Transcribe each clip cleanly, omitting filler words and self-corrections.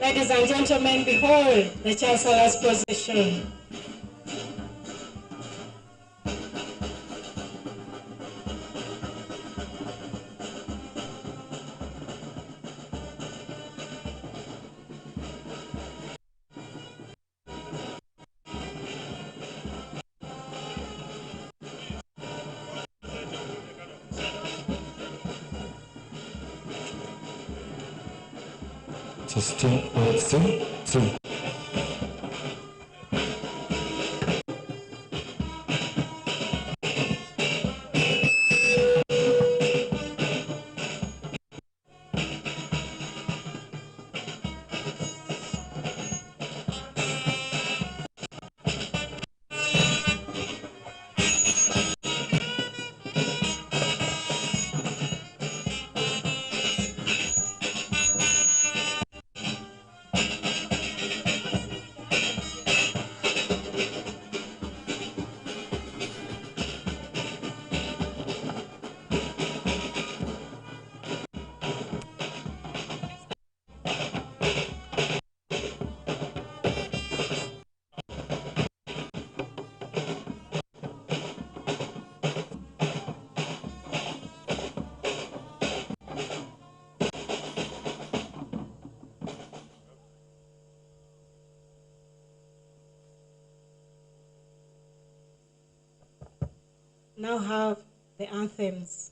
Ladies and gentlemen, behold the Chancellor's position. Testing, 3. Now have the anthems.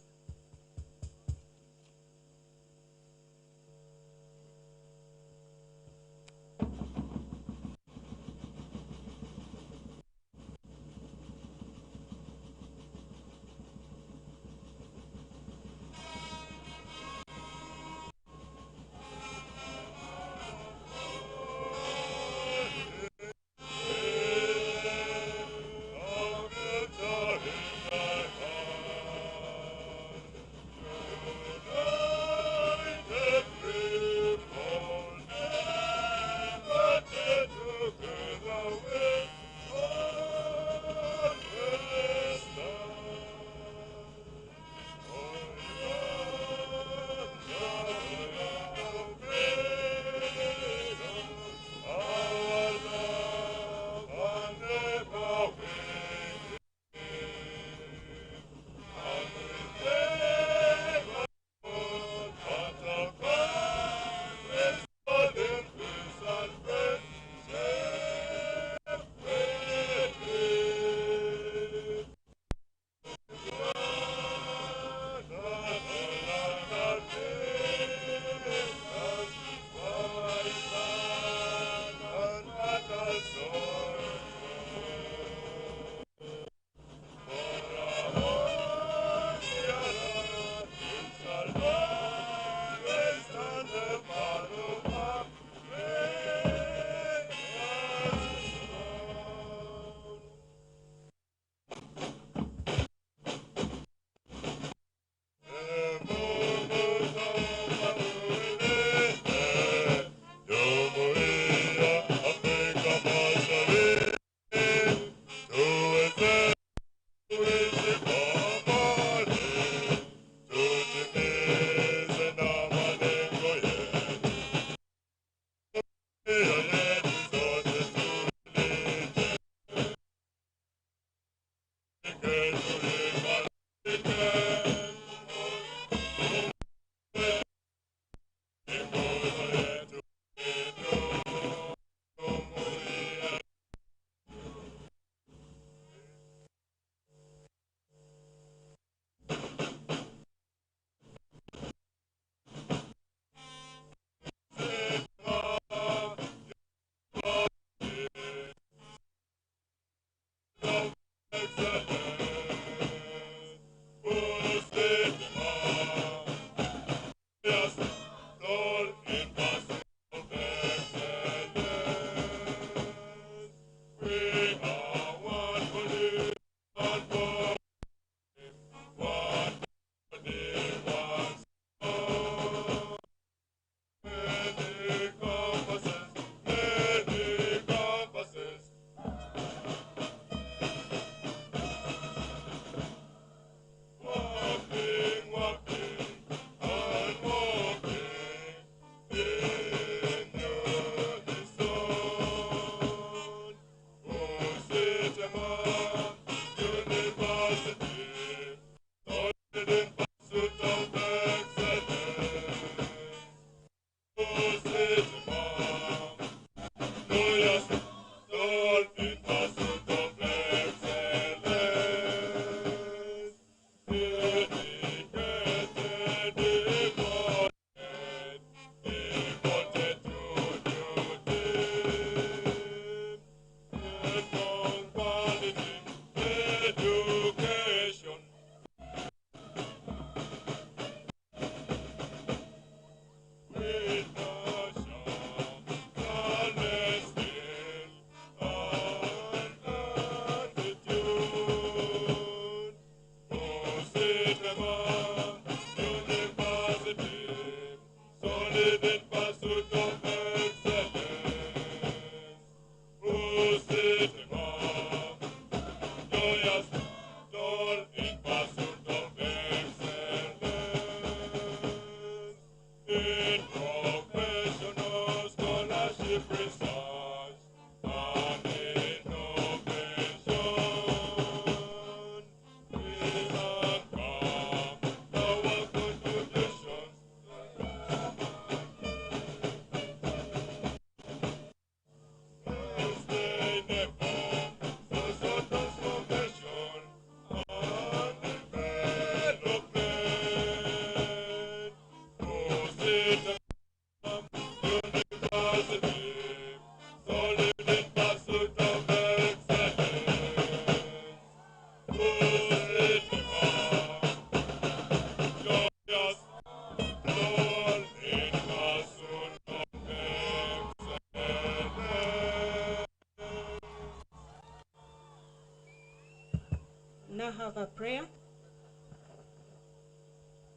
now have a prayer.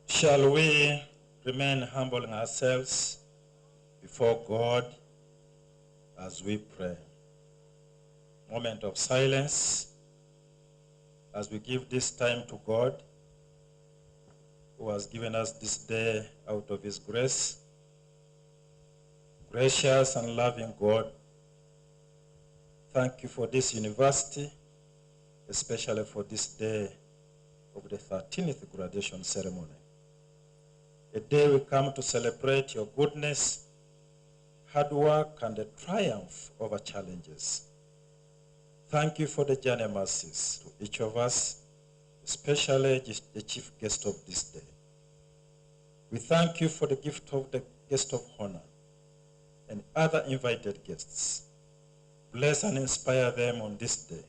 Shall we remain humbling ourselves before God as we pray? Moment of silence as we give this time to God, who has given us this day out of his grace. Gracious and loving God, thank you for this university, especially for this day of the 13th graduation ceremony. A day we come to celebrate your goodness, hard work, and the triumph over challenges. Thank you for the journey mercies to each of us, especially the chief guest of this day. We thank you for the gift of the guest of honor and other invited guests. Bless and inspire them on this day.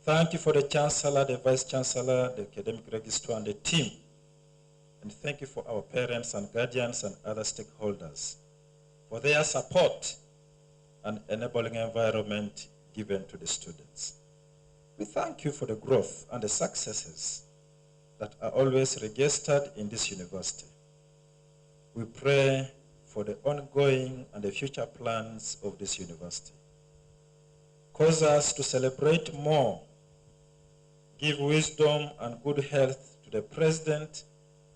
Thank you for the Chancellor, the Vice Chancellor, the Academic Registrar, and the team. And thank you for our parents and guardians and other stakeholders for their support and enabling environment given to the students. We thank you for the growth and the successes that are always registered in this university. We pray for the ongoing and the future plans of this university. Cause us to celebrate more, give wisdom and good health to the President,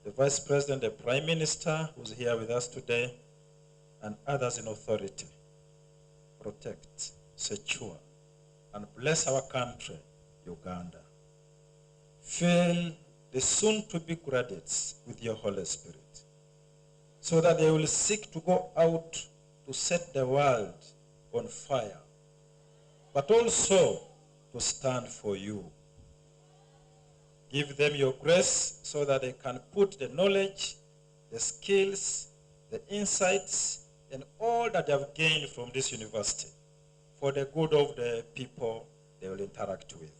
the Vice President, the Prime Minister, who's here with us today, and others in authority. Protect, secure, and bless our country, Uganda. Fill the soon-to-be graduates with your Holy Spirit, so that they will seek to go out to set the world on fire, but also to stand for you. Give them your grace so that they can put the knowledge, the skills, the insights, and all that they have gained from this university for the good of the people they will interact with.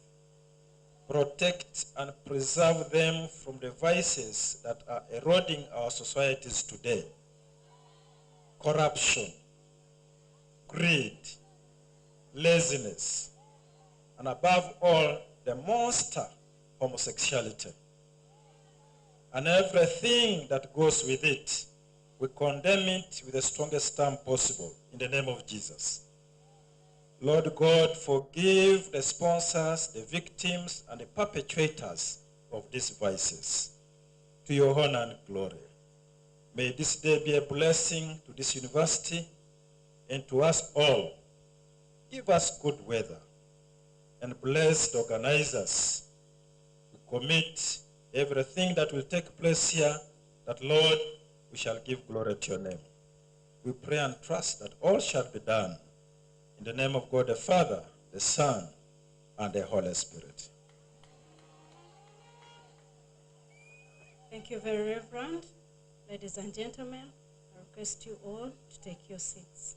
Protect and preserve them from the vices that are eroding our societies today. Corruption, greed, laziness, and above all, the monster homosexuality. And everything that goes with it, we condemn it with the strongest stamp possible in the name of Jesus. Lord God, forgive the sponsors, the victims, and the perpetrators of these vices. To your honor and glory. May this day be a blessing to this university and to us all. Give us good weather and bless the organizers. We commit everything that will take place here, that Lord, we shall give glory to your name. We pray and trust that all shall be done in the name of God the Father, the Son, and the Holy Spirit. Thank you, very Reverend. Ladies and gentlemen, I request you all to take your seats.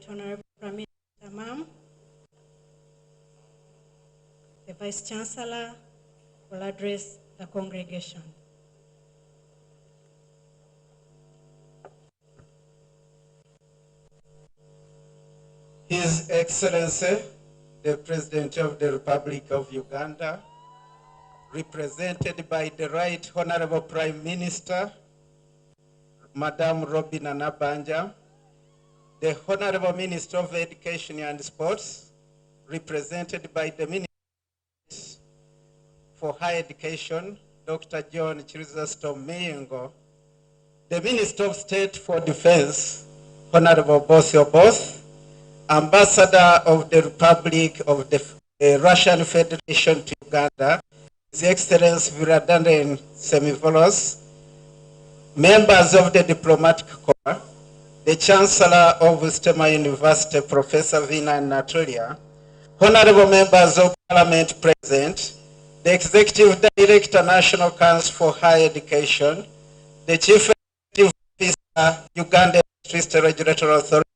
Right Honorable Prime Minister, Ma'am, the Vice Chancellor will address the congregation. His Excellency, the President of the Republic of Uganda, represented by the Right Honorable Prime Minister, Madam Robin Anabanja, the Honorable Minister of Education and Sports, represented by the Minister for Higher Education, Dr. John Chrysostom Miyingo, the Minister of State for Defense, Honorable Bosio Boss, Ambassador of the Republic of the Russian Federation to Uganda, His Excellency Viradanden Semivolos, members of the Diplomatic Corps, the Chancellor of Busitema University, Professor Vina Natulia, honorable members of Parliament present, the Executive Director, National Council for Higher Education, the Chief Executive Officer, Uganda Electricity Regulatory Authority,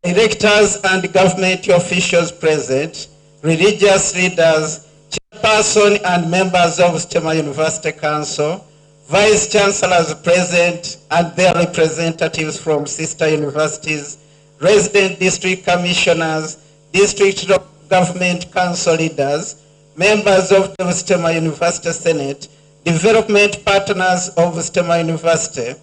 directors and government officials present, religious leaders, chairperson and members of Busitema University Council, vice chancellors present and their representatives from sister universities, resident district commissioners, district government council leaders, members of the Busitema University Senate, development partners of Busitema University,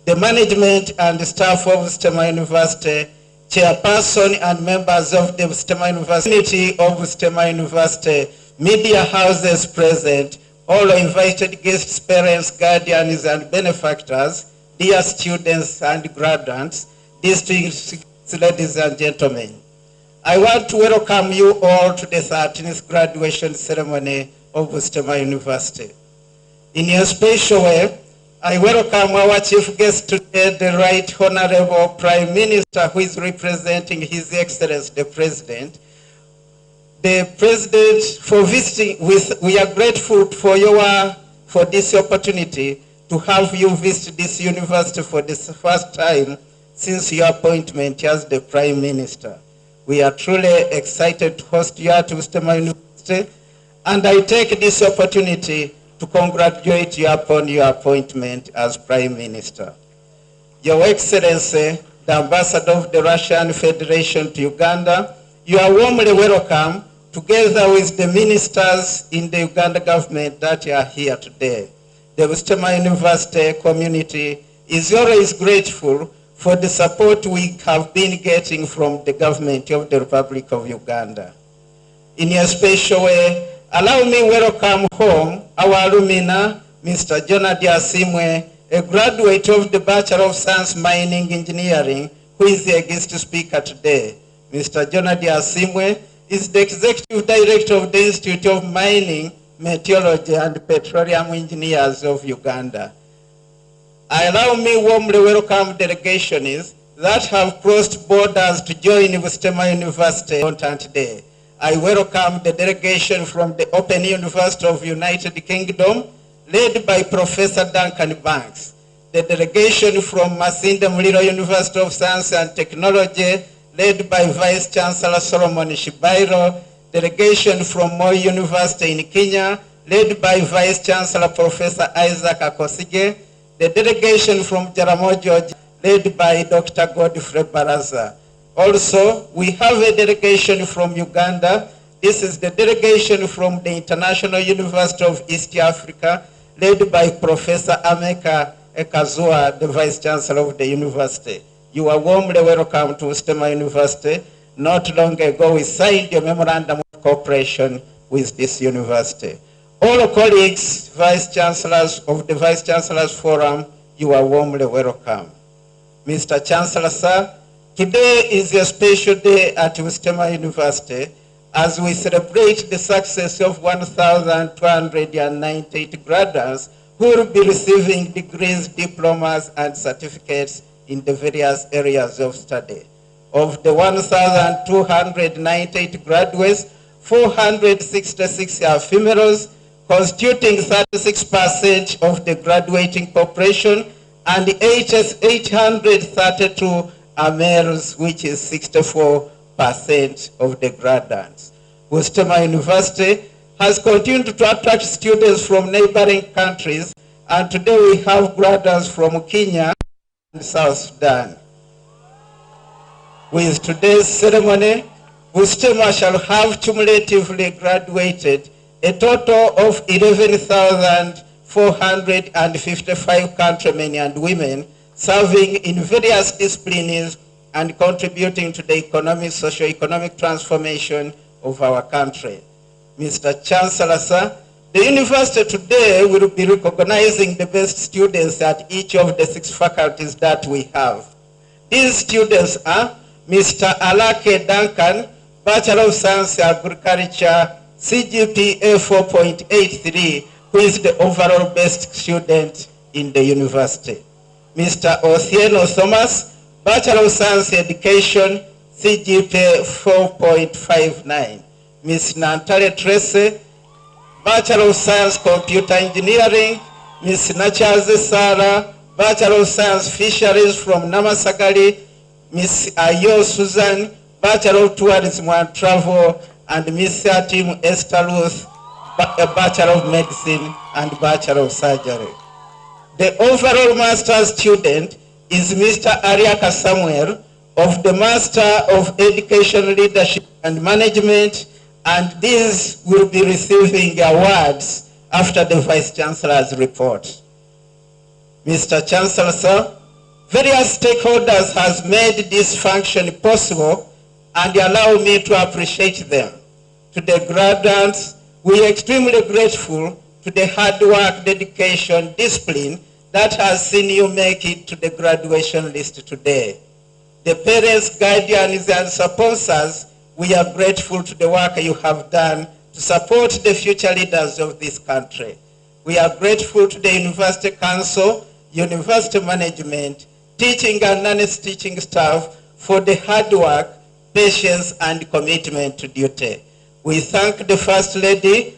the management and staff of Busitema University, chairperson and members of the Busitema University of Busitema University, media houses present, all invited guests, parents, guardians, and benefactors, dear students and graduates, distinguished ladies and gentlemen. I want to welcome you all to the 13th graduation ceremony of Busitema University. In a special way, I welcome our chief guest today, the Right Honorable Prime Minister, who is representing His Excellency, the President. The President, for visiting we are grateful for this opportunity to have you visit this university for the first time since your appointment as the Prime Minister. We are truly excited to host you at Busitema University, and I take this opportunity to congratulate you upon your appointment as Prime Minister. Your Excellency, the Ambassador of the Russian Federation to Uganda, you are warmly welcome together with the ministers in the Uganda government that are here today. The Busitema University community is always grateful for the support we have been getting from the government of the Republic of Uganda. In a special way, allow me welcome home our alumna, Mr. Jonadi Asimwe, a graduate of the Bachelor of Science Mining Engineering, who is the guest speaker today. Mr. Jonadi Asimwe is the Executive Director of the Institute of Mining, Meteorology and Petroleum Engineers of Uganda. Allow me warmly welcome delegations that have crossed borders to join Busitema University on today. I welcome the delegation from the Open University of United Kingdom, led by Professor Duncan Banks. The delegation from Masinde Muliro University of Science and Technology, led by Vice Chancellor Solomon Shibairo. Delegation from Moi University in Kenya, led by Vice Chancellor Professor Isaac Akosige. The delegation from Jaramogi, led by Dr. Godfrey Baraza. Also, we have a delegation from Uganda. This is the delegation from the International University of East Africa, led by Professor Ameka Ekazua, the Vice Chancellor of the university. You are warmly welcome to Busitema University. Not long ago, we signed a memorandum of cooperation with this university. All colleagues, Vice Chancellors of the Vice Chancellors Forum, you are warmly welcome. Mr. Chancellor, sir, today is a special day at Busitema University as we celebrate the success of 1,298 graduates who will be receiving degrees, diplomas, and certificates in the various areas of study. Of the 1,298 graduates, 466 are females, constituting 36% of the graduating population, and 832 are males, which is 64% of the graduates. Busitema University has continued to attract students from neighboring countries, and today we have graduates from Kenya and South Sudan. With today's ceremony, Busitema shall have cumulatively graduated a total of 11,455 countrymen and women serving in various disciplines and contributing to the economic, socio-economic transformation of our country. Mr. Chancellor, sir, the university today will be recognizing the best students at each of the 6 faculties that we have. These students are Mr. Alake Duncan, Bachelor of Science Agriculture, CGPA 4.83, who is the overall best student in the university. Mr. Othieno Thomas, Bachelor of Science Education, CGPA 4.59. Ms. Nantale Tracy, Bachelor of Science Computer Engineering. Ms. Nachaze Sarah, Bachelor of Science Fisheries from Namasagali. Ms. Ayo Susan, Bachelor of Tourism and Travel, and Ms. Atim Esther Ruth, a Bachelor of Medicine and Bachelor of Surgery. The overall master's student is Mr. Ariaka Samuel of the Master of Education Leadership and Management, and these will be receiving awards after the Vice Chancellor's report. Mr. Chancellor, sir, various stakeholders has made this function possible, and allow me to appreciate them. To the graduates, we are extremely grateful to the hard work, dedication, discipline that has seen you make it to the graduation list today. The parents, guardians, and sponsors, we are grateful to the work you have done to support the future leaders of this country. We are grateful to the University Council, University Management, teaching and non-teaching staff for the hard work, patience, and commitment to duty. We thank the First Lady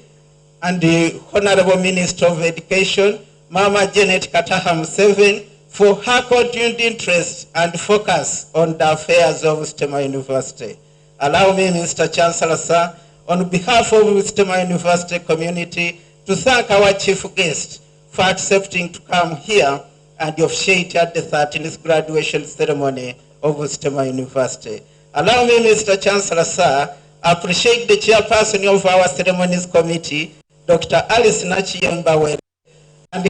and the Honorable Minister of Education, Mama Janet Kataham Seven, for her continued interest and focus on the affairs of Busitema University. Allow me, Mr. Chancellor, sir, on behalf of Busitema University community, to thank our chief guest for accepting to come here and officiate at the 13th graduation ceremony of Busitema University. Allow me, Mr. Chancellor, sir, appreciate the chairperson of our ceremonies committee, Dr. Alice Nachiyembawe, and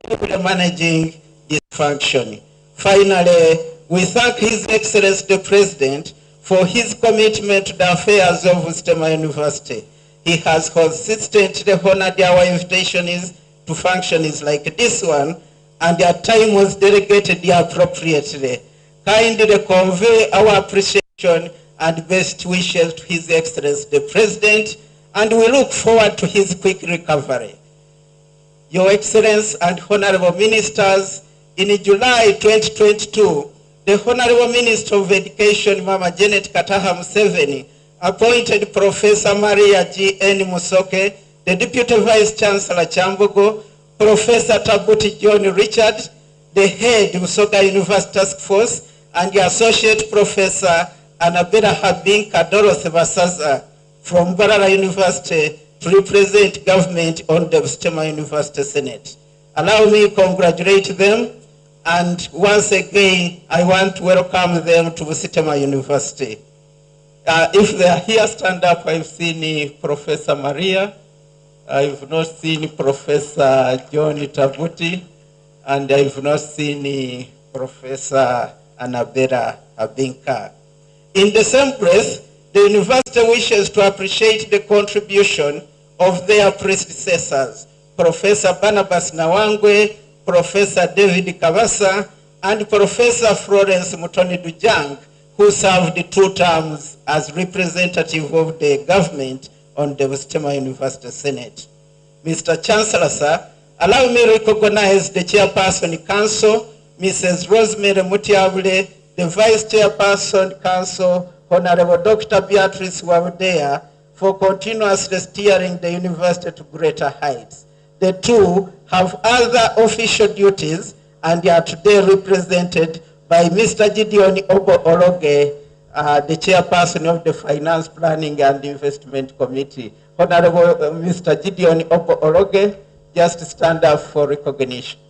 the managing this function. Finally, we thank His Excellency the President for his commitment to the affairs of Busitema University. He has consistently honored our invitations to functions like this one, and their time was delegated appropriately. Kindly convey our appreciation and best wishes to His Excellency the President, and we look forward to his quick recovery. Your Excellency and Honorable Ministers, in July 2022, the Honorable Minister of Education, Mama Janet Kataham Museveni, appointed Professor Maria G.N. Musoke, the Deputy Vice Chancellor Chambugo, Professor Tabuti John Richard, the head of Musoga University Task Force, and the Associate Professor Annabella Habinka Dorothy Basaza from Barara University to represent government on the Busitema University Senate. Allow me to congratulate them, and once again, I want to welcome them to Busitema University. If they are here, stand up. I've seen Professor Maria. I've not seen Professor John Tabuti, and I've not seen Professor Annabella Habinka. In the same breath, the university wishes to appreciate the contribution of their predecessors, Professor Barnabas Nawangwe, Professor David Kavasa, and Professor Florence Mutoni Dujang, who served 2 terms as representative of the government on the Busitema University Senate. Mr. Chancellor, sir, allow me to recognize the Chairperson Council, Mrs. Rosemary Mutiabule, the Vice Chairperson Council, Honorable Dr. Beatrice Wawudea, for continuously steering the university to greater heights. The two have other official duties and they are today represented by by Mr. Gideon Obo Oroge, the chairperson of the Finance Planning and Investment Committee. Honorable Mr. Gideon Obo Oroge, just stand up for recognition.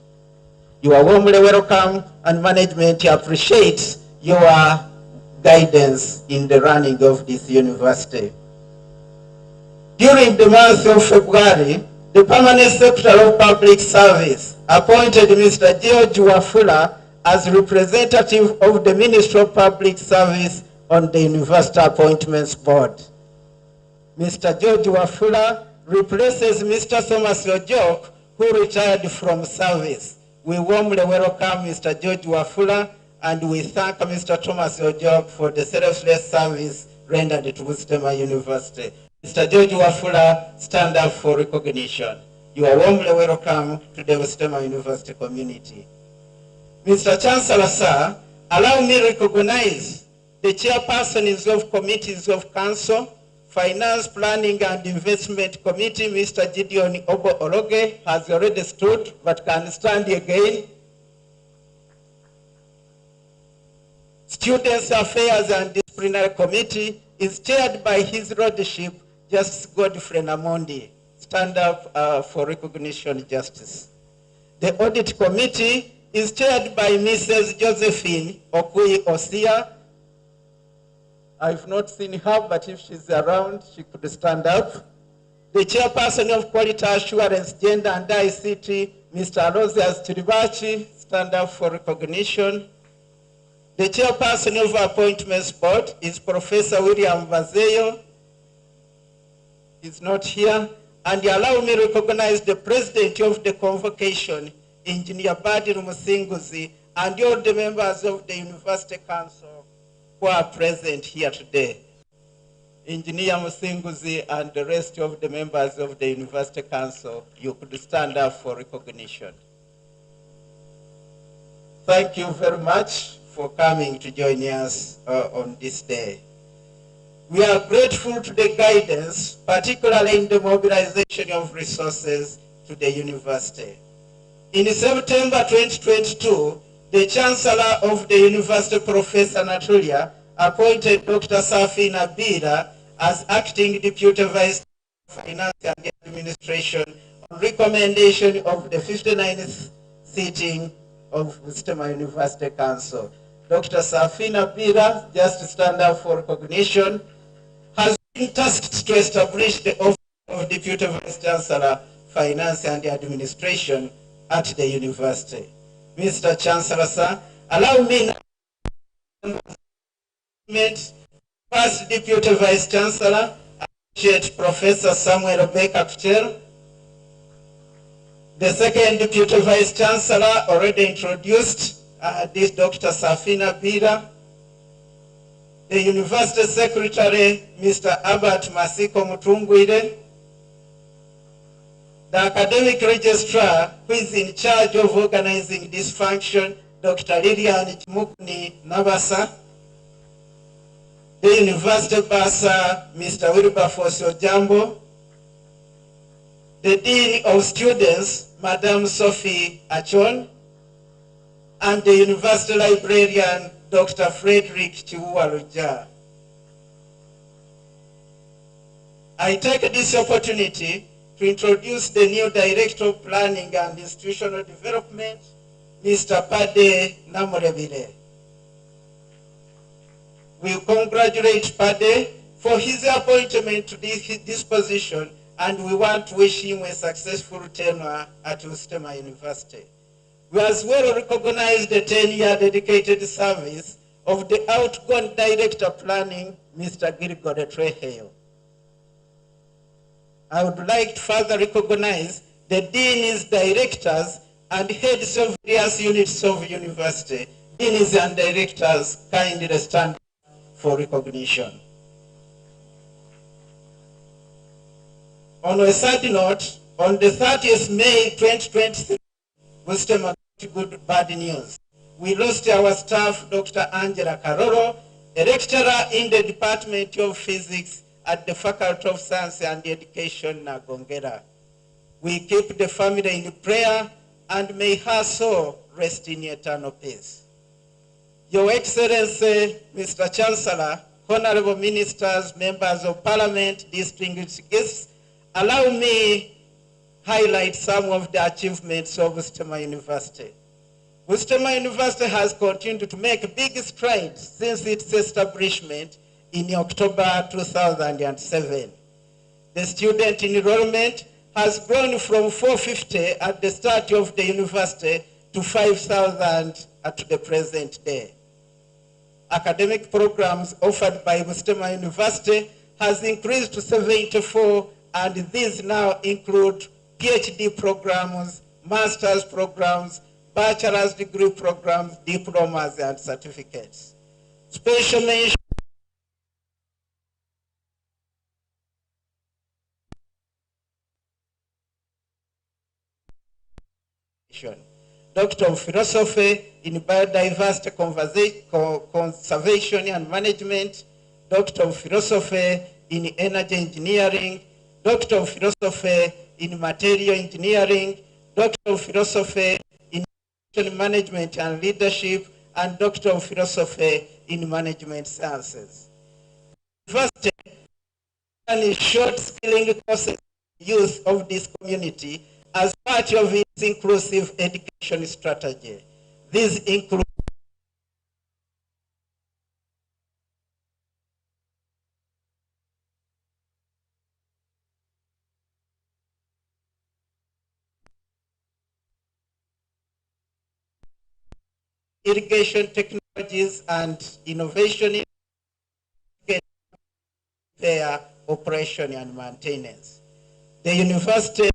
You are warmly welcome, and management appreciates your guidance in the running of this university. During the month of February, the Permanent Secretary of Public Service appointed Mr. George Wafula as representative of the Ministry of Public Service on the University Appointments Board. Mr. George Wafula replaces Mr. Thomas Ojok, who retired from service. We warmly welcome Mr. George Wafula, and we thank Mr. Thomas Ojok for the selfless service rendered to Busitema University. Mr. George Wafula, stand up for recognition. You are warmly welcome to the Busitema University community. Mr. Chancellor, sir, allow me to recognize the chairpersons of committees of council, Finance, Planning and Investment Committee. Mr. Gideon Obo Oroge has already stood, but can stand again. Students Affairs and Disciplinary Committee is chaired by His Lordship, Justice Godfrey Namondi. Stand up for recognition, Justice. The Audit Committee is chaired by Mrs. Josephine Okui Osia. I've not seen her, but if she's around, she could stand up. The Chairperson of Quality Assurance, Gender and ICT, Mr. Rosias Tiribachi, stand up for recognition. The Chairperson of Appointments Board is Professor William Vazeyo. He's not here. And allow me to recognize the President of the Convocation, Engineer Badru Musinguzi, and all the members of the University Council who are present here today. Engineer Musinguzi and the rest of the members of the University Council, you could stand up for recognition. Thank you very much for coming to join us on this day. We are grateful to the guidance, particularly in the mobilization of resources to the university. In September 2022, the Chancellor of the University, Professor Natulia, appointed Dr. Safina Bira as acting Deputy Vice Finance and Administration on recommendation of the 59th sitting of Busitema University Council. Dr. Safina Bira, just to stand up for recognition, has been tasked to establish the office of Deputy Vice Chancellor, Finance and Administration at the university. Mr. Chancellor, sir, allow me now to first Deputy Vice Chancellor, Associate Professor Samuel Baker Kuchel. The second Deputy Vice Chancellor, already introduced, this Dr. Safina Bira. The University Secretary, Mr. Albert Masiko Mutungwire. The Academic Registrar, who is in charge of organizing this function, Dr. Lilian Chimukuni Nabasa. The University Bursar, Mr. Wilberforce Ojambo. The Dean of Students, Madam Sophie Achon. And the University Librarian, Dr. Frederick Chihuaruja. I take this opportunity to introduce the new Director of Planning and Institutional Development, Mr. Pade Namurebile. We congratulate Pade for his appointment to this position, and we want to wish him a successful tenure at Busitema University. We as well recognize the 10-year dedicated service of the outgoing Director of Planning, Mr. Gilgore Treheyo. I would like to further recognize the deans, directors, and heads of various units of university. Deans and directors kindly stand for recognition. On a sad note, on the 30th May 2023, Busitema good bad news. We lost our staff, Dr. Angela Karoro, a lecturer in the Department of Physics at the Faculty of Science and Education, Nagongera. We keep the family in prayer, and may her soul rest in eternal peace. Your Excellency, Mr. Chancellor, honorable ministers, members of parliament, distinguished guests, allow me highlight some of the achievements of Busitema University. Busitema University has continued to make big strides since its establishment in October 2007. The student enrollment has grown from 450 at the start of the university to 5,000 at the present day. Academic programs offered by Busitema University has increased to 74, and these now include PhD programs, master's programs, bachelor's degree programs, diplomas, and certificates. Special mention Doctor of Philosophy in Biodiversity Conservation and Management, Doctor of Philosophy in Energy Engineering, Doctor of Philosophy in Material Engineering, Doctor of Philosophy in Management and Leadership, and Doctor of Philosophy in Management Sciences. University and short skilling courses youth of this community as part of its inclusive education strategy. These include irrigation technologies and innovation in their operation and maintenance. The university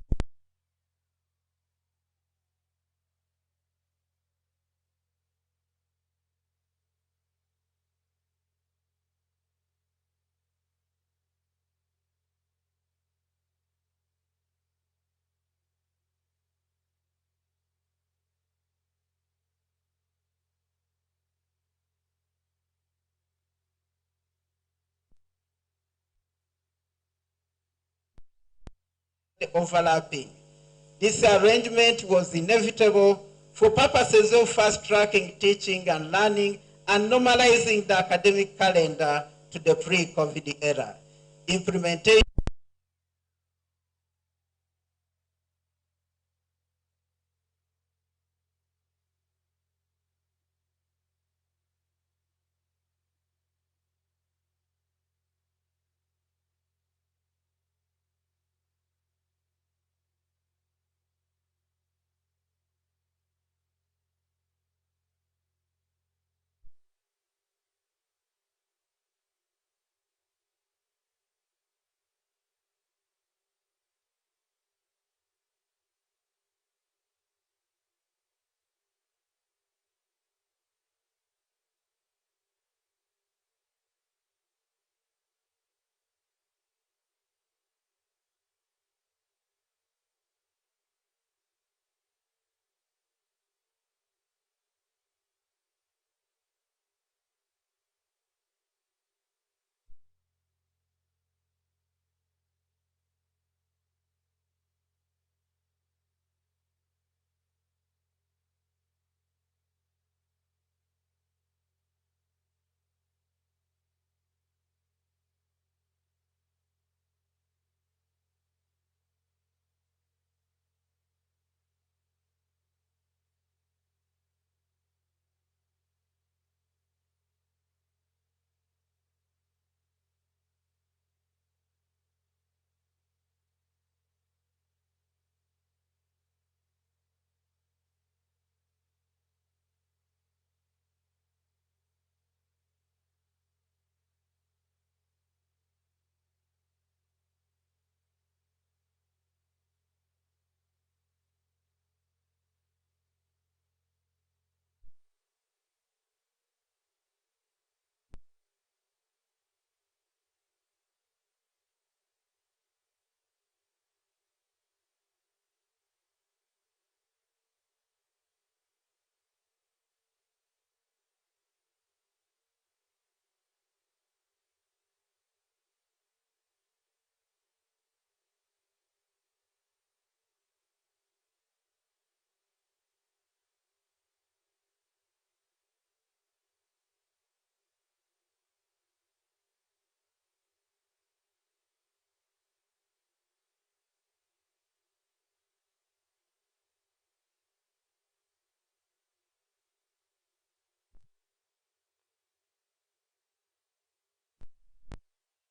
overlapping. This arrangement was inevitable for purposes of fast-tracking teaching and learning and normalizing the academic calendar to the pre-COVID era. Implementation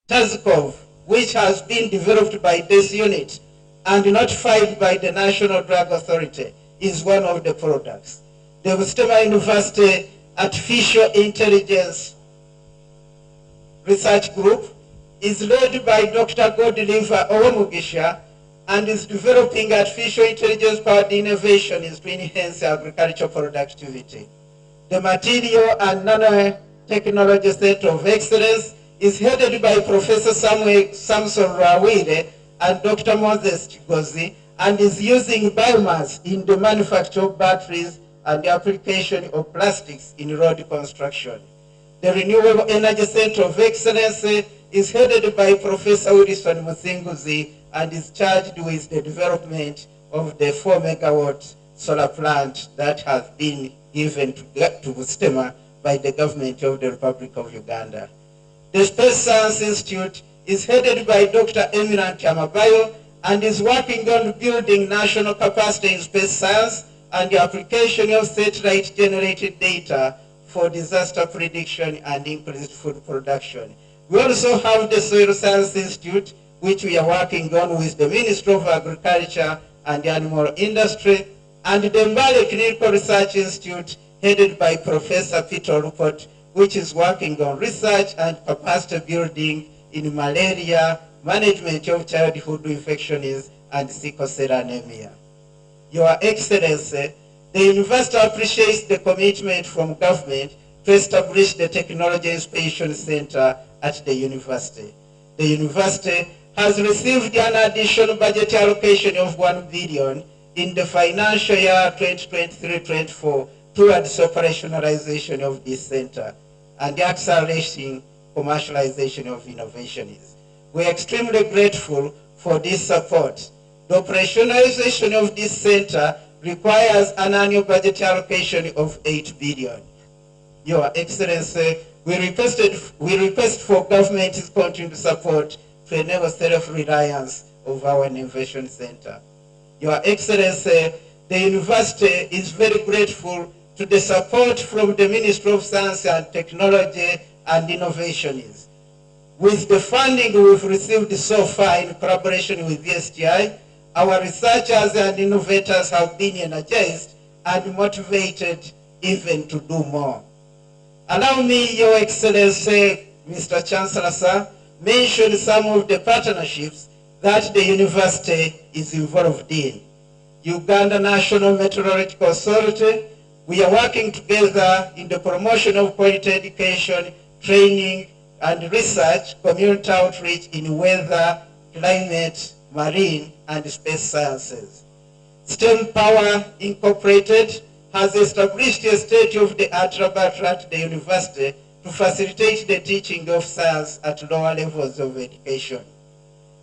Tazkov, which has been developed by this unit and notified by the National Drug Authority, is one of the products. The Busitema University Artificial Intelligence Research Group is led by Dr. Godliver Owomugisha and is developing artificial intelligence-powered innovations to enhance agricultural productivity. The Material and Nanotechnology Center of Excellence is headed by Professor Samson Rawire and Dr. Moses Chigozi, and is using biomass in the manufacture of batteries and the application of plastics in road construction. The Renewable Energy Center of Excellence is headed by Professor Wilson Musinguzi and is charged with the development of the 4 megawatt solar plant that has been given to Busitema by the government of the Republic of Uganda. The Space Science Institute is headed by Dr. Emirant Yamabayo and is working on building national capacity in space science and the application of satellite-generated data for disaster prediction and increased food production. We also have the Soil Science Institute, which we are working on with the Ministry of Agriculture and Animal Industry, and the Mbale Clinical Research Institute, headed by Professor Peter Rupert, which is working on research and capacity building in malaria, management of childhood infections, and sickle cell anemia. Your Excellency, the university appreciates the commitment from government to establish the Technology Inspection Center at the university. The university has received an additional budget allocation of 1 billion in the financial year 2023-24 towards operationalization of this center and the accelerating commercialization of innovations. We are extremely grateful for this support. The operationalization of this center requires an annual budget allocation of 8 billion. Your Excellency, we request for government's continued support to enable self-reliance of our innovation center. Your Excellency, the university is very grateful to the support from the Ministry of Science and Technology and Innovations. With the funding we've received so far in collaboration with the STI, our researchers and innovators have been energized and motivated even to do more. Allow me, Your Excellency, Mr. Chancellor, sir, mention some of the partnerships that the university is involved in. Uganda National Meteorological Authority, we are working together in the promotion of quality education, training, and research, community outreach in weather, climate, marine, and space sciences. STEM Power Incorporated has established a state-of-the-art laboratory at the university to facilitate the teaching of science at lower levels of education.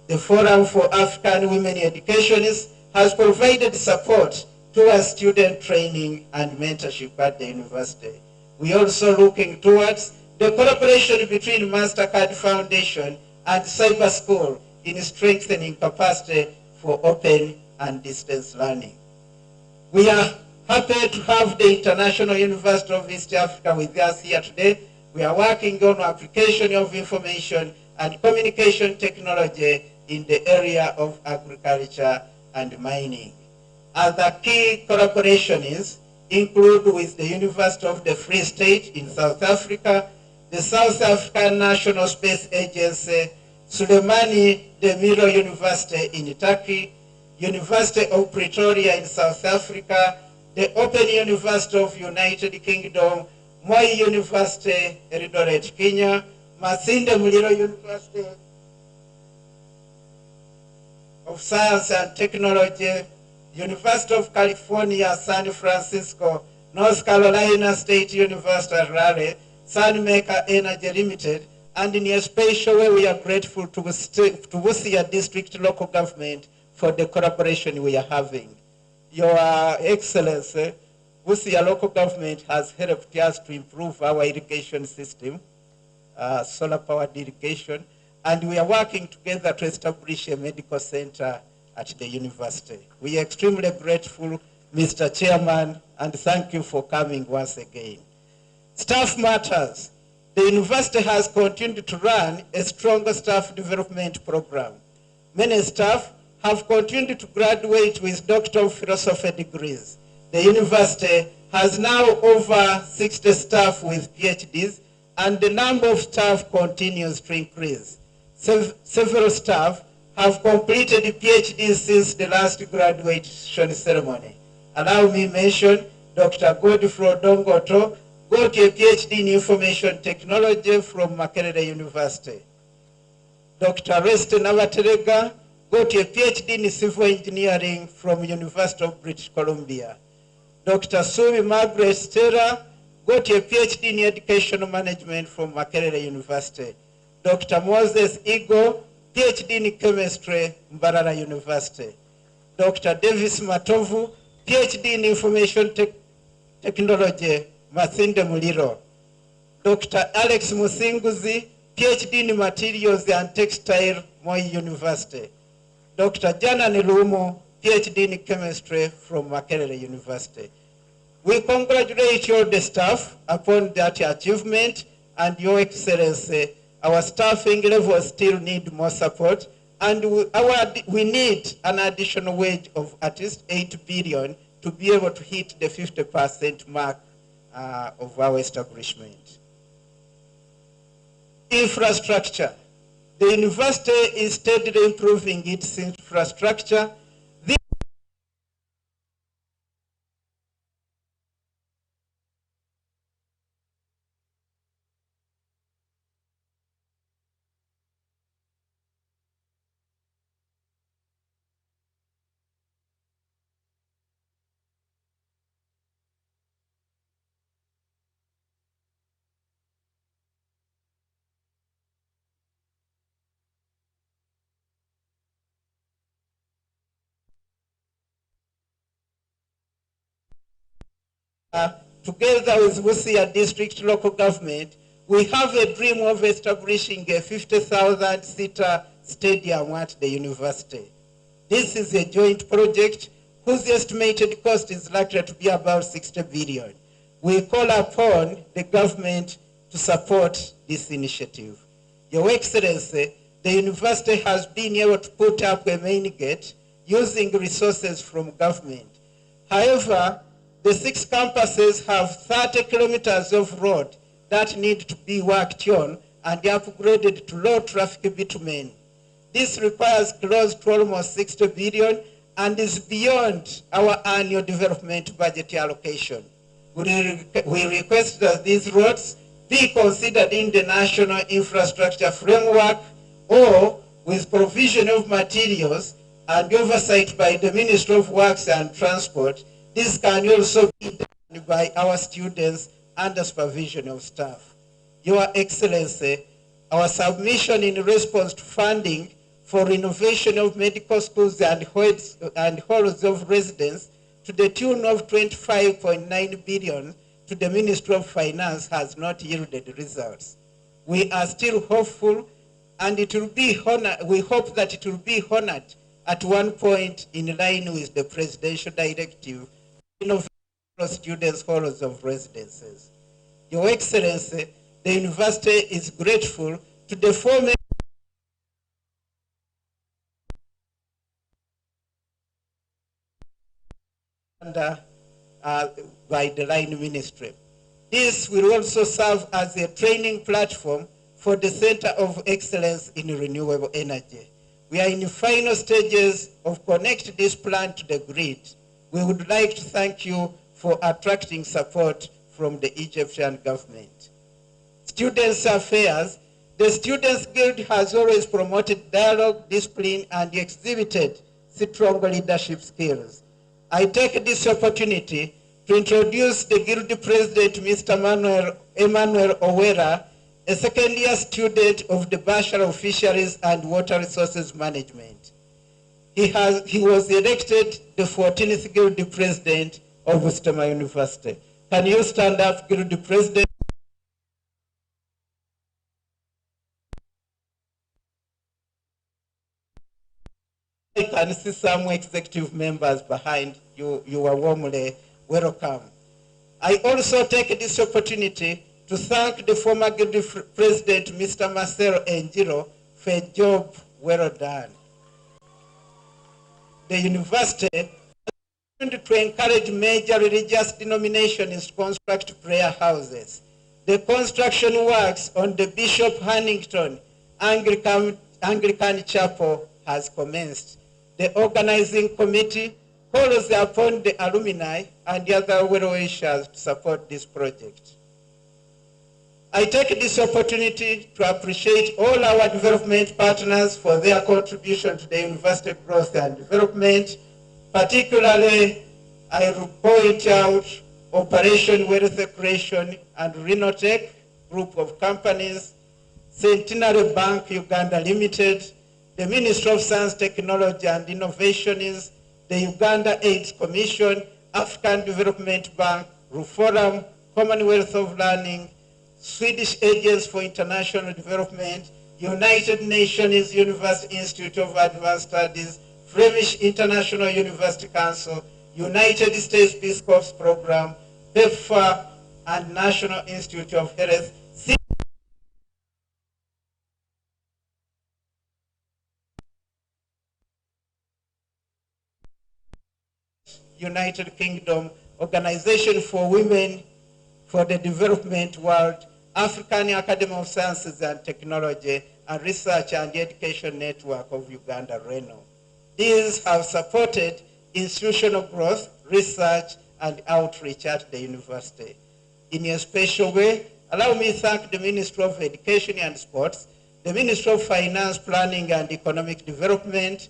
The Forum for African Women Educationists has provided support towards student training and mentorship at the university. We are also looking towards the collaboration between MasterCard Foundation and Cyber School in strengthening capacity for open and distance learning. We are happy to have the International University of East Africa with us here today. We are working on application of information and communication technology in the area of agriculture and mining. Other key collaborations include with the University of the Free State in South Africa, the South African National Space Agency, Suleimani Demirel University in Turkey, University of Pretoria in South Africa, the Open University of United Kingdom, Moi University, Eldoret, Kenya, Masinde Muliro University of Science and Technology, University of California, San Francisco, North Carolina State University, Raleigh, Sunmaker Energy Limited, and in a special way we are grateful to Busia District Local Government for the collaboration we are having. Your Excellency, Busia Local Government has helped us to improve our irrigation system, solar powered irrigation, and we are working together to establish a medical center at the university. We are extremely grateful, Mr. Chairman, and thank you for coming once again. Staff matters. the university has continued to run a stronger staff development program. Many staff have continued to graduate with Doctor of Philosophy degrees. The university has now over 60 staff with PhDs, and the number of staff continues to increase. Several staff have completed PhDs since the last graduation ceremony. Allow me to mention Dr. Godfrey Dongoto got a PhD in Information Technology from Makerere University. Dr. Rest Navaterega got a PhD in Civil Engineering from University of British Columbia. Dr. Sumi Margaret Stella got a PhD in Educational Management from Makerere University. Dr. Moses Igo, PhD in Chemistry, Mbarara University. Dr. Davis Matovu, PhD in Information Technology, Masinde Muliro. Dr. Alex Musinguzi, PhD in Materials and Textile, Moi University. Dr. Jana Nilumu, PhD in Chemistry from Makerere University. We congratulate all the staff upon that achievement, and Your Excellency, our staffing levels still need more support, and we need an additional wage of at least 8 billion to be able to hit the 50% mark of our establishment. Infrastructure. The university is steadily improving its infrastructure. Together with Busia District Local Government, we have a dream of establishing a 50,000-seater stadium at the university. This is a joint project whose estimated cost is likely to be about 60 billion. We call upon the government to support this initiative. Your Excellency, the university has been able to put up a main gate using resources from government. However, the 6 campuses have 30 kilometers of road that need to be worked on and upgraded to low traffic bitumen. This requires close to almost 60 billion and is beyond our annual development budget allocation. We request that these roads be considered in the national infrastructure framework or with provision of materials and oversight by the Ministry of Works and Transport. This can also be done by our students under supervision of staff. Your Excellency, our submission in response to funding for renovation of medical schools and halls of residence to the tune of 25.9 billion to the Ministry of Finance has not yielded results. We are still hopeful, and it will be honored. We hope that it will be honored at one point in line with the presidential directive of students' halls of residences. Your Excellency, the university is grateful to the former by the line ministry. This will also serve as a training platform for the Center of Excellence in Renewable Energy. We are in the final stages of connecting this plant to the grid. We would like to thank you for attracting support from the Egyptian government. Students' affairs. The Students' Guild has always promoted dialogue, discipline, and exhibited strong leadership skills. I take this opportunity to introduce the Guild President, Mr. Emmanuel Owera, a second-year student of the Bachelor of Fisheries and Water Resources Management. He was elected the 14th Guild President of Busitema University. Can you stand up, Guild President? I can see some executive members behind you. You are warmly welcome. I also take this opportunity to thank the former Guilty President, Mr. Marcelo Enjiro, for a job well done. The university to encourage major religious denominations to construct prayer houses. The construction works on the Bishop Huntington Anglican Chapel has commenced. The organizing committee calls upon the alumni and the other well-wishers to support this project. I take this opportunity to appreciate all our development partners for their contribution to the university growth and development. Particularly, I will point out Operation Wealth Creation and Renotech group of companies, Centenary Bank Uganda Limited, the Ministry of Science, Technology and Innovation is the Uganda AIDS Commission, African Development Bank, Reform, Commonwealth of Learning, Swedish Agents for International Development, United Nations University Institute of Advanced Studies, Flemish International University Council, United States Peace Corps Program, PEPFAR, and National Institute of Health. United Kingdom, Organization for Women for the Development World, African Academy of Sciences and Technology, and Research and Education Network of Uganda, RENO. These have supported institutional growth, research, and outreach at the university. In a special way, allow me to thank the Ministry of Education and Sports, the Ministry of Finance, Planning and Economic Development,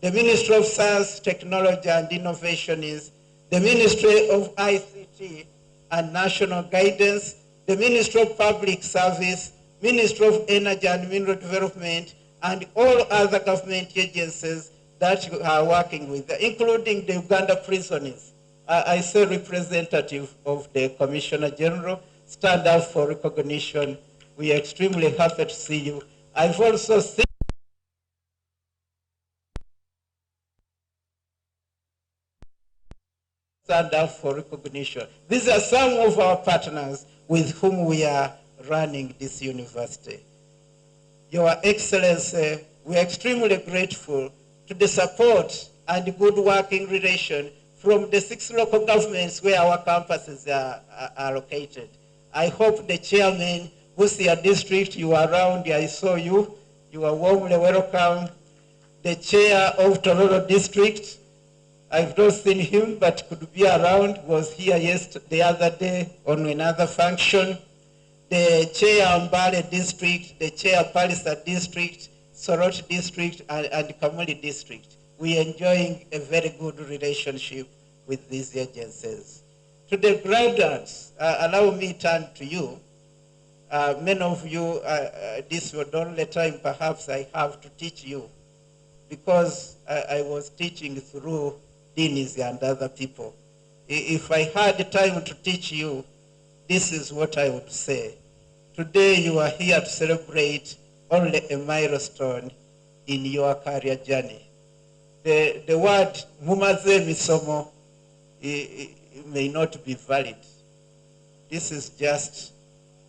the Ministry of Science, Technology and Innovation is the Ministry of ICT and National Guidance, the Ministry of Public Service, Ministry of Energy and Mineral Development, and all other government agencies that you are working with, including the Uganda prisoners. I say representative of the Commissioner General, stand up for recognition. We are extremely happy to see you. I've also seen stand up for recognition. These are some of our partners with whom we are running this university. Your Excellency, we are extremely grateful to the support and good working relation from the 6 local governments where our campuses are located. I hope the chairman, Busia District, you are around, I saw you. You are warmly welcome. The chair of Tororo District, I've not seen him, but could be around, was here the other day on another function. The chair Mbale District, the chair Palisa District, Sorot District, and Kamuli District. We are enjoying a very good relationship with these agencies. To the graduates, allow me to turn to you. Many of you, this was the only time perhaps I have to teach you, because I was teaching through deans and other people. If I had time to teach you, this is what I would say. Today you are here to celebrate only a milestone in your career journey. The word mumaze misomo may not be valid. This is just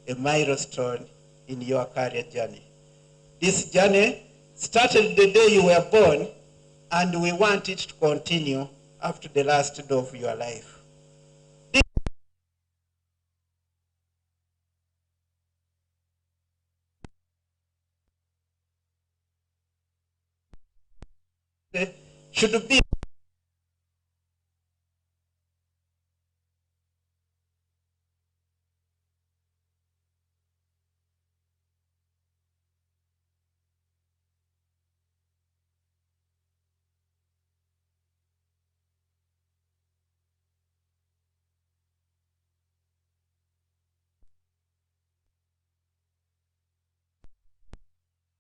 a milestone in your career journey. This journey started the day you were born, and we want it to continue up to the last day of your life. Should be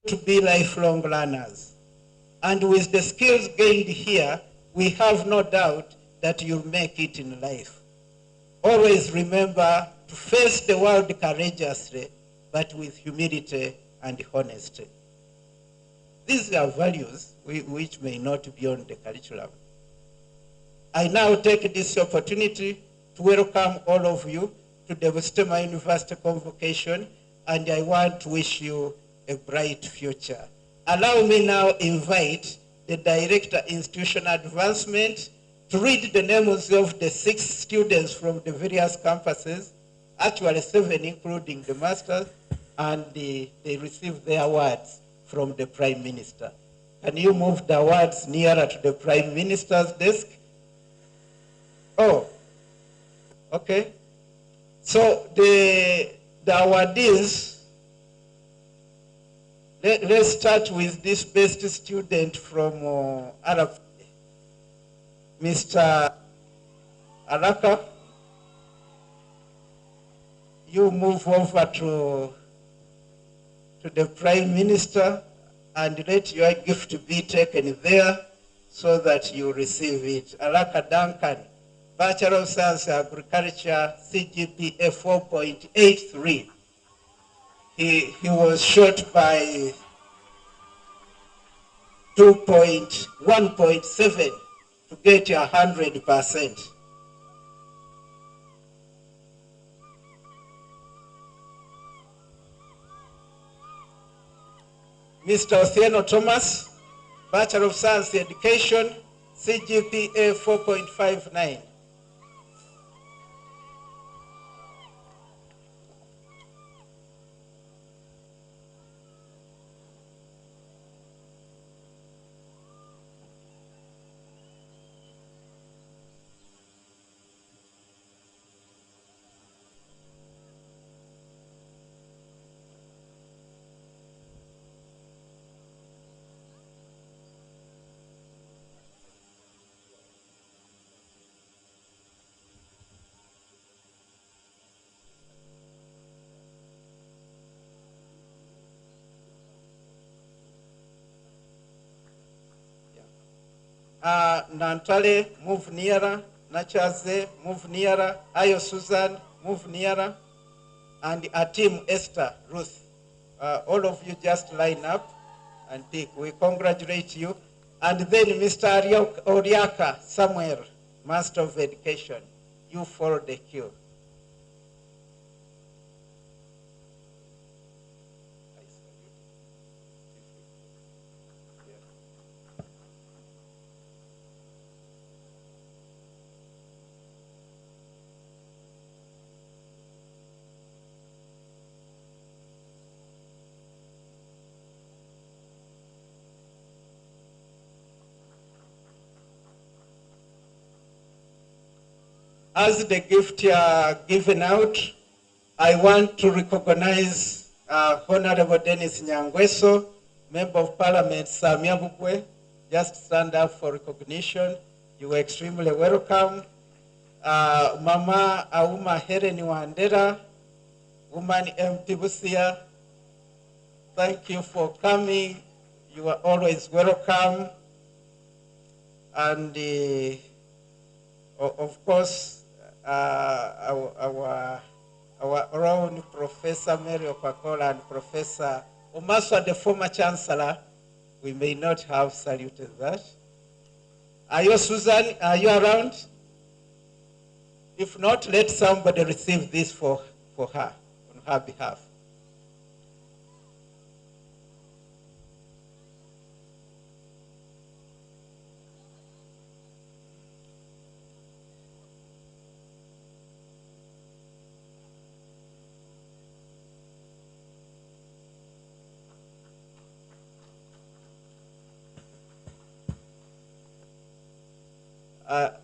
to be lifelong learners. And with the skills gained here, we have no doubt that you'll make it in life. Always remember to face the world courageously, but with humility and honesty. These are values which may not be on the curriculum. I now take this opportunity to welcome all of you to the Busitema University convocation, and I want to wish you a bright future. Allow me now invite the Director Institutional Advancement to read the names of the 6 students from the various campuses, actually 7 including the masters, and they received their awards from the Prime Minister. Can you move the awards nearer to the Prime Minister's desk? Oh, okay. So the awardees, let's start with this best student from Arab, Mr. Araka. You move over to the Prime Minister and let your gift be taken there so that you receive it. Araka Duncan, Bachelor of Science Agriculture, CGPA 4.83. He was short by 1.7 to get 100%. Mr. Othieno Thomas, Bachelor of Science Education, CGPA 4.59. Nantale, move nearer. Nachaze, move nearer. Ayo Susan, move nearer. And Atim Esther, Ruth. All of you just line up and pick. We congratulate you. And then Mr. Oriaka Samuel, Master of Education. You follow the queue. As the gift are given out, I want to recognize Honorable Dennis Nyangweso, Member of Parliament Samia Bukwe. Just stand up for recognition. You were extremely welcome. Mama Auma Helen Wandera, Woman MP Busia, thank you for coming. You are always welcome. And of course, our own Professor Mary Opakola and Professor Omaswa, the former Chancellor, we may not have saluted that. Are you, Susan, are you around? If not, let somebody receive this for her, on her behalf.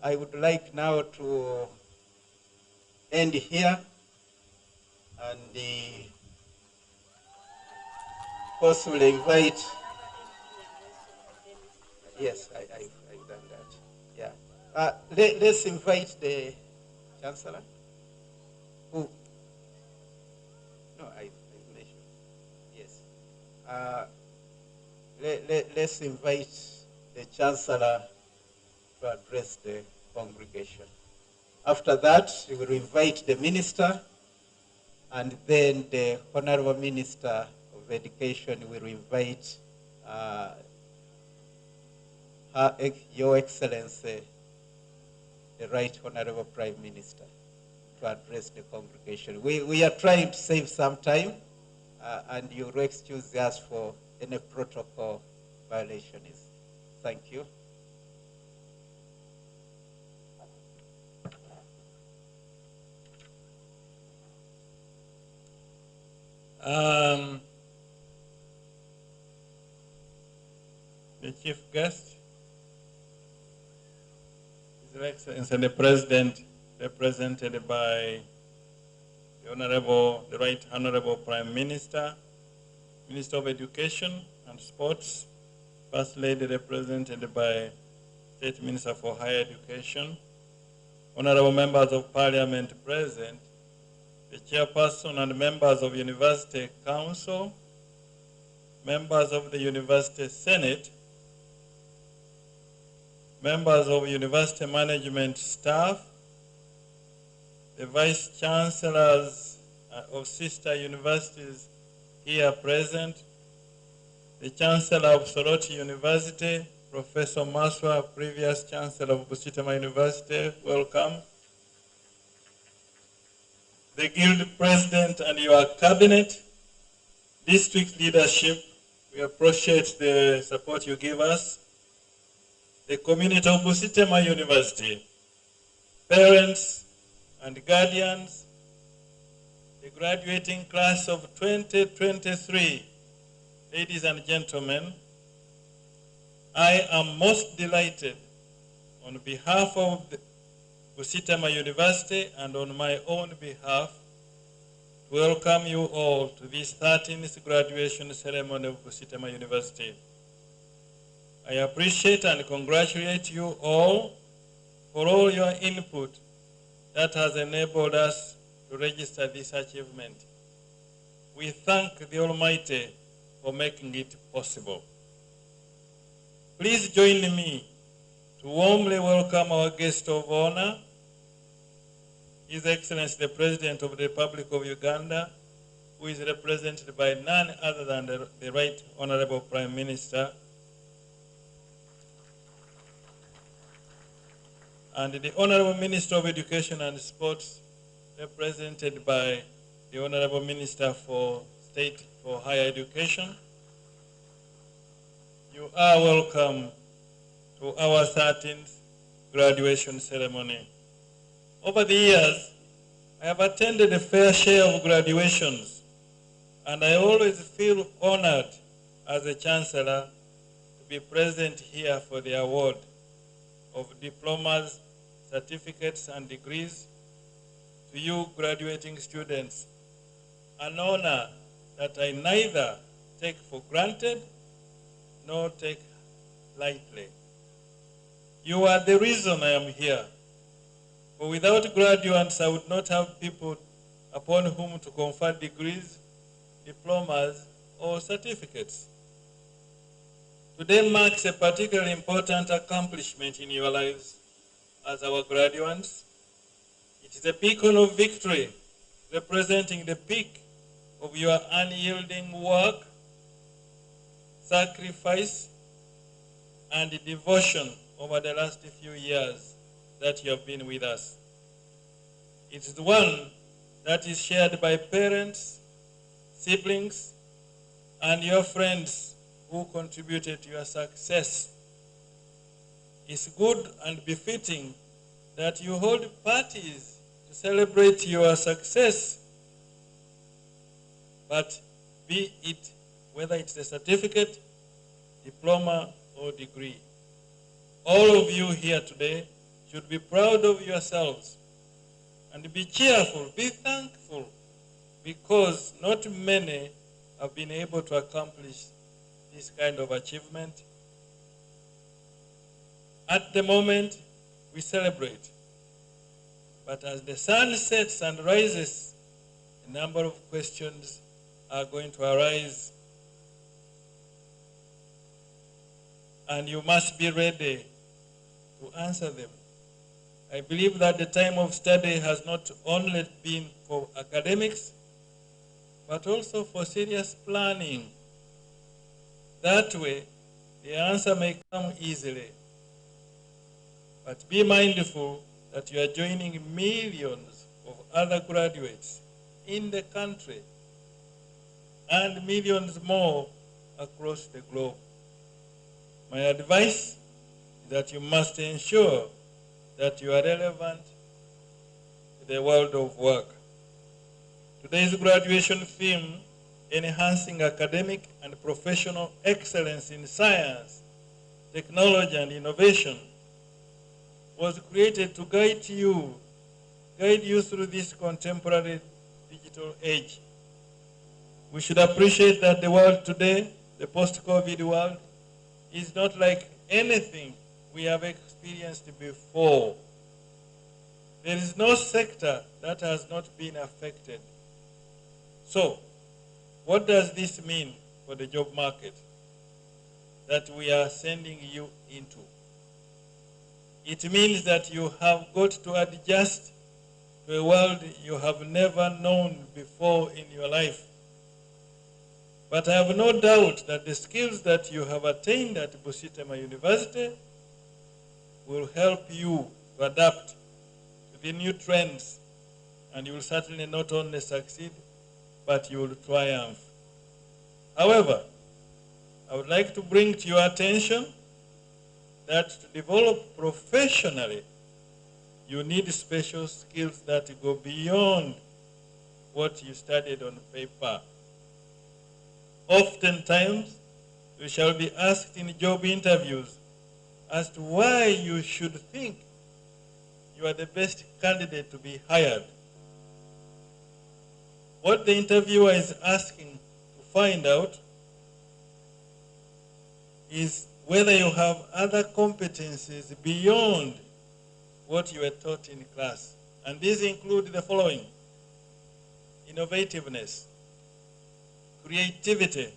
I would like now to end here, and possibly invite. Yes, I've done that. Yeah. Let's invite the Chancellor. Who? No, I've mentioned. Yes. Let's invite the Chancellor to address the congregation. After that, we will invite the minister, and then the Honorable Minister of Education will invite Your Excellency, the Right Honorable Prime Minister. to address the congregation. We are trying to save some time, and you'll excuse us for any protocol violations. Thank you. The chief guest, His Excellency the President, represented by the Right Honorable Prime Minister, Minister of Education and Sports, First Lady represented by State Minister for Higher Education, Honorable Members of Parliament present, the Chairperson and members of University Council, members of the University Senate, members of University Management staff, the Vice Chancellors of sister universities here present, the Chancellor of Soroti University, Professor Maswa, previous Chancellor of Busitema University, welcome. The Guild President and your Cabinet, District Leadership, we appreciate the support you give us. The community of Busitema University, parents and guardians, the graduating class of 2023, ladies and gentlemen, I am most delighted on behalf of the Busitema University and on my own behalf to welcome you all to this 13th graduation ceremony of Busitema University. I appreciate and congratulate you all for all your input that has enabled us to register this achievement. We thank the Almighty for making it possible. Please join me to warmly welcome our guest of honor, His Excellency the President of the Republic of Uganda, who is represented by none other than the Right Honorable Prime Minister, and the Honorable Minister of Education and Sports, represented by the Honorable Minister for State for Higher Education. You are welcome to our 13th graduation ceremony. Over the years, I have attended a fair share of graduations, and I always feel honored as a Chancellor to be present here for the award of diplomas, certificates, and degrees to you graduating students, an honor that I neither take for granted nor take lightly. You are the reason I am here. For without graduates, I would not have people upon whom to confer degrees, diplomas, or certificates. Today marks a particularly important accomplishment in your lives as our graduates. It is a beacon of victory, representing the peak of your unyielding work, sacrifice, and devotion over the last few years that you have been with us. It is one that is shared by parents, siblings, and your friends who contributed to your success. It's good and befitting that you hold parties to celebrate your success, but be it whether it's a certificate, diploma, or degree. All of you here today should be proud of yourselves and be cheerful, be thankful, because not many have been able to accomplish this kind of achievement. At the moment, we celebrate. But as the sun sets and rises, a number of questions are going to arise. And you must be ready to answer them. I believe that the time of study has not only been for academics, but also for serious planning. That way, the answer may come easily. But be mindful that you are joining millions of other graduates in the country and millions more across the globe. My advice is that you must ensure that you are relevant to the world of work. Today's graduation theme, enhancing academic and professional excellence in science, technology, and innovation, was created to guide you through this contemporary digital age. We should appreciate that the world today, the post-COVID world, is not like anything we have experienced before. There is no sector that has not been affected. So, what does this mean for the job market that we are sending you into? It means that you have got to adjust to a world you have never known before in your life. But I have no doubt that the skills that you have attained at Busitema University will help you to adapt to the new trends, and you will certainly not only succeed, but you will triumph. However, I would like to bring to your attention that to develop professionally, you need special skills that go beyond what you studied on paper. Oftentimes, you shall be asked in job interviews as to why you should think you are the best candidate to be hired. What the interviewer is asking to find out is whether you have other competencies beyond what you were taught in class. And these include the following: innovativeness, creativity,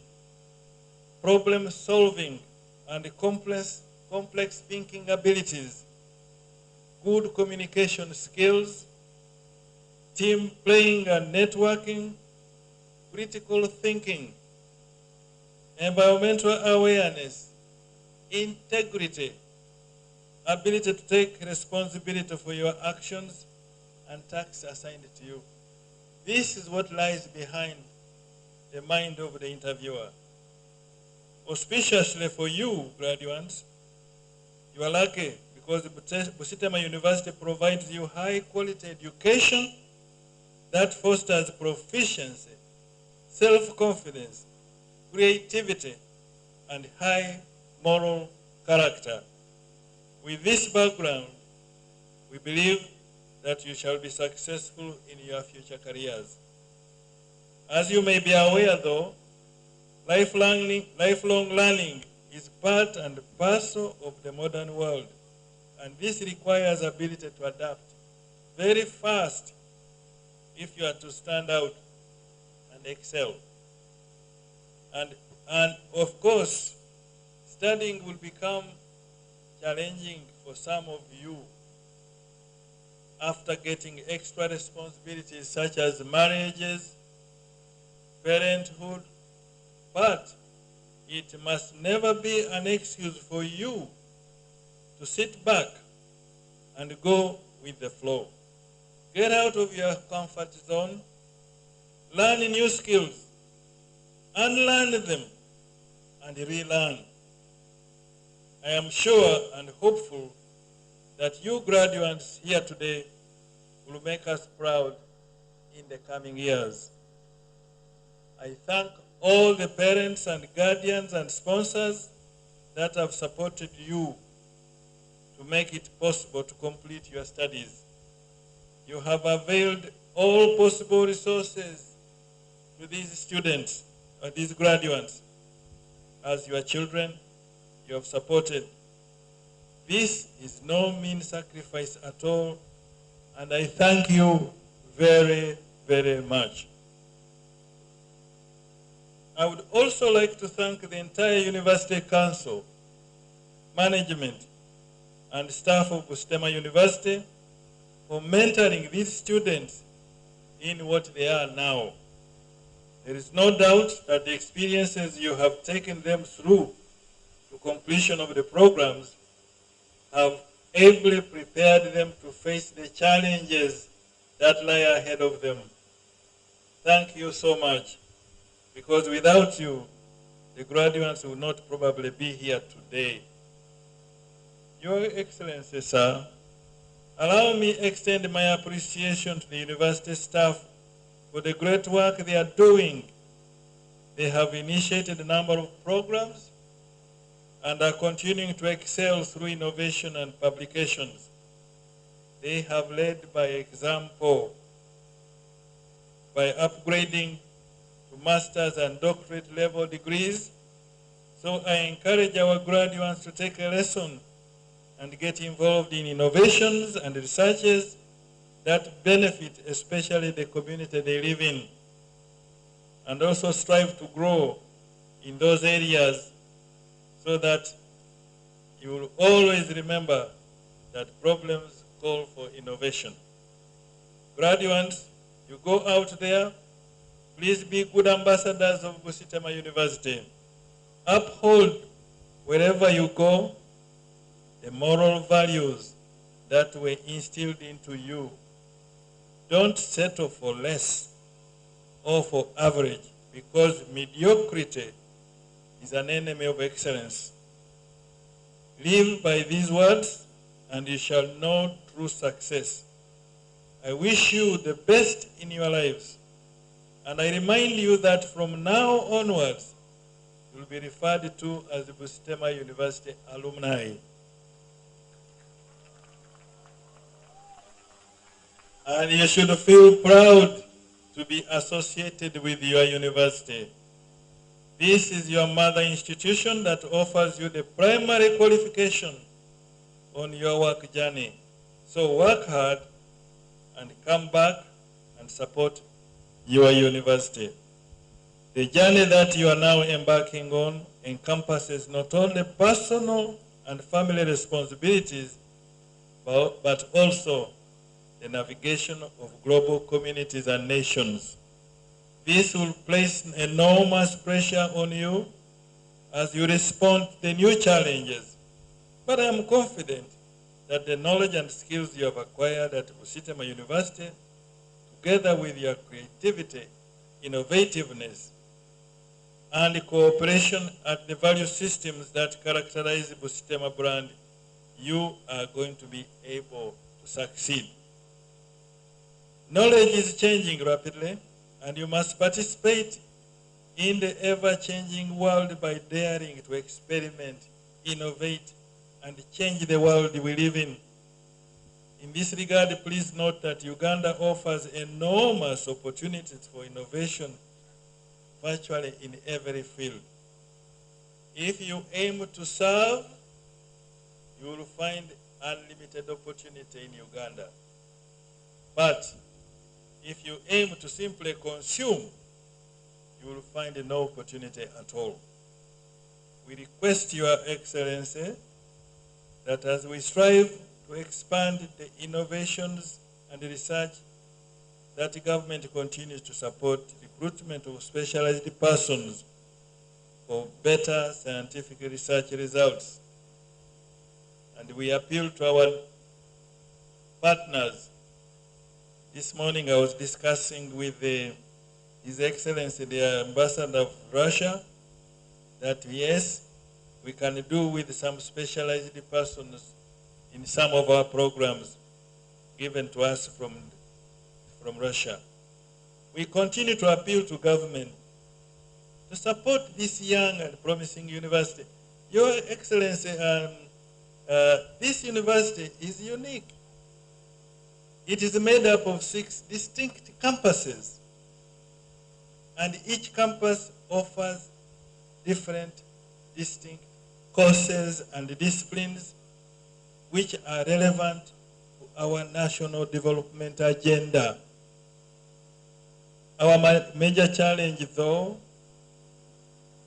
problem solving and complex thinking abilities, good communication skills, team playing and networking, critical thinking, environmental awareness, integrity, ability to take responsibility for your actions, and tasks assigned to you. This is what lies behind the mind of the interviewer. Auspiciously for you, graduates, you are lucky because Busitema University provides you high-quality education that fosters proficiency, self-confidence, creativity, and high moral character. With this background, we believe that you shall be successful in your future careers. As you may be aware, though, lifelong learning is part and parcel of the modern world, and this requires ability to adapt very fast if you are to stand out and excel. And of course, studying will become challenging for some of you after getting extra responsibilities such as marriages, parenthood, but it must never be an excuse for you to sit back and go with the flow. Get out of your comfort zone, learn new skills, unlearn them, and relearn. I am sure and hopeful that you graduates here today will make us proud in the coming years. I thank all the parents and guardians and sponsors that have supported you to make it possible to complete your studies. You have availed all possible resources to these students, or these graduates. As your children, you have supported. This is no mean sacrifice at all, and I thank you very, very much. I would also like to thank the entire University Council, management, and staff of Busitema University for mentoring these students in what they are now. There is no doubt that the experiences you have taken them through to completion of the programs have ably prepared them to face the challenges that lie ahead of them. Thank you so much, because without you, the graduates will not probably be here today. Your Excellency, sir, allow me extend my appreciation to the university staff for the great work they are doing. They have initiated a number of programs and are continuing to excel through innovation and publications. They have led by example by upgrading to master's and doctorate level degrees. So I encourage our graduates to take a lesson and get involved in innovations and researches that benefit especially the community they live in, and also strive to grow in those areas so that you will always remember that problems call for innovation. Graduates, you go out there, please be good ambassadors of Busitema University. Uphold, wherever you go, the moral values that were instilled into you. Don't settle for less or for average, because mediocrity is an enemy of excellence. Live by these words, and you shall know true success. I wish you the best in your lives, and I remind you that from now onwards, you will be referred to as the Busitema University alumni. And you should feel proud to be associated with your university. This is your mother institution that offers you the primary qualification on your work journey. So work hard and come back and support your university. The journey that you are now embarking on encompasses not only personal and family responsibilities, but also the navigation of global communities and nations. This will place enormous pressure on you as you respond to the new challenges. But I am confident that the knowledge and skills you have acquired at Busitema University, together with your creativity, innovativeness, and cooperation at the value systems that characterize the Busitema brand, you are going to be able to succeed. Knowledge is changing rapidly, and you must participate in the ever-changing world by daring to experiment, innovate, and change the world we live in. In this regard, please note that Uganda offers enormous opportunities for innovation virtually in every field. If you aim to serve, you will find unlimited opportunity in Uganda. But if you aim to simply consume, you will find no opportunity at all. We request Your Excellency that as we strive to expand the innovations and the research, that the government continues to support recruitment of specialized persons for better scientific research results. And we appeal to our partners. This morning I was discussing with His Excellency, the Ambassador of Russia, that yes, we can do with some specialized persons in some of our programs given to us from Russia. We continue to appeal to government to support this young and promising university. Your Excellency, this university is unique. It is made up of 6 distinct campuses, and each campus offers different, distinct courses and disciplines which are relevant to our national development agenda. Our major challenge, though,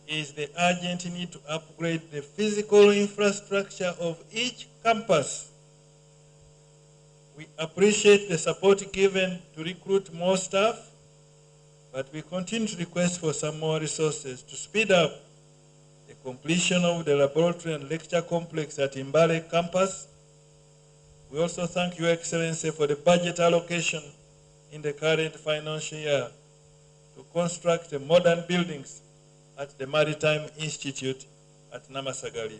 is the urgent need to upgrade the physical infrastructure of each campus. We appreciate the support given to recruit more staff, but we continue to request for some more resources to speed up the completion of the laboratory and lecture complex at Mbale campus. We also thank Your Excellency for the budget allocation in the current financial year to construct modern buildings at the Maritime Institute at Namasagali.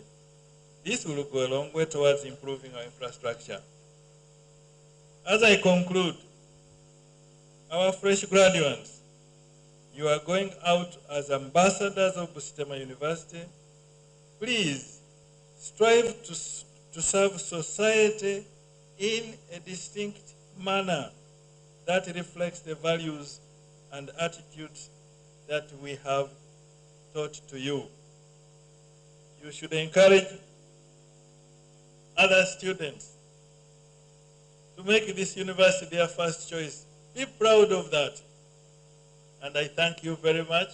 This will go a long way towards improving our infrastructure. As I conclude, our fresh graduates, you are going out as ambassadors of Busitema University. Please strive to serve society in a distinct manner that reflects the values and attitudes that we have taught to you. You should encourage other students to make this university their first choice. Be proud of that. And I thank you very much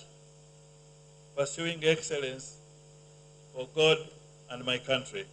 for pursuing excellence for God and my country.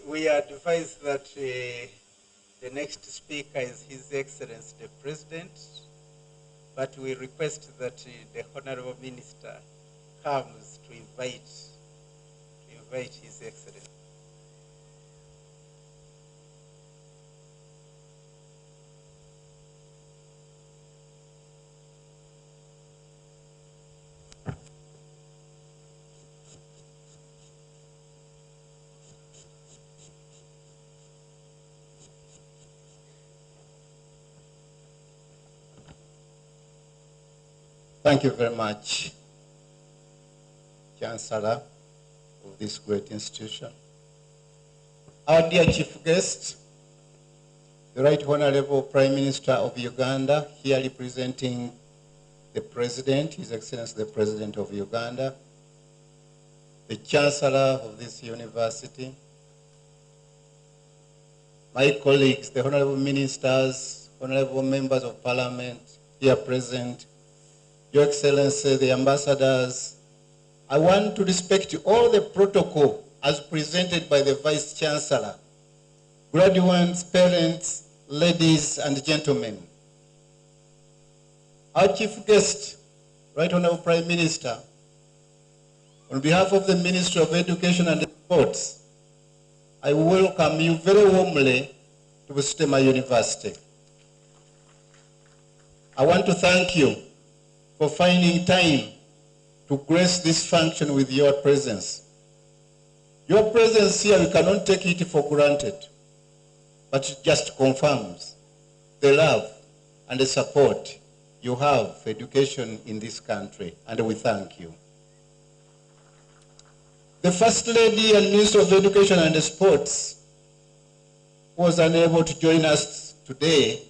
We advise that the next speaker is His Excellency the President, but we request that the Honorable Minister comes to invite His Excellency. Thank you very much, Chancellor of this great institution. Our dear Chief Guest, the Right Honorable Prime Minister of Uganda, here representing the President, His Excellency the President of Uganda, the Chancellor of this university, my colleagues, the Honorable Ministers, Honorable Members of Parliament here present, Your Excellency, the ambassadors, I want to respect all the protocol as presented by the Vice Chancellor, graduates, parents, ladies and gentlemen. Our Chief Guest, Right Honorable Prime Minister, on behalf of the Ministry of Education and Sports, I welcome you very warmly to Busitema University. I want to thank you for finding time to grace this function with your presence. Your presence here, we cannot take it for granted, but it just confirms the love and the support you have for education in this country, and we thank you. The First Lady and Minister of Education and Sports, who was unable to join us today,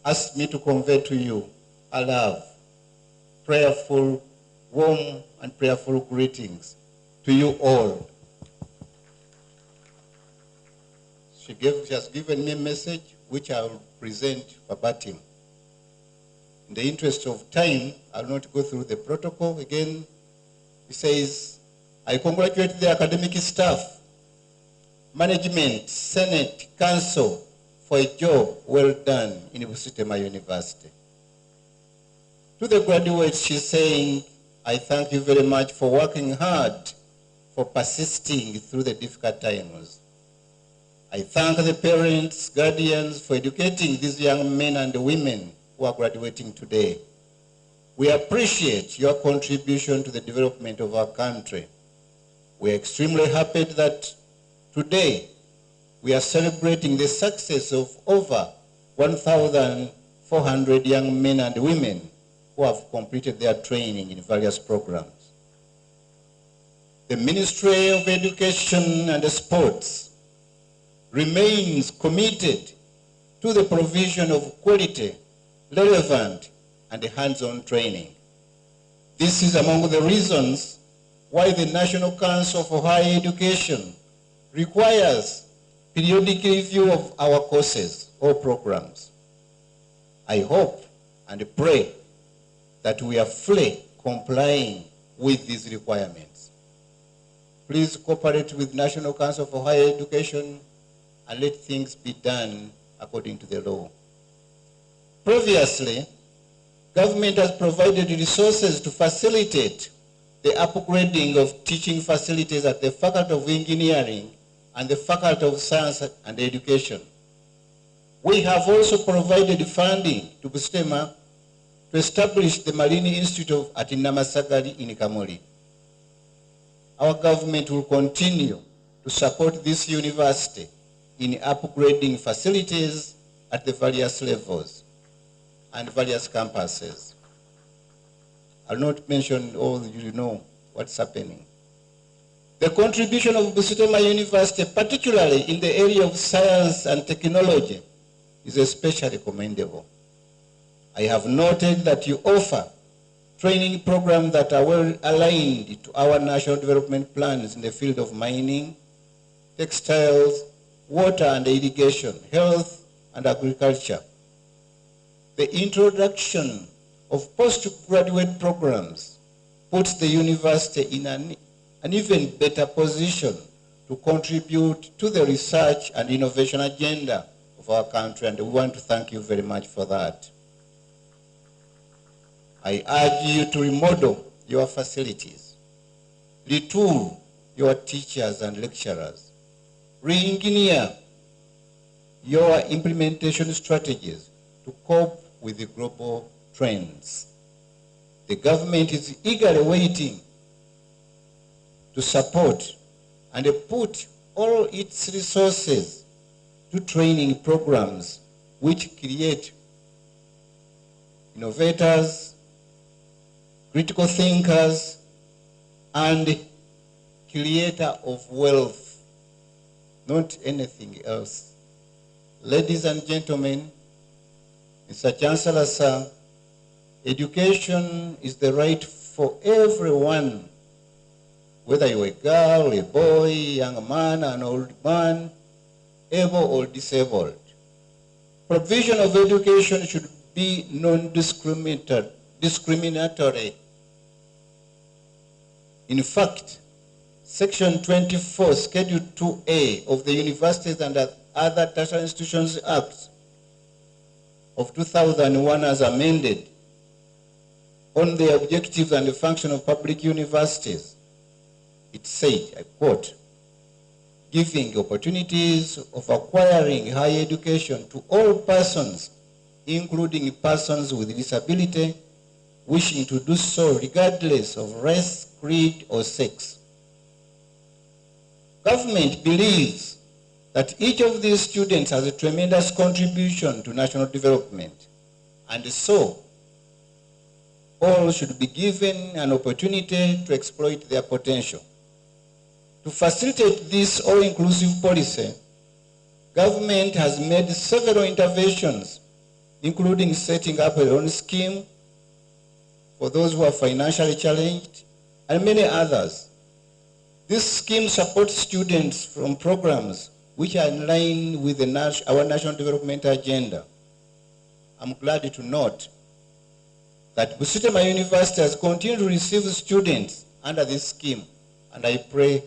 asked me to convey to you a love, prayerful, warm and prayerful greetings to you all. She has given me a message which I will present verbatim. In the interest of time, I will not go through the protocol again. He says, I congratulate the academic staff, management, Senate, Council for a job well done in Busitema University. To the graduates, she's saying, I thank you very much for working hard, for persisting through the difficult times. I thank the parents, guardians for educating these young men and women who are graduating today. We appreciate your contribution to the development of our country. We are extremely happy that today we are celebrating the success of over 1,400 young men and women who have completed their training in various programs. The Ministry of Education and Sports remains committed to the provision of quality, relevant, and hands-on training. This is among the reasons why the National Council for Higher Education requires periodic review of our courses or programs. I hope and pray that we are fully complying with these requirements. please cooperate with National Council for Higher Education and let things be done according to the law. Previously, government has provided resources to facilitate the upgrading of teaching facilities at the Faculty of Engineering and the Faculty of Science and Education. We have also provided funding to Busitema to establish the Marine Institute at Namasagari in Kamuli. Our government will continue to support this university in upgrading facilities at the various levels and various campuses. I'll not mention all, you know what's happening. The contribution of Busitema University, particularly in the area of science and technology, is especially commendable. I have noted that you offer training programs that are well aligned to our national development plans in the field of mining, textiles, water and irrigation, health and agriculture. The introduction of postgraduate programs puts the university in an even better position to contribute to the research and innovation agenda of our country, and we want to thank you very much for that. I urge you to remodel your facilities, retool your teachers and lecturers, re-engineer your implementation strategies to cope with the global trends. The government is eagerly waiting to support and put all its resources to training programs which create innovators, critical thinkers, and creator of wealth, not anything else. Ladies and gentlemen, Mr. Chancellor, sir, education is the right for everyone, whether you're a girl, a boy, a young man, an old man, able or disabled. Provision of education should be non-discriminatory. In fact, Section 24, Schedule 2A of the Universities and Other Tertiary Institutions Act of 2001 as amended on the objectives and the function of public universities. It said, I quote, giving opportunities of acquiring higher education to all persons, including persons with disability, wishing to do so regardless of race, creed, or sex. Government believes that each of these students has a tremendous contribution to national development, and so all should be given an opportunity to exploit their potential. To facilitate this all-inclusive policy, government has made several interventions, including setting up a loan scheme for those who are financially challenged, and many others. This scheme supports students from programs which are in line with our national development agenda. I'm glad to note that Busitema University has continued to receive students under this scheme, and I pray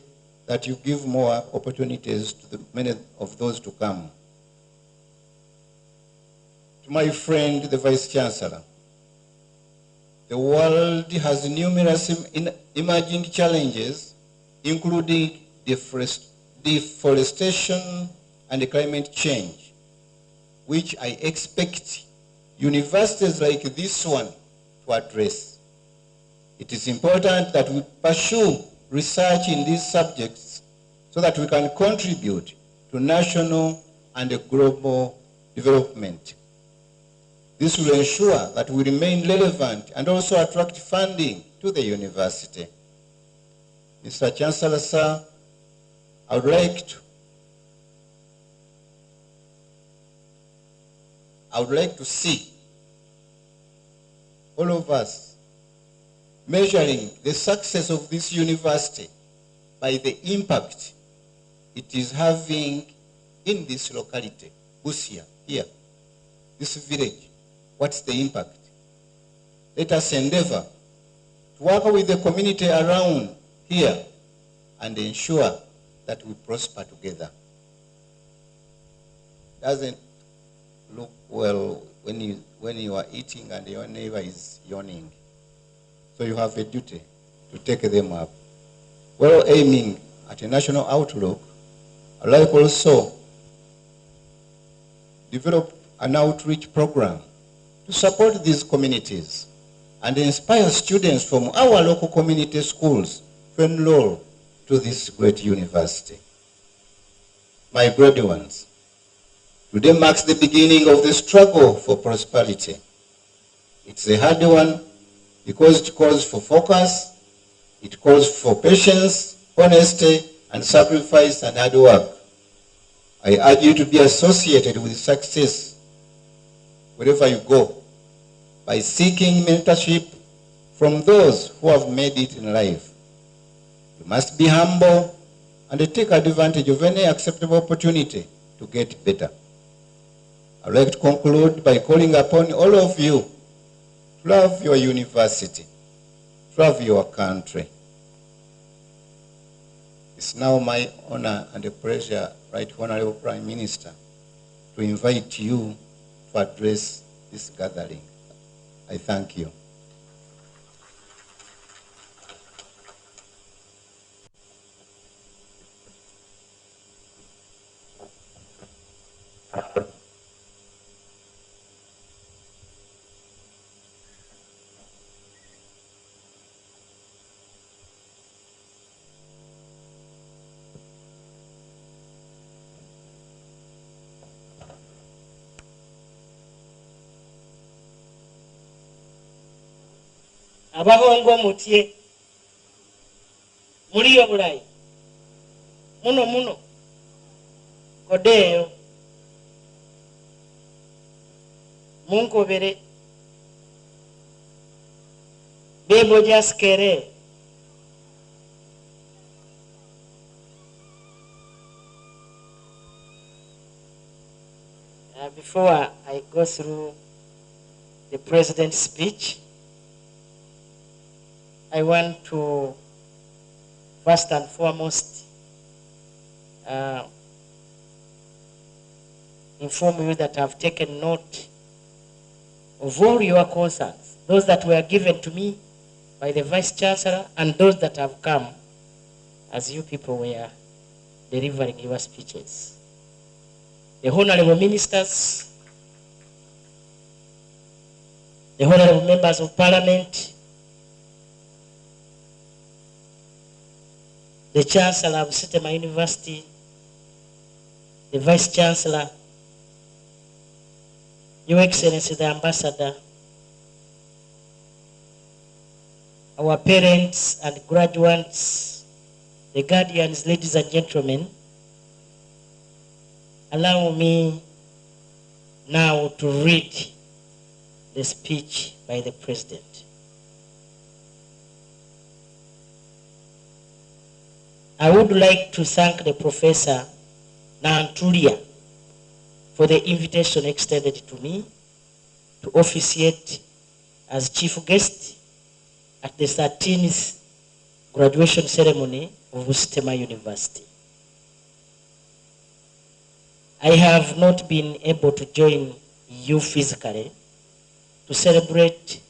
that you give more opportunities to many of those to come. To my friend, the Vice Chancellor, the world has numerous emerging challenges, including deforestation and climate change, which I expect universities like this one to address. It is important that we pursue research in these subjects so that we can contribute to national and global development. This will ensure that we remain relevant and also attract funding to the university. Mr. Chancellor, sir, I would like to see all of us measuring the success of this university by the impact it is having in this locality, Busia, here, this village. What's the impact? Let us endeavor to work with the community around here and ensure that we prosper together. Doesn't look well when you are eating and your neighbor is yawning. So you have a duty to take them up. While aiming at a national outlook, I'd like also develop an outreach program to support these communities and inspire students from our local community schools to enroll to this great university. My graduates, today marks the beginning of the struggle for prosperity. It's a hard one because it calls for focus, it calls for patience, honesty, and sacrifice and hard work. I urge you to be associated with success wherever you go by seeking mentorship from those who have made it in life. You must be humble and take advantage of any acceptable opportunity to get better. I would like to conclude by calling upon all of you to love your university, to love your country. It's now my honor and a pleasure, Right Honorable Prime Minister, to invite you to address this gathering. I thank you. Abahongo mutye muliyo bulayi muno kodeyo munkobere bebo jaskere before I go through the president's speech, I want to first and foremost inform you that I've taken note of all your concerns, those that were given to me by the Vice Chancellor and those that have come as you people were delivering your speeches. The Honorable Ministers, the Honorable Members of Parliament, the Chancellor of Busitema University, the Vice Chancellor, Your Excellency the Ambassador, our parents and graduates, the guardians, ladies and gentlemen, allow me now to read the speech by the President. I would like to thank the Professor Nantulia for the invitation extended to me to officiate as chief guest at the 13th graduation ceremony of Busitema University. I have not been able to join you physically to celebrate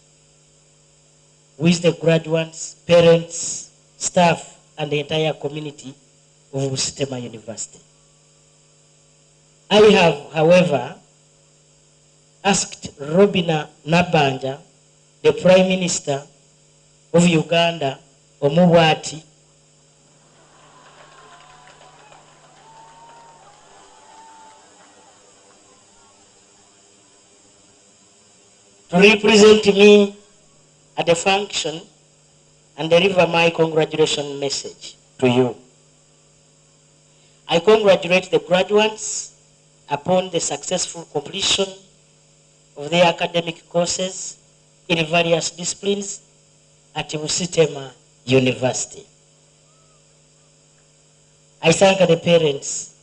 with the graduates, parents, staff, and the entire community of Busitema University. I have, however, asked Robina Nabanja, the Prime Minister of Uganda, Omubwati, to represent me at the function and deliver my congratulation message to you. I congratulate the graduates upon the successful completion of their academic courses in various disciplines at Busitema University. I thank the parents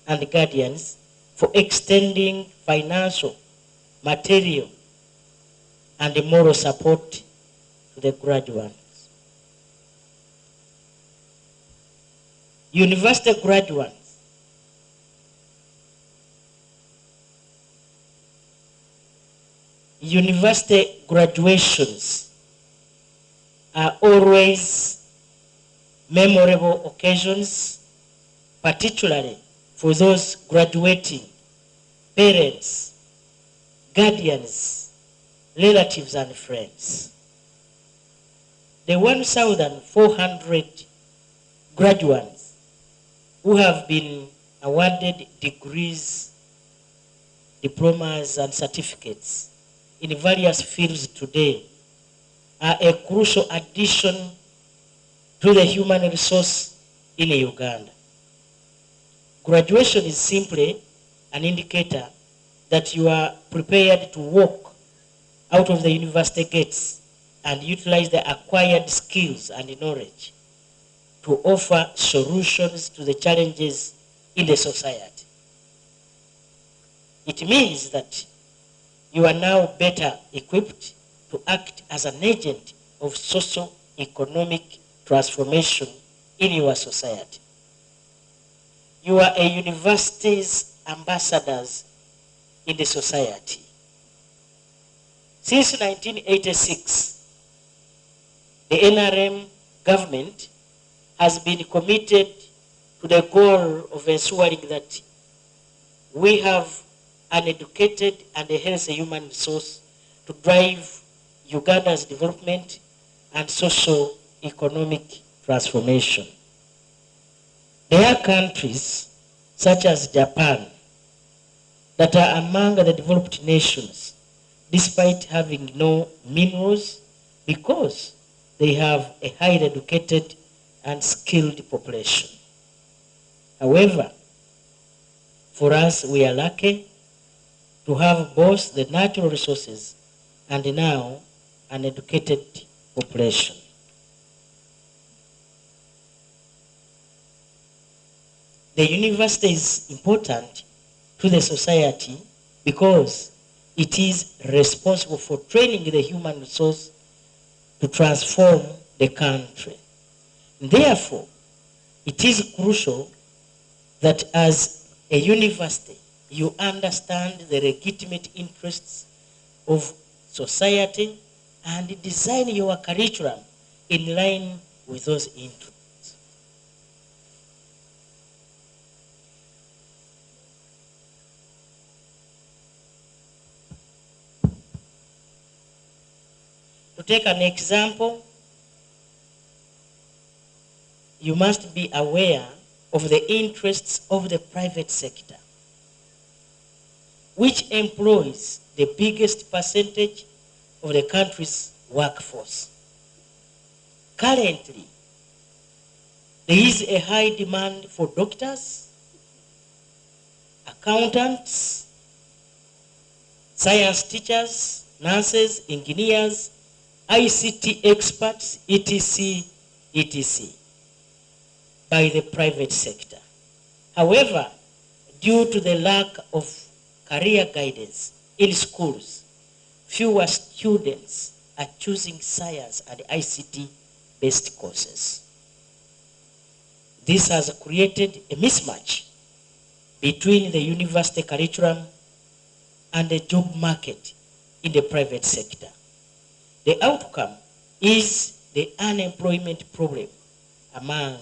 and guardians for extending financial, material, and moral support to the graduates. University graduates university graduations are always memorable occasions, particularly for those graduating parents, guardians, relatives, and friends. The 1,400 graduates who have been awarded degrees, diplomas, and certificates in various fields today are a crucial addition to the human resource in Uganda. Graduation is simply an indicator that you are prepared to walk out of the university gates and utilize the acquired skills and knowledge to offer solutions to the challenges in the society. It means that you are now better equipped to act as an agent of socio-economic transformation in your society. You are a university's ambassadors in the society. Since 1986, the NRM government has been committed to the goal of ensuring that we have an educated and a healthy human resource to drive Uganda's development and socio-economic transformation. There are countries such as Japan that are among the developed nations despite having no minerals because they have a highly educated and skilled population. However, for us, we are lucky to have both the natural resources and now an educated population. The university is important to the society because it is responsible for training the human resource to transform the country. Therefore, it is crucial that as a university, you understand the legitimate interests of society and design your curriculum in line with those interests. To take an example, you must be aware of the interests of the private sector, which employs the biggest percentage of the country's workforce. Currently, there is a high demand for doctors, accountants, science teachers, nurses, engineers, ICT experts, etc., etc., by the private sector. However, due to the lack of career guidance in schools, fewer students are choosing science and ICT-based courses. This has created a mismatch between the university curriculum and the job market in the private sector. The outcome is the unemployment problem among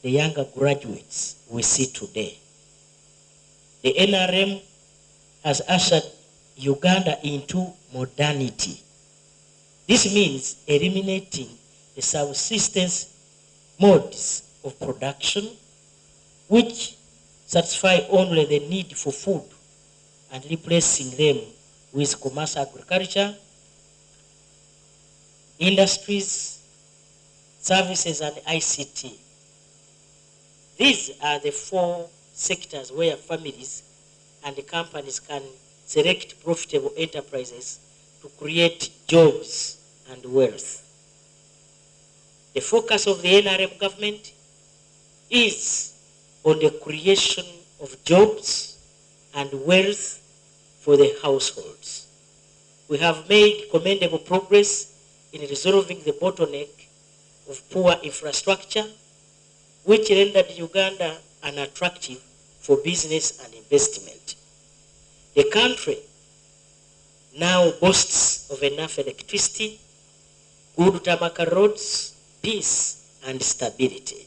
the younger graduates we see today. The NRM has ushered Uganda into modernity. This means eliminating the subsistence modes of production which satisfy only the need for food and replacing them with commercial agriculture, industries, services, and ICT. These are the four sectors where families and companies can select profitable enterprises to create jobs and wealth. The focus of the NRM government is on the creation of jobs and wealth for the households. We have made commendable progress in resolving the bottleneck of poor infrastructure, which rendered Uganda unattractive for business and investment. The country now boasts of enough electricity, good tarmac roads, peace, and stability.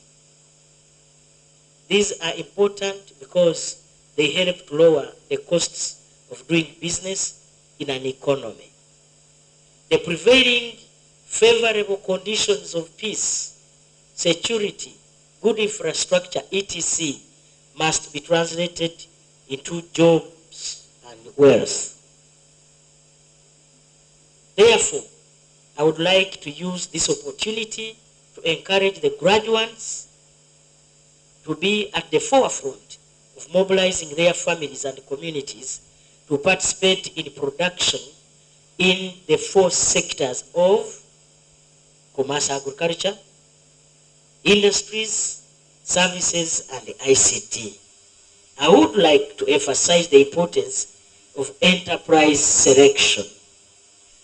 These are important because they help to lower the costs of doing business in an economy. The prevailing favorable conditions of peace, security, good infrastructure, etc., must be translated into jobs and wealth. Therefore, I would like to use this opportunity to encourage the graduates to be at the forefront of mobilizing their families and communities to participate in production in the 4 sectors of commerce, agriculture, industries, services, and ICT. I would like to emphasize the importance of enterprise selection.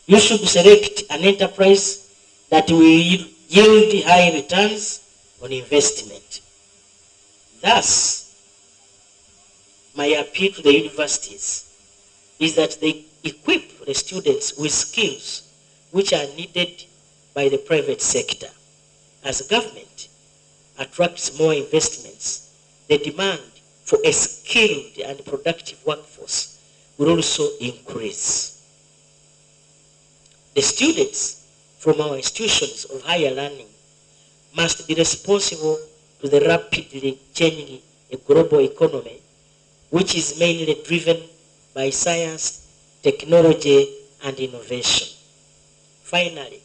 You should select an enterprise that will yield high returns on investment. Thus, my appeal to the universities is that they equip the students with skills which are needed by the private sector. As government attracts more investments, the demand for a skilled and productive workforce will also increase. The students from our institutions of higher learning must be responsible to the rapidly changing global economy, which is mainly driven by science, technology, and innovation. Finally,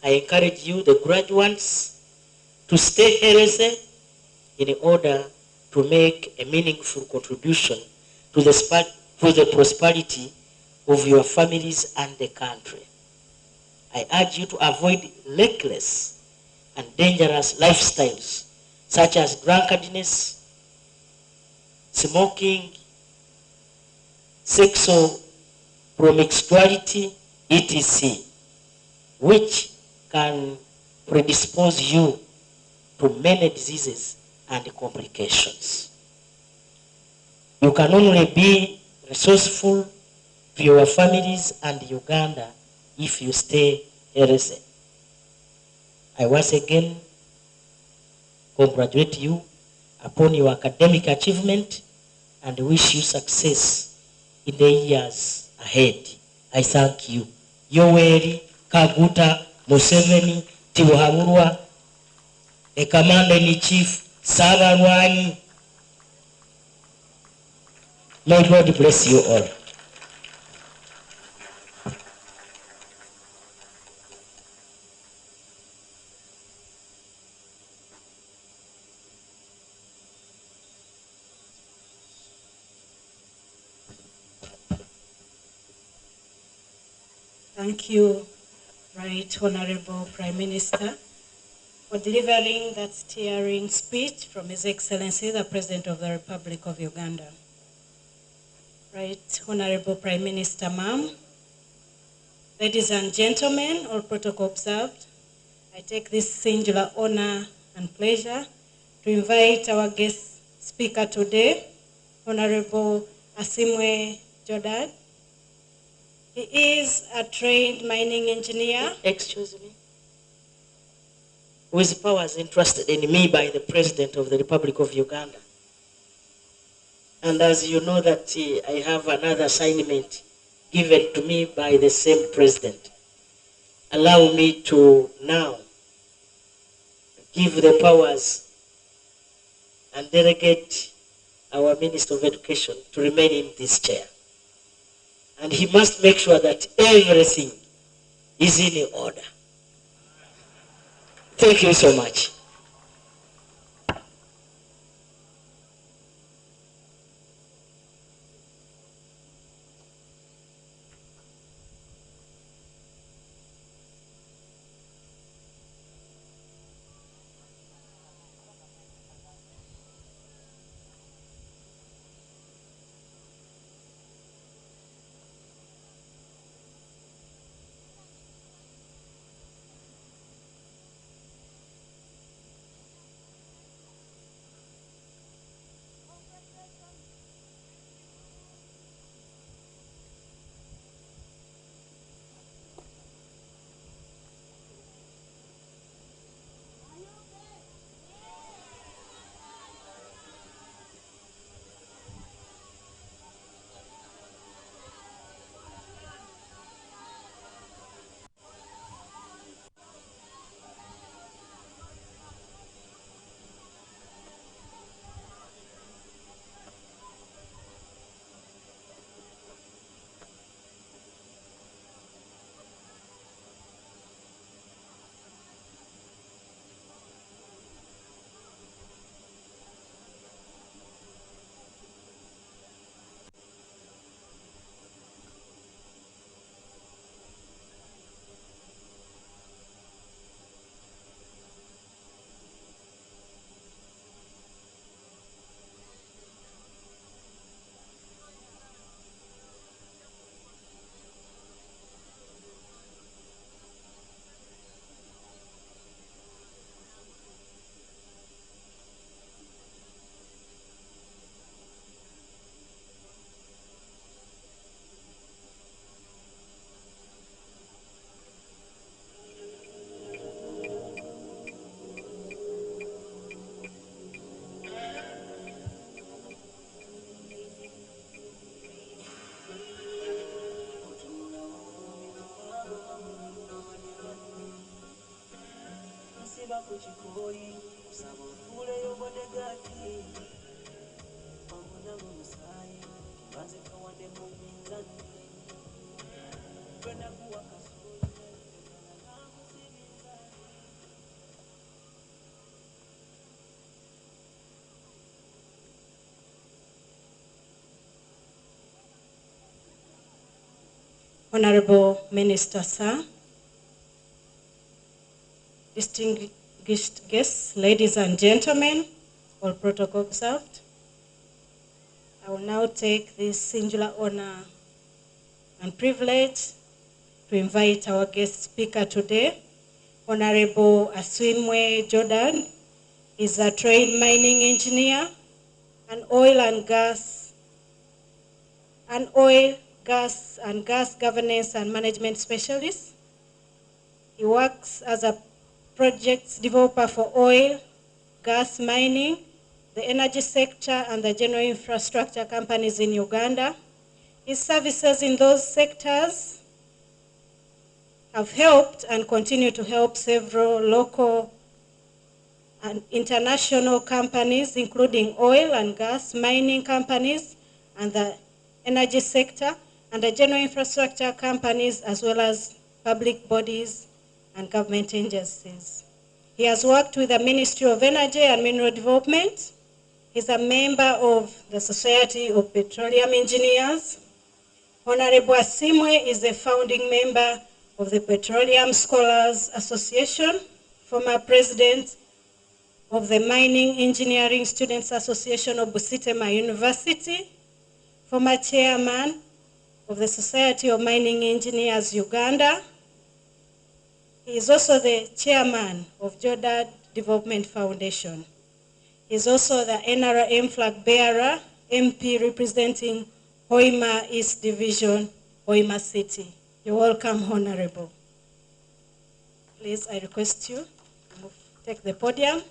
I encourage you, the graduates, to stay healthy in order to make a meaningful contribution to the prosperity of your families and the country. I urge you to avoid reckless and dangerous lifestyles such as drunkenness, smoking, sexual promiscuity, etc., which can predispose you to many diseases and complications. You can only be resourceful to your families and Uganda if you stay healthy. I once again congratulate you upon your academic achievement and wish you success in the years ahead. I thank you. Yoweri Kaguta Museveni Tibuhaburwa, the Commander-in-Chief, Sabarwani. May God bless you all. Thank you, Right Honorable Prime Minister, for delivering that stirring speech from His Excellency, the President of the Republic of Uganda. Right Honorable Prime Minister, ma'am, ladies and gentlemen, all protocol observed, I take this singular honor and pleasure to invite our guest speaker today, Honorable Asimwe Jodad. He is a trained mining engineer. Excuse me. With powers entrusted in me by the President of the Republic of Uganda. And as you know that I have another assignment given to me by the same President. Allow me to now give the powers and delegate our Minister of Education to remain in this chair. And he must make sure that everything is in order. Thank you so much. Honorable Minister, sir, distinguished guests, ladies and gentlemen, all protocol observed. I will now take this singular honor and privilege to invite our guest speaker today, Honorable Aswinwe Jordan. Is a trained mining engineer, an oil, gas governance and management specialist. He works as a project developer for oil, gas mining, the energy sector, and the general infrastructure companies in Uganda. His services in those sectors have helped and continue to help several local and international companies, including oil and gas mining companies, and the energy sector, and the general infrastructure companies, as well as public bodies and government agencies. He has worked with the Ministry of Energy and Mineral Development. He's a member of the Society of Petroleum Engineers. Honorable Asimwe is a founding member of the Petroleum Scholars Association, former president of the Mining Engineering Students Association of Busitema University, former chairman of the Society of Mining Engineers Uganda. He is also the chairman of Jordan Development Foundation. He is also the NRM flag bearer, MP representing Hoima East Division, Hoima City. You're welcome, Honorable. Please, I request you to take the podium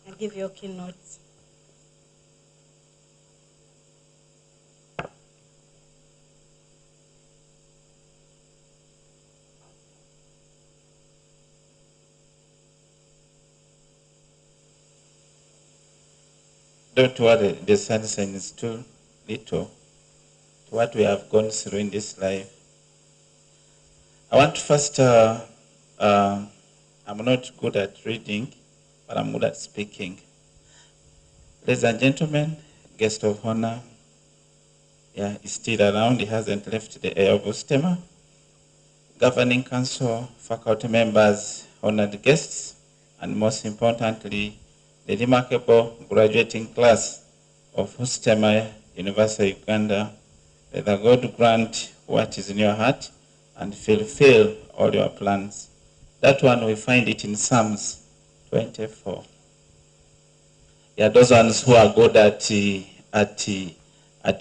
and give your keynote. Don't worry, the sunshine is too little to what we have gone through in this life. I want to first, I'm not good at reading, but I'm good at speaking. Ladies and gentlemen, guest of honor, he's still around, he hasn't left the air of Busitema. Governing Council, faculty members, honored guests, and most importantly, the remarkable graduating class of Busitema University, Uganda. May the God grant what is in your heart and fulfill all your plans. That one, we find it in Psalms 24. Those ones who are good at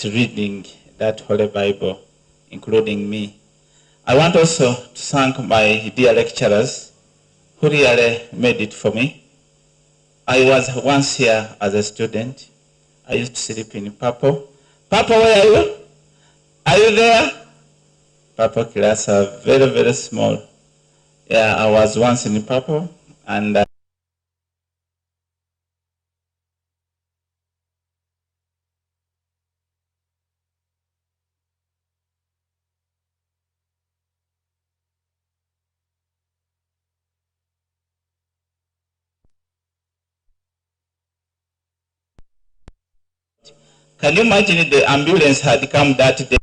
reading that Holy Bible, including me. I want also to thank my dear lecturers who really made it for me. I was once here as a student. I used to sleep in Purple. Purple, where are you? Are you there? Purple class are very, very small. I was once in Purple, and can you imagine the ambulance had come that day?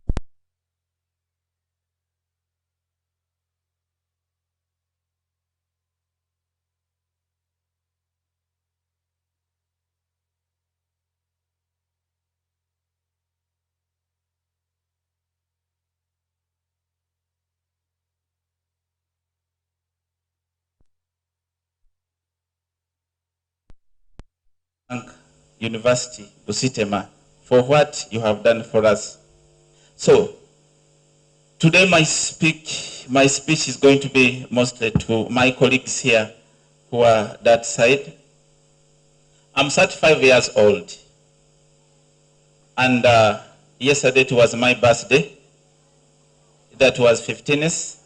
Thank University, Busitema, for what you have done for us. So, today my speech is going to be mostly to my colleagues here who are that side. I'm 35 years old. And yesterday it was my birthday. That was 15th.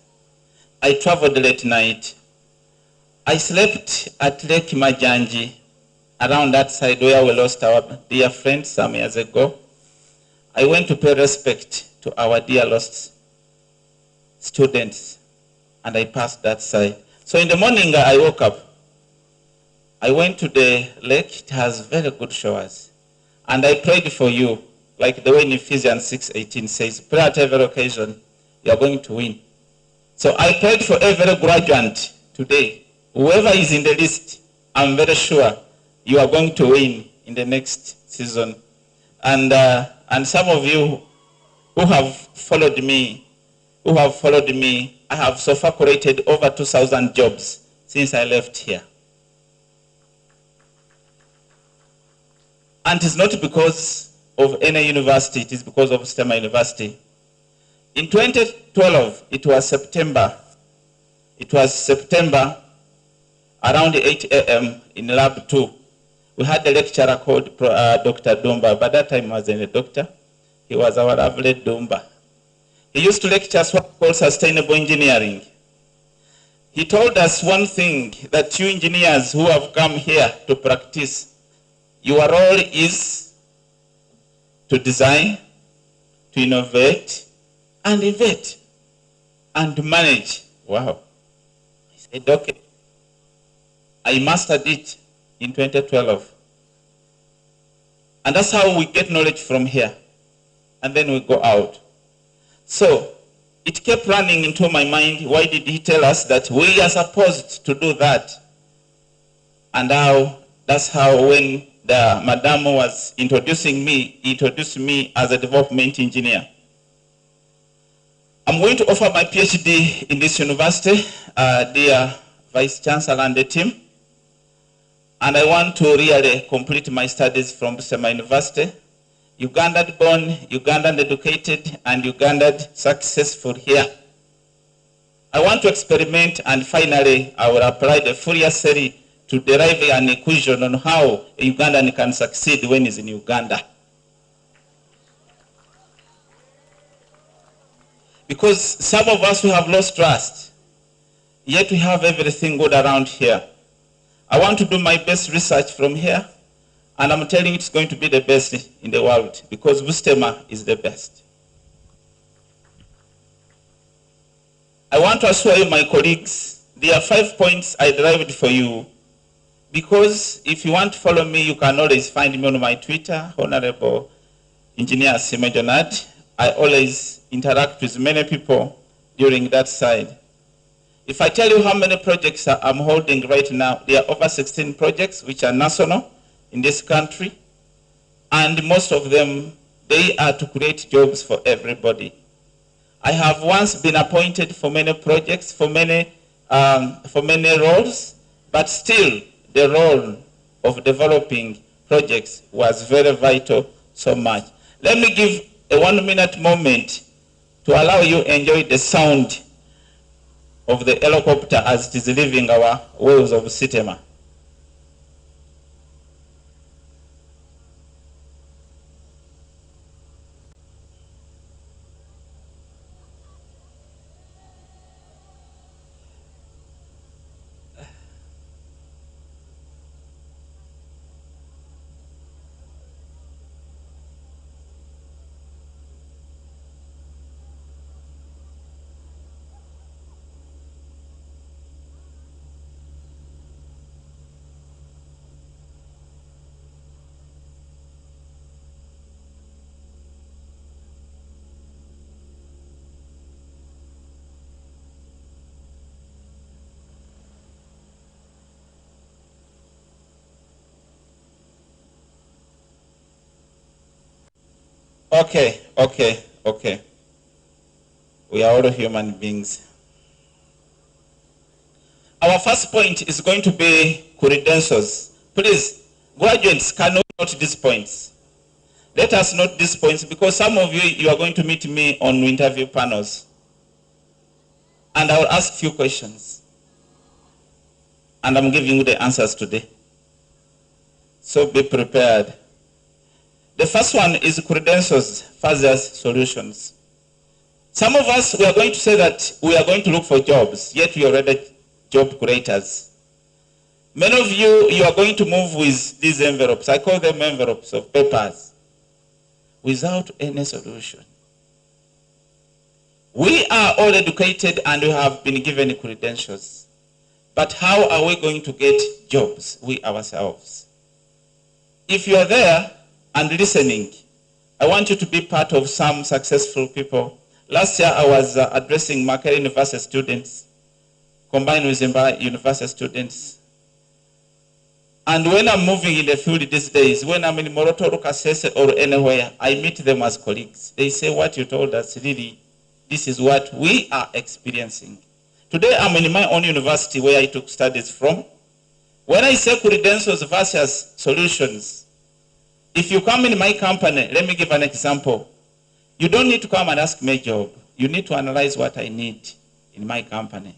I traveled late night. I slept at Lake Majanji, around that side where we lost our dear friend some years ago. I went to pay respect to our dear lost students, and I passed that side. So in the morning, I woke up. I went to the lake. It has very good showers. And I prayed for you, like the way in Ephesians 6:18 says, pray at every occasion, you are going to win. So I prayed for every graduate today. Whoever is in the list, I'm very sure you are going to win in the next season. And some of you who have followed me, I have so far created over 2,000 jobs since I left here. And it's not because of any university, it is because of Busitema University. In 2012, it was September, around 8 a.m. in Lab 2. We had a lecturer called Dr. Dumba. By that time, he wasn't a doctor. He was our lovely Dumba. He used to lecture us what we call sustainable engineering. He told us one thing, that you engineers who have come here to practice, your role is to design, to innovate, and invent, and manage. Wow. I said, okay. I mastered it in 2012. And that's how we get knowledge from here. And then we go out. So it kept running into my mind, why did he tell us that we are supposed to do that? And now, that's how when the madam was introducing me, he introduced me as a development engineer. I'm going to offer my PhD in this university, dear Vice Chancellor and the team. And I want to really complete my studies from Busitema University. Ugandan born, Ugandan educated, and Ugandan successful here. I want to experiment, and finally I will apply the Fourier series to derive an equation on how a Ugandan can succeed when he's in Uganda. Because some of us who have lost trust, yet we have everything good around here. I want to do my best research from here, and I'm telling you it's going to be the best in the world, because Busitema is the best. I want to assure you, my colleagues, there are 5 points I derived for you, because if you want to follow me, you can always find me on my Twitter, Honorable Engineer Sime Jonat. I always interact with many people during that side. If I tell you how many projects I'm holding right now, there are over 16 projects which are national in this country, and most of them, they are to create jobs for everybody. I have once been appointed for many projects, for many roles, but still the role of developing projects was very vital so much. Let me give a 1-minute moment to allow you to enjoy the sound of the helicopter as it is leaving our waves of Busitema. Okay. We are all human beings. Our first point is going to be credentials. Please, graduates, can we note these points? Let us note these points, because some of you are going to meet me on interview panels. And I will ask a few questions. And I'm giving you the answers today. So be prepared. The first one is credentials versus solutions. Some of us, we are going to say that we are going to look for jobs, yet we are already job creators. Many of you, you are going to move with these envelopes. I call them envelopes of papers, without any solution. We are all educated and we have been given credentials. But how are we going to get jobs, we ourselves? If you are there and listening, I want you to be part of some successful people. Last year, I was addressing Makerere University students, combined with Zimbabwe University students. And when I'm moving in the field these days, when I'm in Moroto, Kasese, or anywhere, I meet them as colleagues. They say, what you told us, really, this is what we are experiencing. Today, I'm in my own university where I took studies from. When I say credentials versus solutions, if you come in my company, let me give an example. You don't need to come and ask me a job. You need to analyze what I need in my company.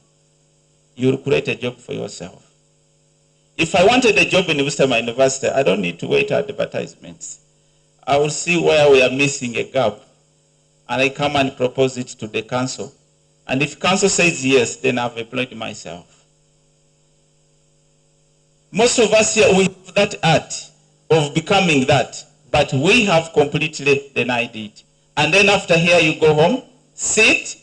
You'll create a job for yourself. If I wanted a job in Busitema University, I don't need to wait for advertisements. I will see where we are missing a gap, and I come and propose it to the council. And if council says yes, then I've employed myself. Most of us here, we have that art of becoming that, but we have completely denied it. And then after here, you go home, sit,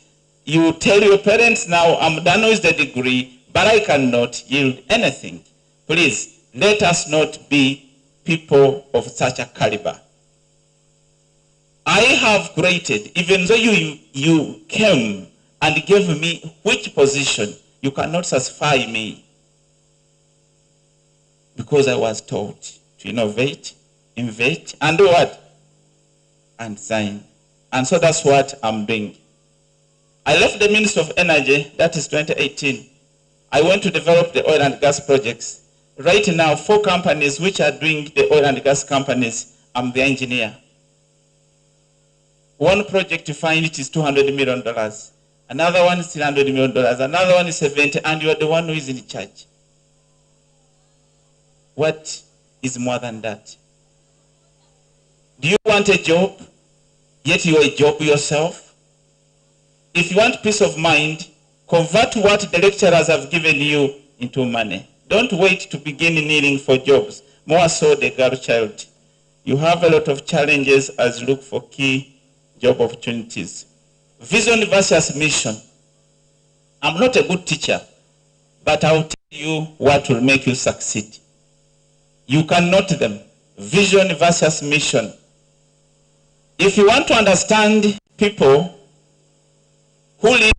you tell your parents, now I'm done with the degree, but I cannot yield anything. Please, let us not be people of such a caliber. I have created, even though you came and gave me which position, you cannot satisfy me. Because I was taught to innovate, invent, and do what? And design. And so that's what I'm doing. I left the Ministry of Energy, that is 2018. I went to develop the oil and gas projects. Right now, 4 companies which are doing the oil and gas companies, I'm the engineer. One project you find it is $200 million. Another one is $300 million. Another one is 70, and you are the one who is in charge. What is more than that? Do you want a job, yet you are a job yourself? If you want peace of mind, convert what the lecturers have given you into money. Don't wait to begin needing for jobs, more so the girl child. You have a lot of challenges as you look for key job opportunities. Vision versus mission. I'm not a good teacher, but I'll tell you what will make you succeed. You can note them. Vision versus mission. If you want to understand people who live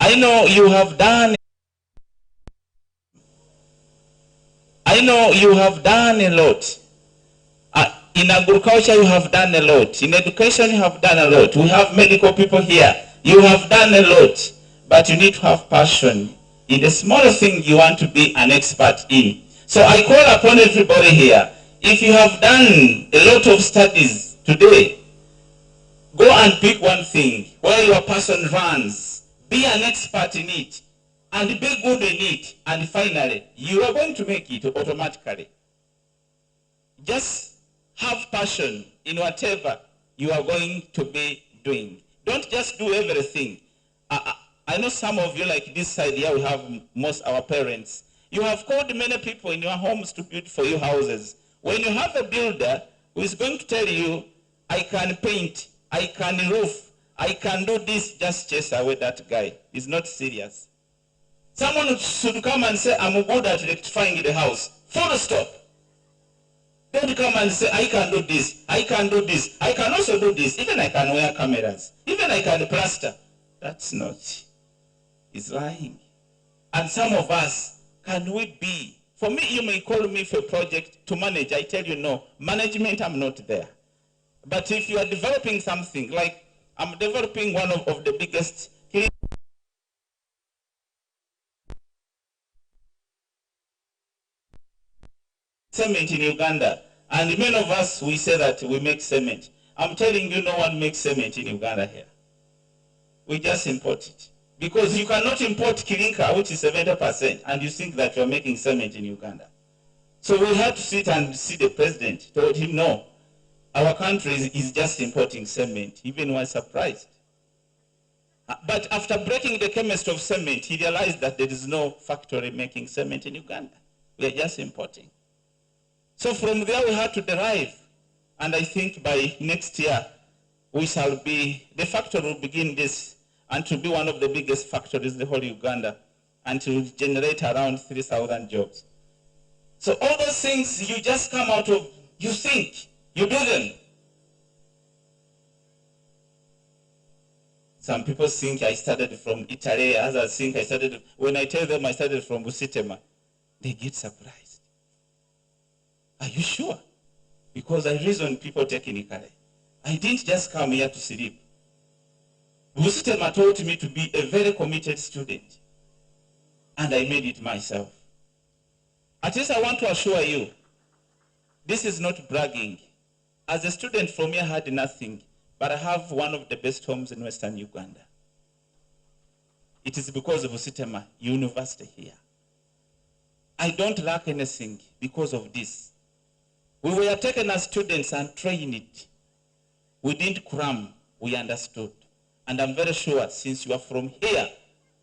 I know you have done a lot. In agriculture, you have done a lot. In education, you have done a lot. We have medical people here. You have done a lot. But you need to have passion in the small thing you want to be an expert in. So I call upon everybody here. If you have done a lot of studies today, go and pick one thing where your passion runs. Be an expert in it. And be good in it. And finally, you are going to make it automatically. Just have passion in whatever you are going to be doing. Don't just do everything. I know some of you, like this side here, we have most our parents. You have called many people in your homes to build for you houses. When you have a builder who is going to tell you, I can paint, I can roof, I can do this, just chase away that guy. He's not serious. Someone should come and say, I'm good at rectifying the house. Full stop. Don't come and say, I can do this, I can do this, I can also do this, even I can wear cameras, even I can plaster. That's not. He's lying. And some of us, can we be? For me, you may call me for a project to manage. I tell you, no, management, I'm not there. But if you are developing something, like I'm developing one of the biggest cement in Uganda, and many of us, we say that we make cement. I'm telling you, no one makes cement in Uganda here. We just import it. Because you cannot import curricula, which is 70%, and you think that you're making cement in Uganda. So we had to sit and see the president, told him, no, our country is just importing cement. Even was surprised. But after breaking the chemistry of cement, he realized that there is no factory making cement in Uganda. We are just importing. So from there we had to derive, and I think by next year we shall be, the factory will begin this, and to be one of the biggest factories in the whole Uganda, and to generate around 3,000 jobs. So all those things you just come out of, you think, you do them. Some people think I started from Italy, others think I started, when I tell them I started from Busitema, they get surprised. Are you sure? Because I reason people technically. I didn't just come here to sleep. Busitema taught me to be a very committed student. And I made it myself. At least I want to assure you, this is not bragging. As a student from here, I had nothing, but I have one of the best homes in Western Uganda. It is because of Busitema University here. I don't lack anything because of this. We were taken as students and trained it. We didn't cram, we understood. And I'm very sure since you are from here,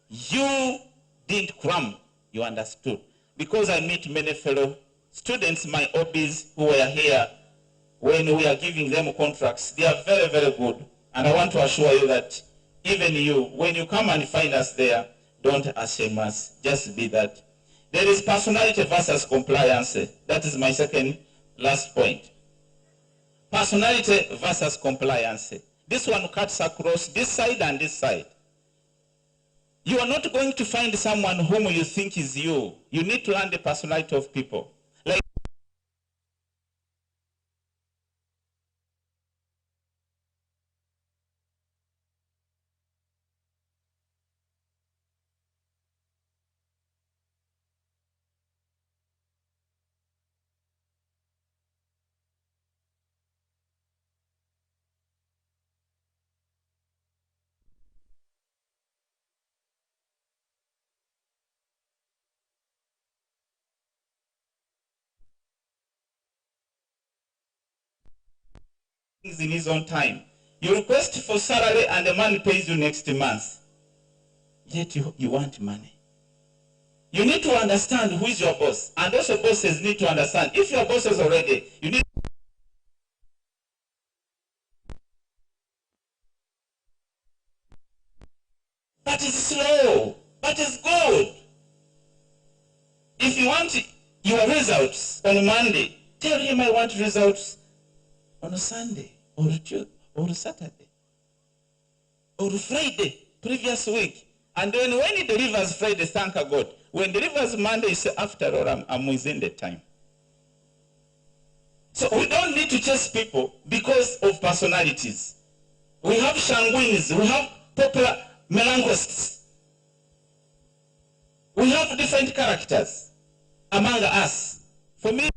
you didn't cram, you understood. Because I meet many fellow students, my hobbies who were here, when we are giving them contracts, they are very, very good. And I want to assure you that even you, when you come and find us there, don't ashame us, just be that. There is personality versus compliance. That is my second last point. Personality versus compliance. This one cuts across this side and this side. You are not going to find someone whom you think is you. You need to learn the personality of people. Like in his own time. You request for salary and the man pays you next month. Yet you want money. You need to understand who is your boss. And also bosses need to understand. If your boss is already, you need. But it's slow. But it's good. If you want your results on Monday, tell him I want results on a Sunday or Saturday or Friday, previous week. And then when he delivers Friday, thank God. When he delivers Monday, he says, after all, I'm within the time. So we don't need to chase people because of personalities. We have sanguines, we have popular melancholists. We have different characters among us. For me,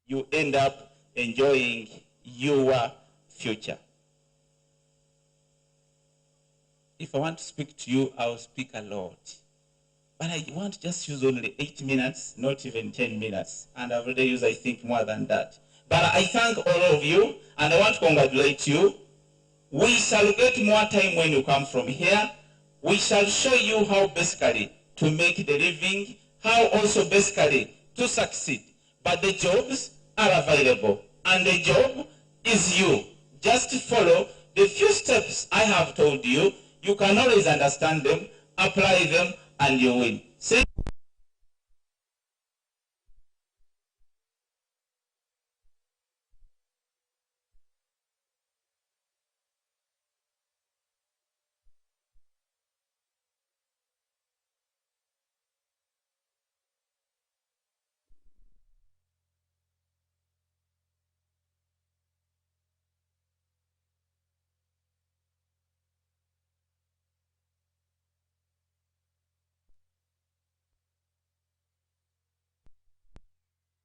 you end up enjoying your future. If I want to speak to you, I'll speak a lot. But I want to just use only 8 minutes, not even 10 minutes. And I've already used, I think, more than that. But I thank all of you, and I want to congratulate you. We shall get more time when you come from here. We shall show you how basically to make the living, how also basically to succeed. But the jobs are available, and the job is you. Just follow the few steps I have told you. You can always understand them, apply them, and you win. Say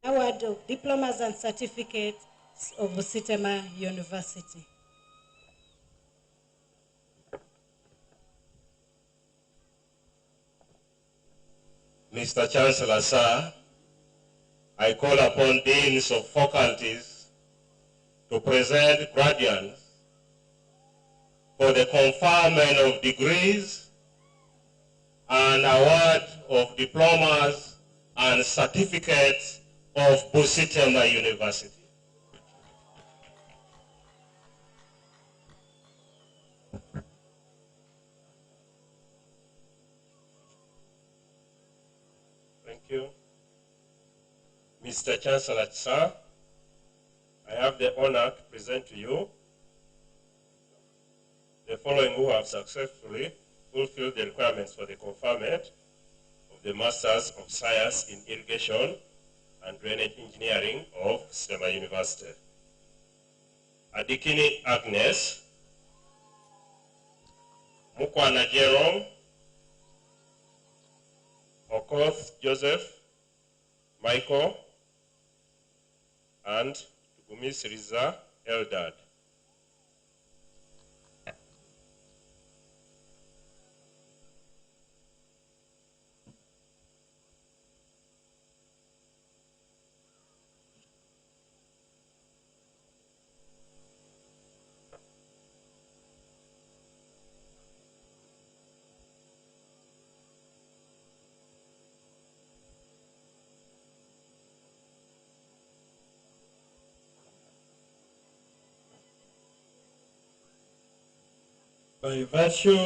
Award of diplomas and certificates of Busitema University. Mr. Chancellor, sir, I call upon deans of faculties to present graduates for the conferment of degrees and award of diplomas and certificates of Busitema University. Thank you. Mr. Chancellor, sir, I have the honor to present to you the following who have successfully fulfilled the requirements for the conferment of the Masters of Science in Irrigation and Drainage Engineering of Busitema University. Adikini Agnes, Mukwana Jerome, Okoth Joseph, Michael, and Tugumis Riza Eldad. By virtue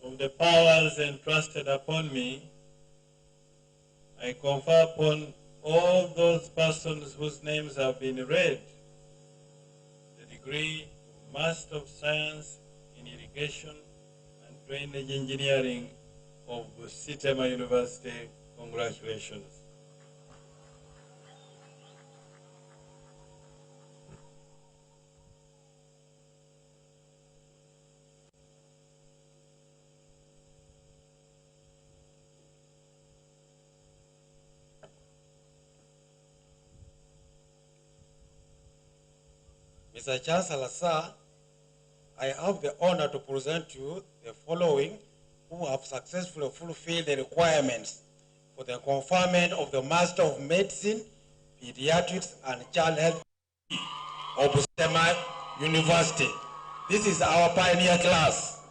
of the powers entrusted upon me, I confer upon all those persons whose names have been read the degree of Master of Science in Irrigation and Drainage Engineering of Busitema University. Congratulations. Mr. Chancellor, sir, I have the honor to present to you the following who have successfully fulfilled the requirements for the conferment of the Master of Medicine, Pediatrics, and Child Health of Busitema University. This is our pioneer class.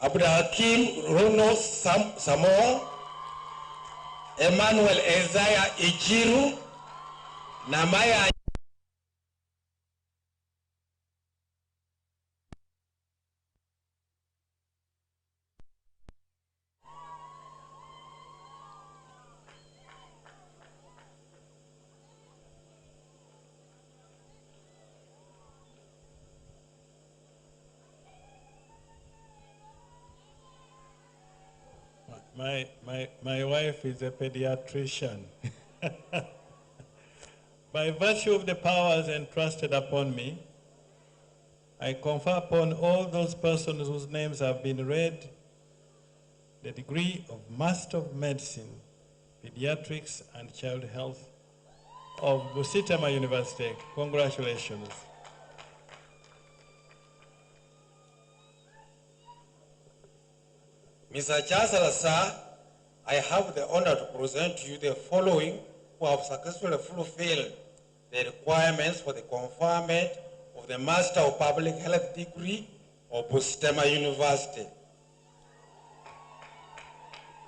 Abdulhakim Rono Samuel, Emmanuel Isaiah Ijiru, Namaya My wife is a pediatrician. By virtue of the powers entrusted upon me, I confer upon all those persons whose names have been read the degree of Master of Medicine, Pediatrics and Child Health of Busitema University. Congratulations. Mr. Chancellor, sir, I have the honor to present to you the following who have successfully fulfilled the requirements for the conferment of the Master of Public Health degree of Busitema University.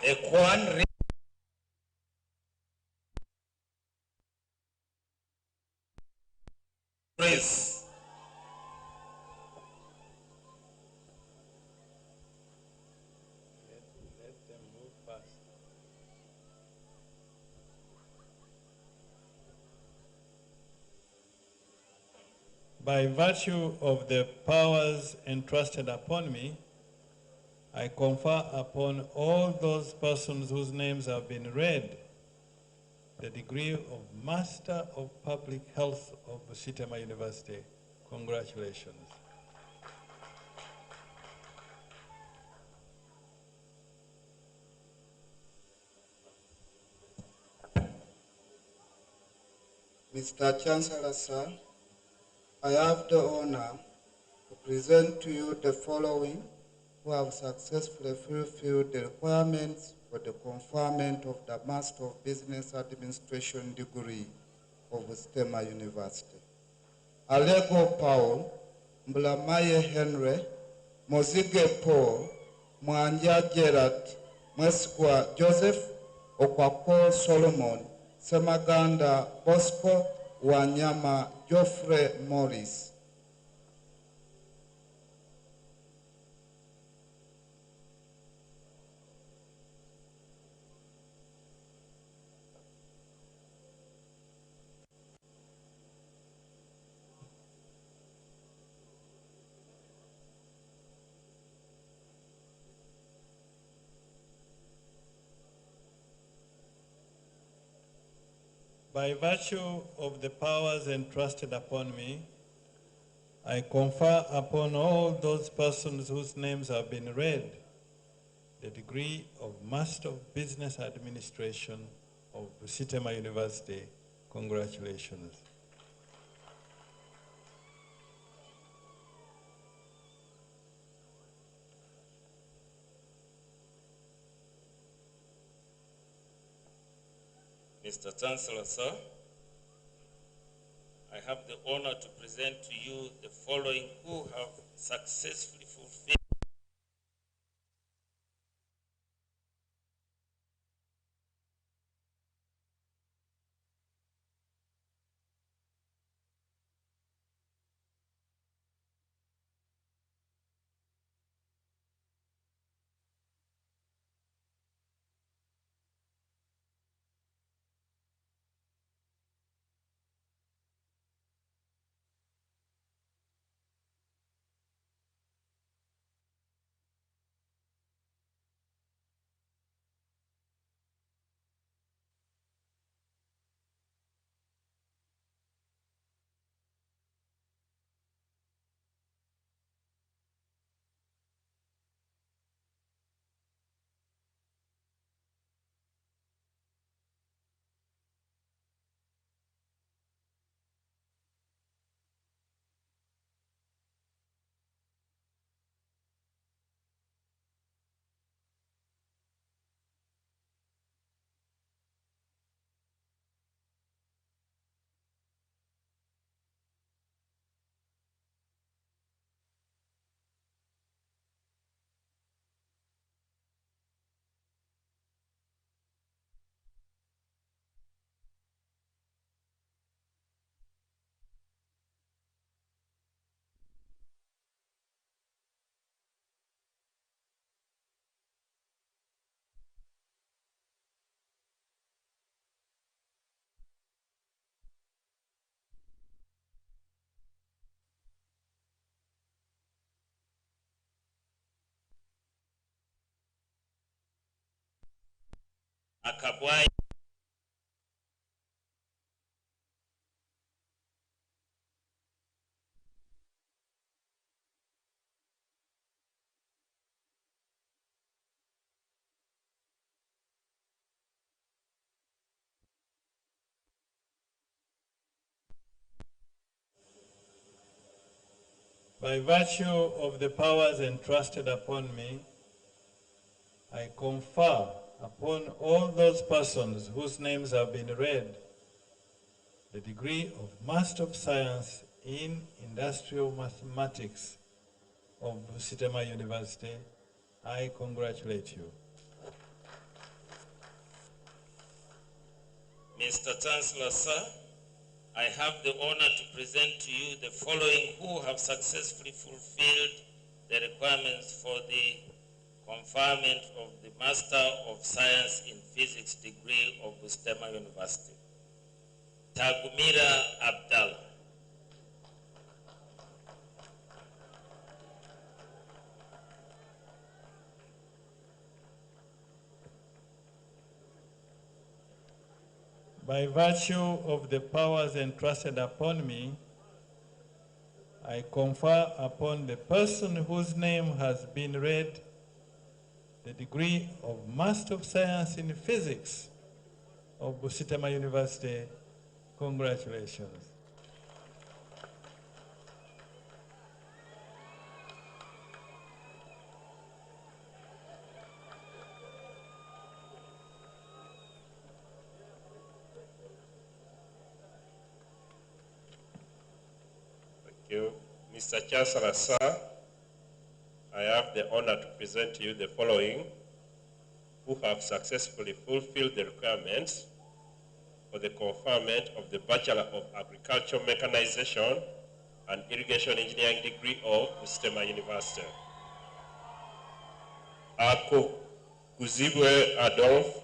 Ekwan Grace. By virtue of the powers entrusted upon me, I confer upon all those persons whose names have been read the degree of Master of Public Health of Busitema University. Congratulations. Mr. Chancellor, sir, I have the honor to present to you the following who have successfully fulfilled the requirements for the conferment of the Master of Business Administration degree of Busitema University. Alego Paul, Mblamaye Henry, Mozige Paul, Mwanja Gerard, Mweskwa Joseph, Okwako Solomon, Semaganda Bosco, Wanyama Geoffrey Morris. By virtue of the powers entrusted upon me, I confer upon all those persons whose names have been read the degree of Master of Business Administration of Busitema University. Congratulations. Mr. Chancellor, sir, I have the honor to present to you the following who have successfully fulfilled Akabwai By virtue of the powers entrusted upon me, I confer upon all those persons whose names have been read the degree of Master of Science in Industrial Mathematics of Busitema University. I congratulate you. Mr. Chancellor, sir, I have the honor to present to you the following who have successfully fulfilled the requirements for the conferment of the Master of Science in Physics degree of Busitema University. Tagumira Abdallah. By virtue of the powers entrusted upon me, I confer upon the person whose name has been read the degree of Master of Science in Physics of Busitema University. Congratulations. Mr. Chancellor, sir, I have the honor to present to you the following who have successfully fulfilled the requirements for the conferment of the Bachelor of Agricultural Mechanization and Irrigation Engineering degree of Busitema University. Ako Kuzibwe Adolphe,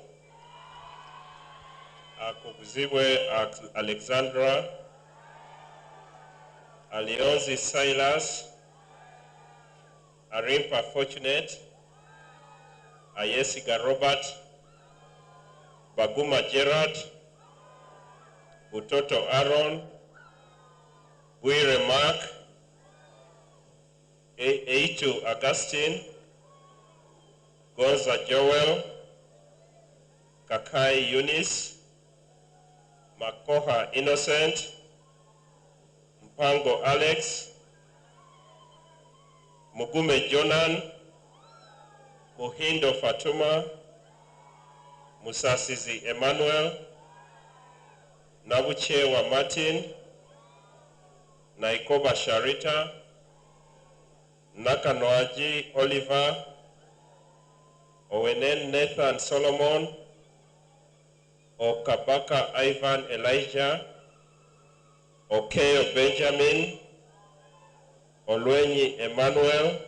Ako Kuzibwe Alexandra, Alionzi Silas, Arimpa Fortunate, Ayesiga Robert, Baguma Gerard, Butoto Aaron, Bwire Mark, Eitu Augustine, Gonza Joel, Kakai Eunice, Makoha Innocent, Mpango Alex, Mugume Jonan, Muhindo Fatuma, Musasizi Emmanuel, Nabuchewa Martin, Naikoba Sharita, Nakanoaji Oliver, Owenen Nathan Solomon, Okabaka Ivan Elijah, Okeyo Benjamin, Olwenyi Emmanuel,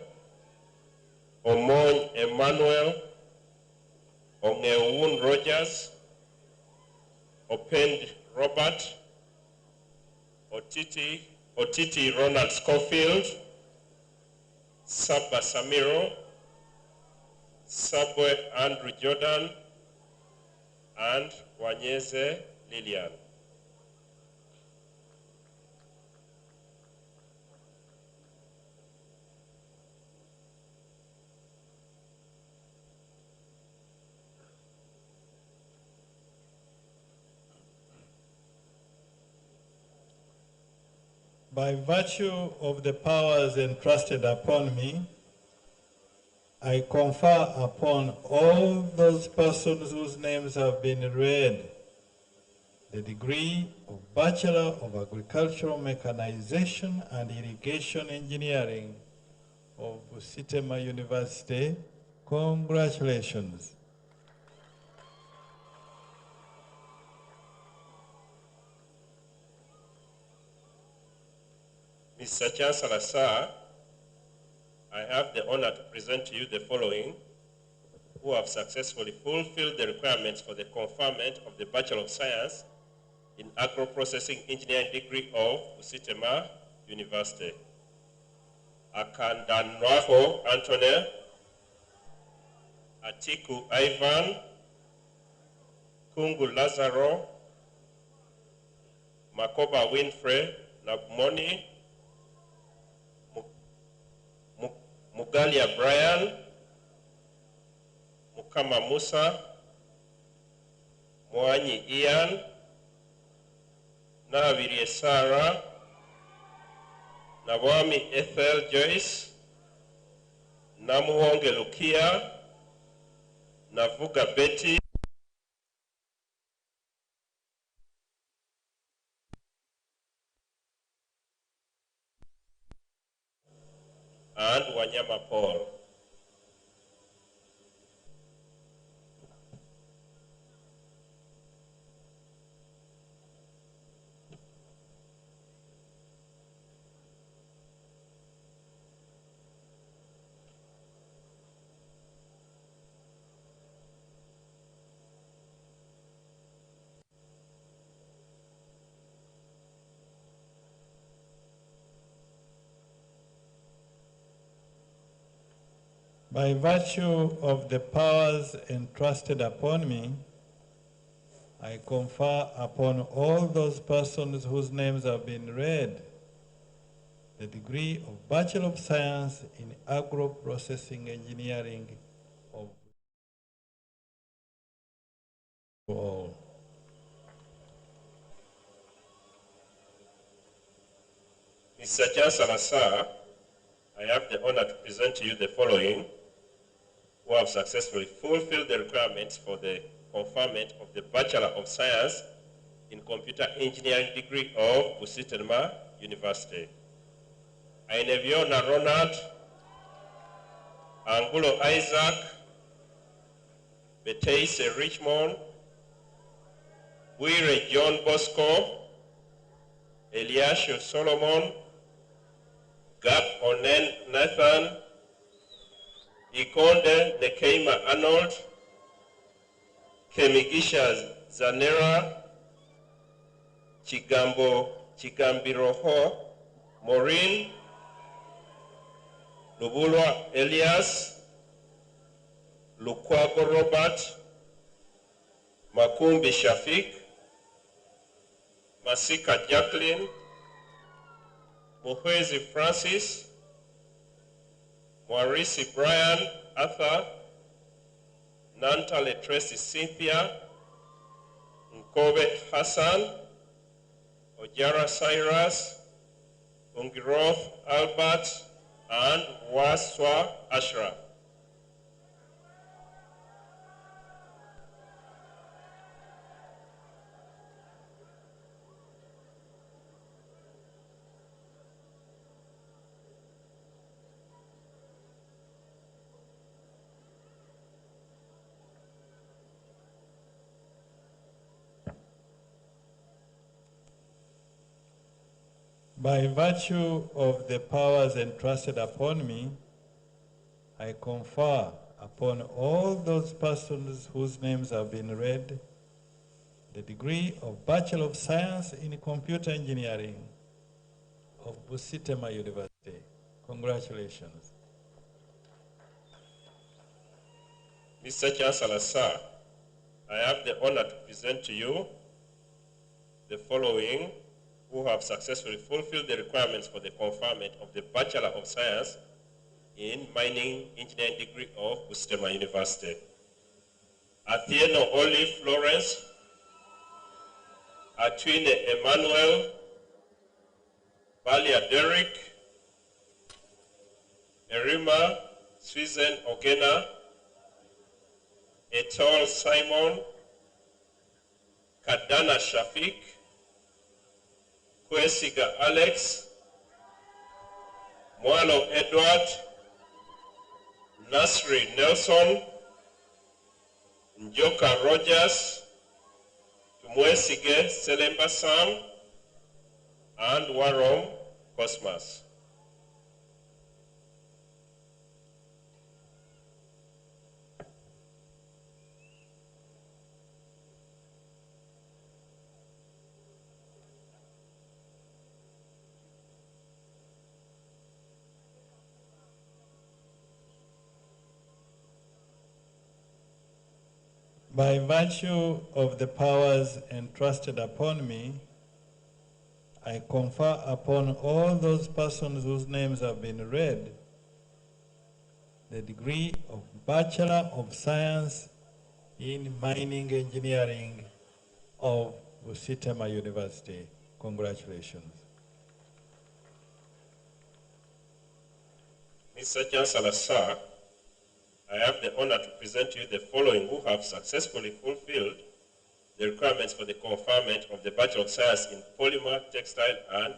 Omony Emmanuel, Ongewun Rogers, Opend Robert, Otiti Ronald Schofield, Saba Samiro, Sabwe Andrew Jordan, and Wanyeze Lillian. By virtue of the powers entrusted upon me, I confer upon all those persons whose names have been read the degree of Bachelor of Agricultural Mechanization and Irrigation Engineering of Busitema University. Congratulations. Mr. Chancellor, sir, I have the honor to present to you the following who have successfully fulfilled the requirements for the conferment of the Bachelor of Science in Agro-Processing Engineering degree of Busitema University. Akandanwaho Anthony, Atiku Ivan, Lukungu Lazaro, Makoba Winfrey, Nabmoni, Mugalia Brian, Mukama Musa, Mwanyi Ian, Navirie Sarah, Nawami Ethel Joyce, Namuwonge Lukia, Navuga Betty, and Wanyama Paul. By virtue of the powers entrusted upon me, I confer upon all those persons whose names have been read the degree of Bachelor of Science in Agro-Processing Engineering of all. Mr. Chancellor, sir, I have the honor to present to you the following who have successfully fulfilled the requirements for the conferment of the Bachelor of Science in Computer Engineering degree of Busitema University. Aineviona Ronald, Angulo Isaac, Beteise Richmond, Wire John Bosco, Eliashu Solomon, Gap Onen Nathan, Ikonde Nekeima Arnold, Kemigisha Zanera, Chigambiroho Maureen, Lubulwa Elias, Lukwago Robert, Makumbi Shafik, Masika Jacqueline, Muhwezi Francis, Mwarisi Brian Arthur, Nantale Tracy Cynthia, Nkobe Hassan, Ojara Cyrus, Ungiroth Albert, and Waswa Ashraf. By virtue of the powers entrusted upon me, I confer upon all those persons whose names have been read the degree of Bachelor of Science in Computer Engineering of Busitema University. Congratulations. Mr. Chancellor, sir, I have the honor to present to you the following who have successfully fulfilled the requirements for the conferment of the Bachelor of Science in Mining Engineering degree of Busitema University. Atieno Olive Florence, Atwine Emmanuel, Balia Derek, Erima Susan Ogena, Etol Simon, Kadana Shafik, Kwesiga Alex, Mwalo Edward, Nasri Nelson, Njoka Rogers, Tumwesige Selemba Sam, and Warom Cosmas. By virtue of the powers entrusted upon me, I confer upon all those persons whose names have been read the degree of Bachelor of Science in Mining Engineering of Busitema University. Congratulations. Mr. Chancellor, sir, I have the honor to present to you the following who have successfully fulfilled the requirements for the conferment of the Bachelor of Science in Polymer, Textile and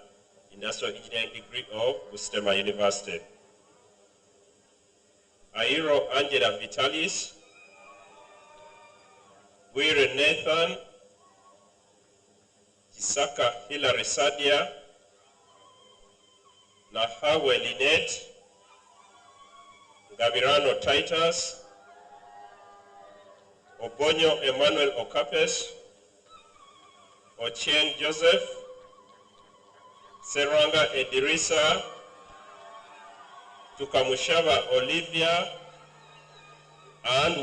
Industrial Engineering degree of Busitema University. Airo Angela Vitalis, Wire Nathan, Isaka Hilary Sadia, Nahawe Lynette, Gavirano Titus, Obonyo Emmanuel Okapes, Ochieng Joseph, Serwanga Edirisa, Tukamushava Olivia, and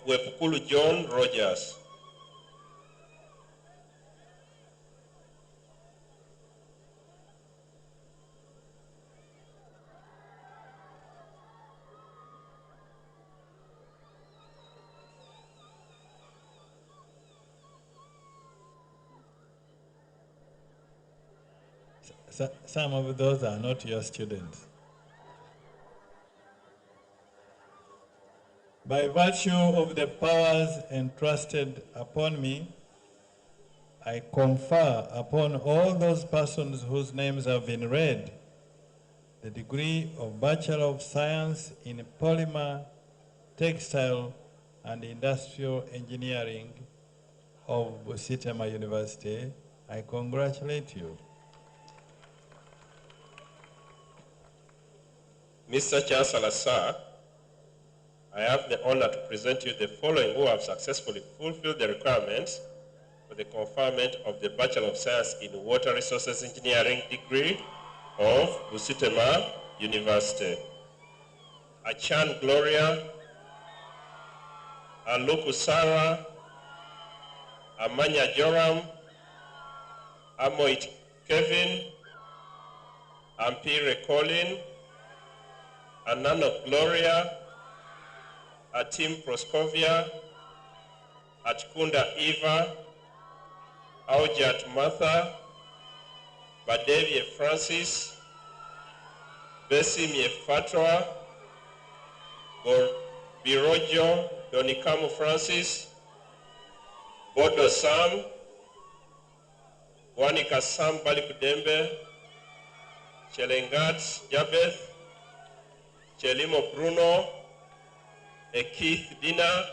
Wepukulu John Rogers. Some of those are not your students. By virtue of the powers entrusted upon me, I confer upon all those persons whose names have been read the degree of Bachelor of Science in Polymer, Textile and Industrial Engineering of Busitema University. I congratulate you. Mr. Chancellor, sir, I have the honor to present you the following who have successfully fulfilled the requirements for the conferment of the Bachelor of Science in Water Resources Engineering degree of Busitema University. Achan Gloria, Aluku Sarah, Amanya Joram, Amoit Kevin, Ampire Colin, Anano Gloria, Atim Proskovia, Atkunda Eva, Aujat Martha, Badevie Francis, Besimie Fatwa, Birojo Donikamu Francis, Bodo Sam, Wanika Sam Balikudembe, Chelengat Jabeth, Chelimo Bruno, Keith Dina,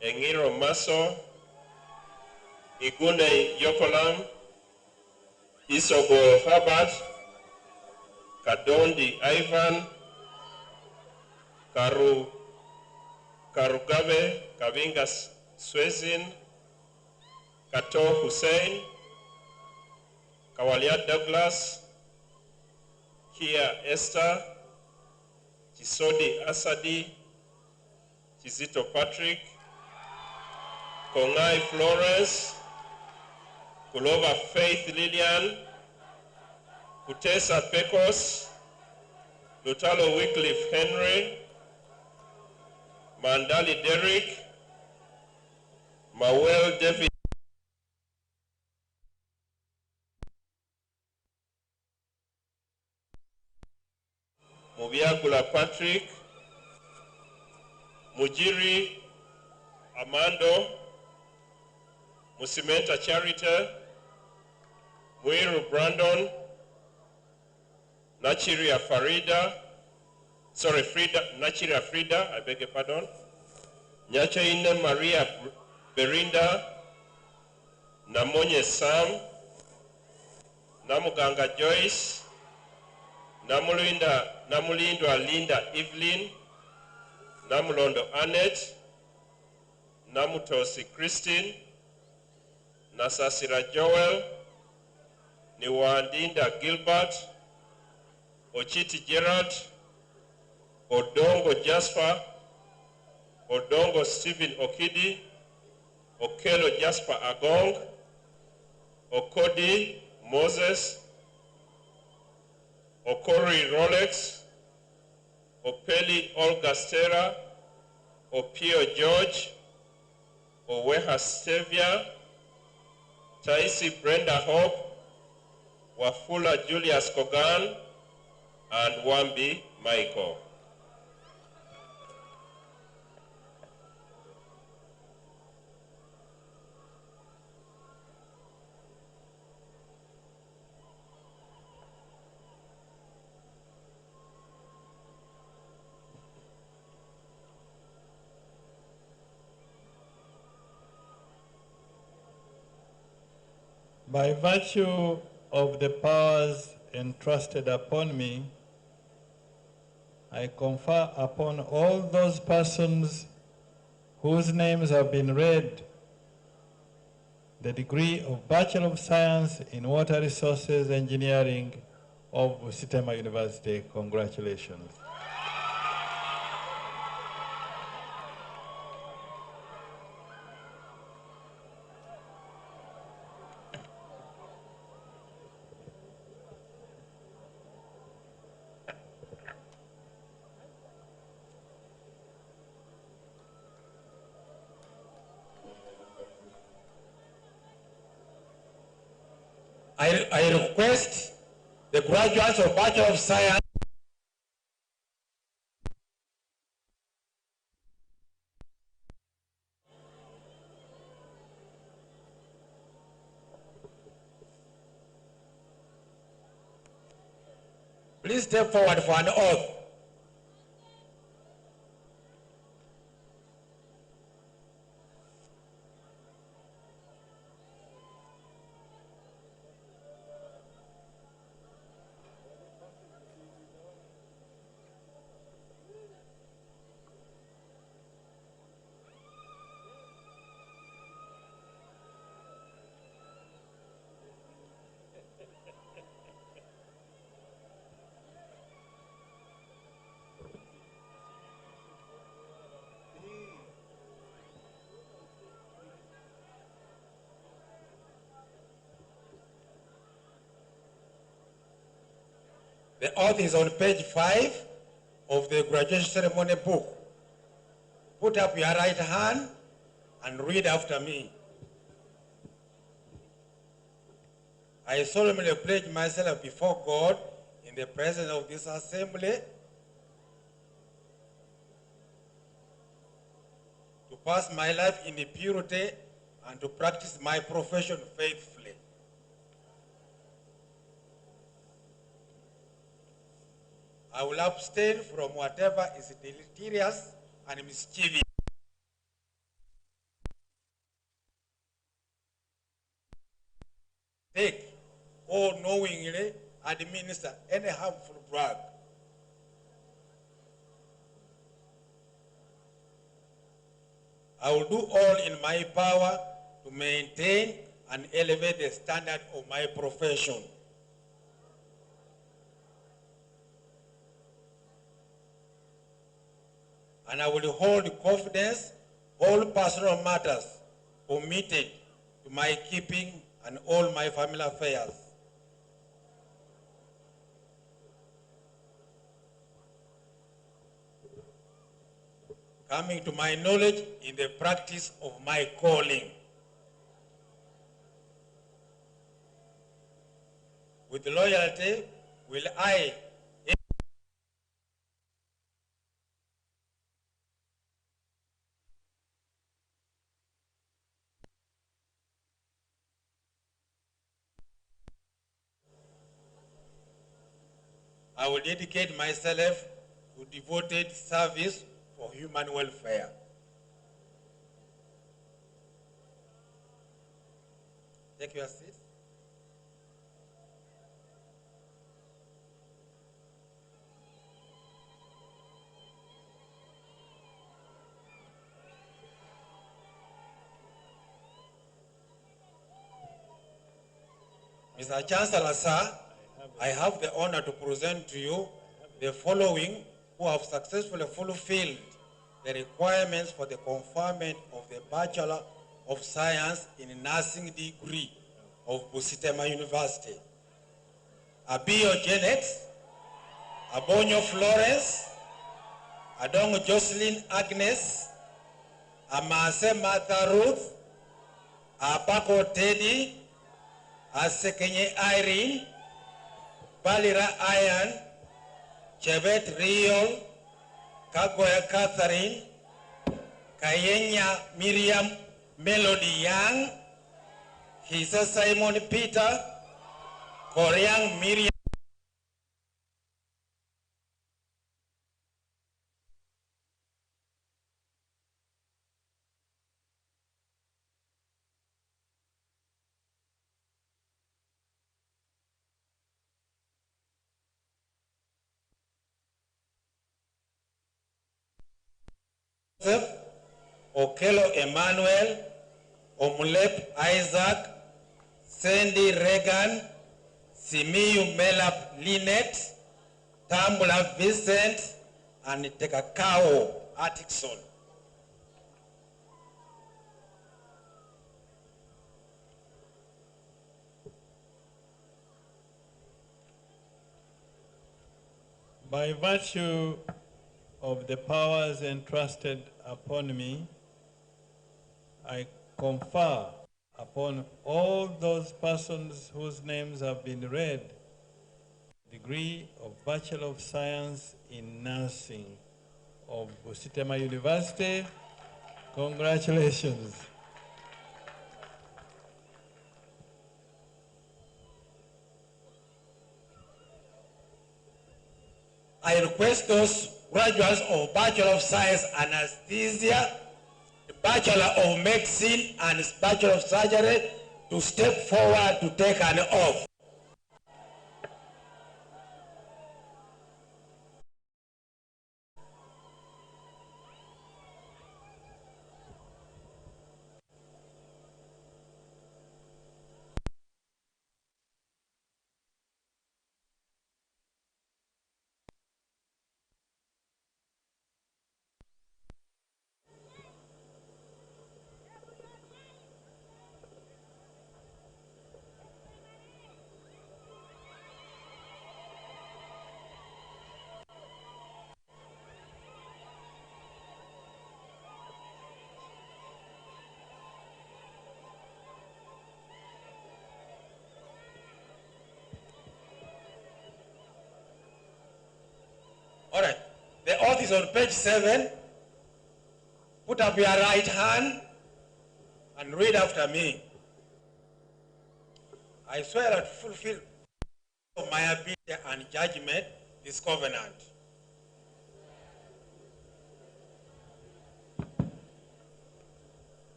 Engiro Maso, Igune Yokolam, Isogo Herbert, Kadondi Ivan, Karugabe Kavingas Swezin, Kato Hussein, Kawalia Douglas, Kia Esther, Chisodi Asadi, Chizito Patrick, Kongai Florence, Kulova Faith Lillian, Kutesa Pecos, Lutalo Wycliffe Henry, Mandali Derrick, Mawel David, Mubiagula Patrick, Mujiri Amando, Musimenta Charity, Muiru Brandon, Nachiria Nachiria Frida, I beg your pardon, Nyachaine Maria Berinda, Namonye Sam, Namuganga Joyce, Namulindwa Linda Evelyn, Namulondo Annette, Namutosi Christine, Nasasira Joel, Niwandinda Gilbert, Ochiti Gerard, Odongo Jasper, Odongo Stephen Okidi, Okelo Jasper Agong, Okodi Moses, Okori Rolex, Opeli Olga Stella, Opio George, Oweha Stevia, Taisi Brenda Hope, Wafula Julius Kogan, and Wambi Michael. By virtue of the powers entrusted upon me, I confer upon all those persons whose names have been read the degree of Bachelor of Science in Water Resources Engineering of Busitema University. Congratulations. I request the graduates of Bachelor of Science please step forward for an oath. The oath is on page 5 of the graduation ceremony book. Put up your right hand and read after me. I solemnly pledge myself before God in the presence of this assembly to pass my life in purity and to practice my profession faithfully. I will abstain from whatever is deleterious and mischievous. Take or knowingly administer any harmful drug. I will do all in my power to maintain and elevate the standard of my profession. And I will hold confidence all personal matters committed to my keeping and all my family affairs. Coming to my knowledge in the practice of my calling. With loyalty will I will dedicate myself to devoted service for human welfare. Take your seat. Mr. Chancellor, sir, I have the honor to present to you the following who have successfully fulfilled the requirements for the conferment of the Bachelor of Science in Nursing degree of Busitema University. Abio Janet, Abonyo Florence, Adongo Jocelyn Agnes, Amase Martha Ruth, Apako Teddy, Asekenye Irene, Balira Ian, Chebet Riol, Kagoya Catherine, Kayenya Miriam Melody Young, Hisa Simon Peter, Korean Miriam. Okelo Emmanuel, Omulep Isaac, Sandy Regan, Simiyu Melap Lynette, Tambula Vincent, and Tekakao Atkinson. By virtue of the powers entrusted upon me, I confer upon all those persons whose names have been read degree of Bachelor of Science in Nursing of Busitema University. Congratulations. I request those graduates of Bachelor of Science Anesthesia, Bachelor of Medicine, and Bachelor of Surgery to step forward to take an oath. All right, the oath is on page 7. Put up your right hand and read after me. I swear to fulfill my ability and judgment this covenant.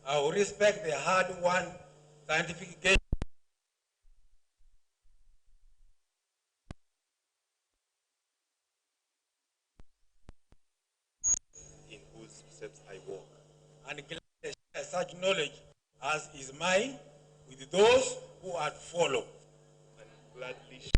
I will respect the hard-won scientific gain in whose steps I walk, and gladly share such knowledge as is mine with those who are follow. And gladly share.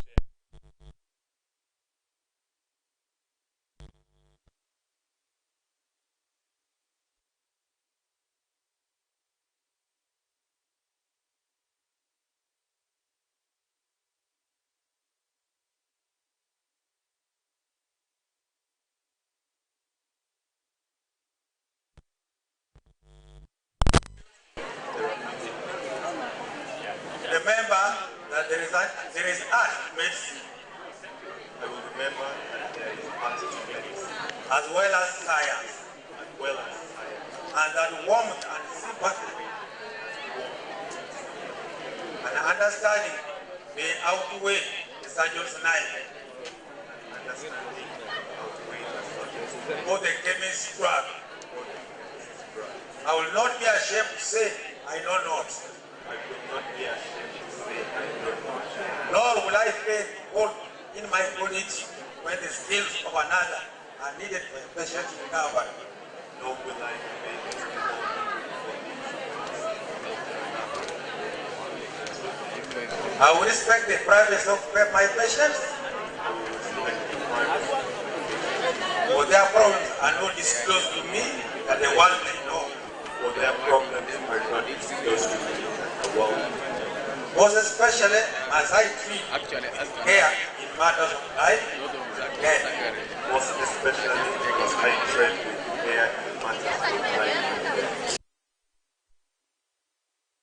Remember that there is art in medicine. I will remember that there is art in medicine. As well as science. As well as science. And that warmth and sympathy and understanding may outweigh the surgeon's knife. And understanding outweigh the surgeon's knife. Or the chemist's drug. I will not be ashamed to say, I know not. I will not be ashamed to say, I know not. Nor will I fail hold in my quality when the skills of another are needed for a patient's recovery. Nor will I fail I will respect the privacy of my patients for their problems. are not disclosed to me, that the world may know. For their problems are not disclosed to me, the world. Most especially as I treat care in matters of life and death. Most especially as I treat with care in matters of life and death.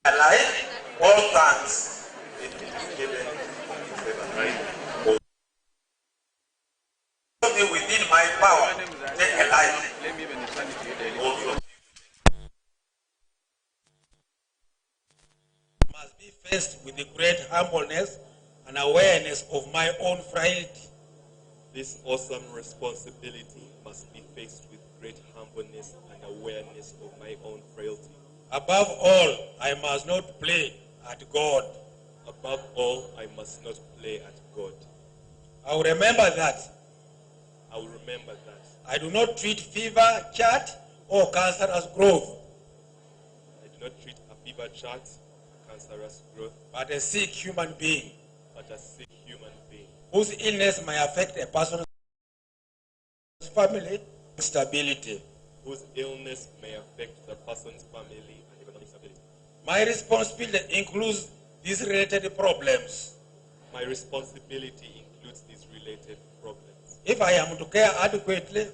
Life, all thanks. It is given to right. Within my power, take a life. Also, Must be faced with a great humbleness and awareness of my own frailty. This awesome responsibility must be faced with great humbleness and awareness of my own frailty. Above all, I must not play at God. Above all, I must not play at God. I will remember that. I will remember that. I do not treat fever, chat, or cancerous growth. I do not treat a fever chat, cancerous growth, but a sick human being. But a sick human being. Whose illness may affect a person's family stability. Whose illness may affect the person's family and economic stability. My responsibility includes these related problems. My responsibility includes these related problems. If I am to care adequately,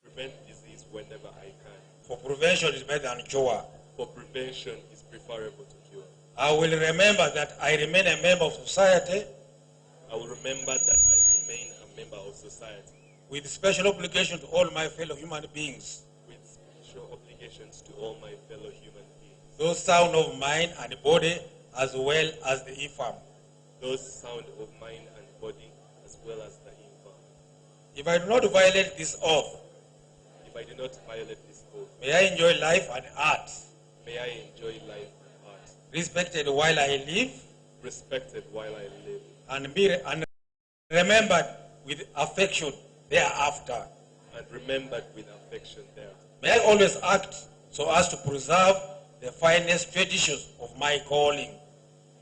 prevent disease whenever I can. For prevention is better than cure. For prevention is preferable to cure. I will remember that I remain a member of society. I will remember that I remain a member of society. With special obligation to all my fellow human beings. With special obligations to all my fellow human beings. Those sound of mind and body as well as the infirm. Those sound of mind and body as well as the infirm. If I do not violate this oath, if I do not violate this oath, may I enjoy life and art. May I enjoy life and art. Respected while I live. Respected while I live. And be remembered with affection thereafter. And remembered with affection thereafter. May I always act so as to preserve the finest traditions of my calling.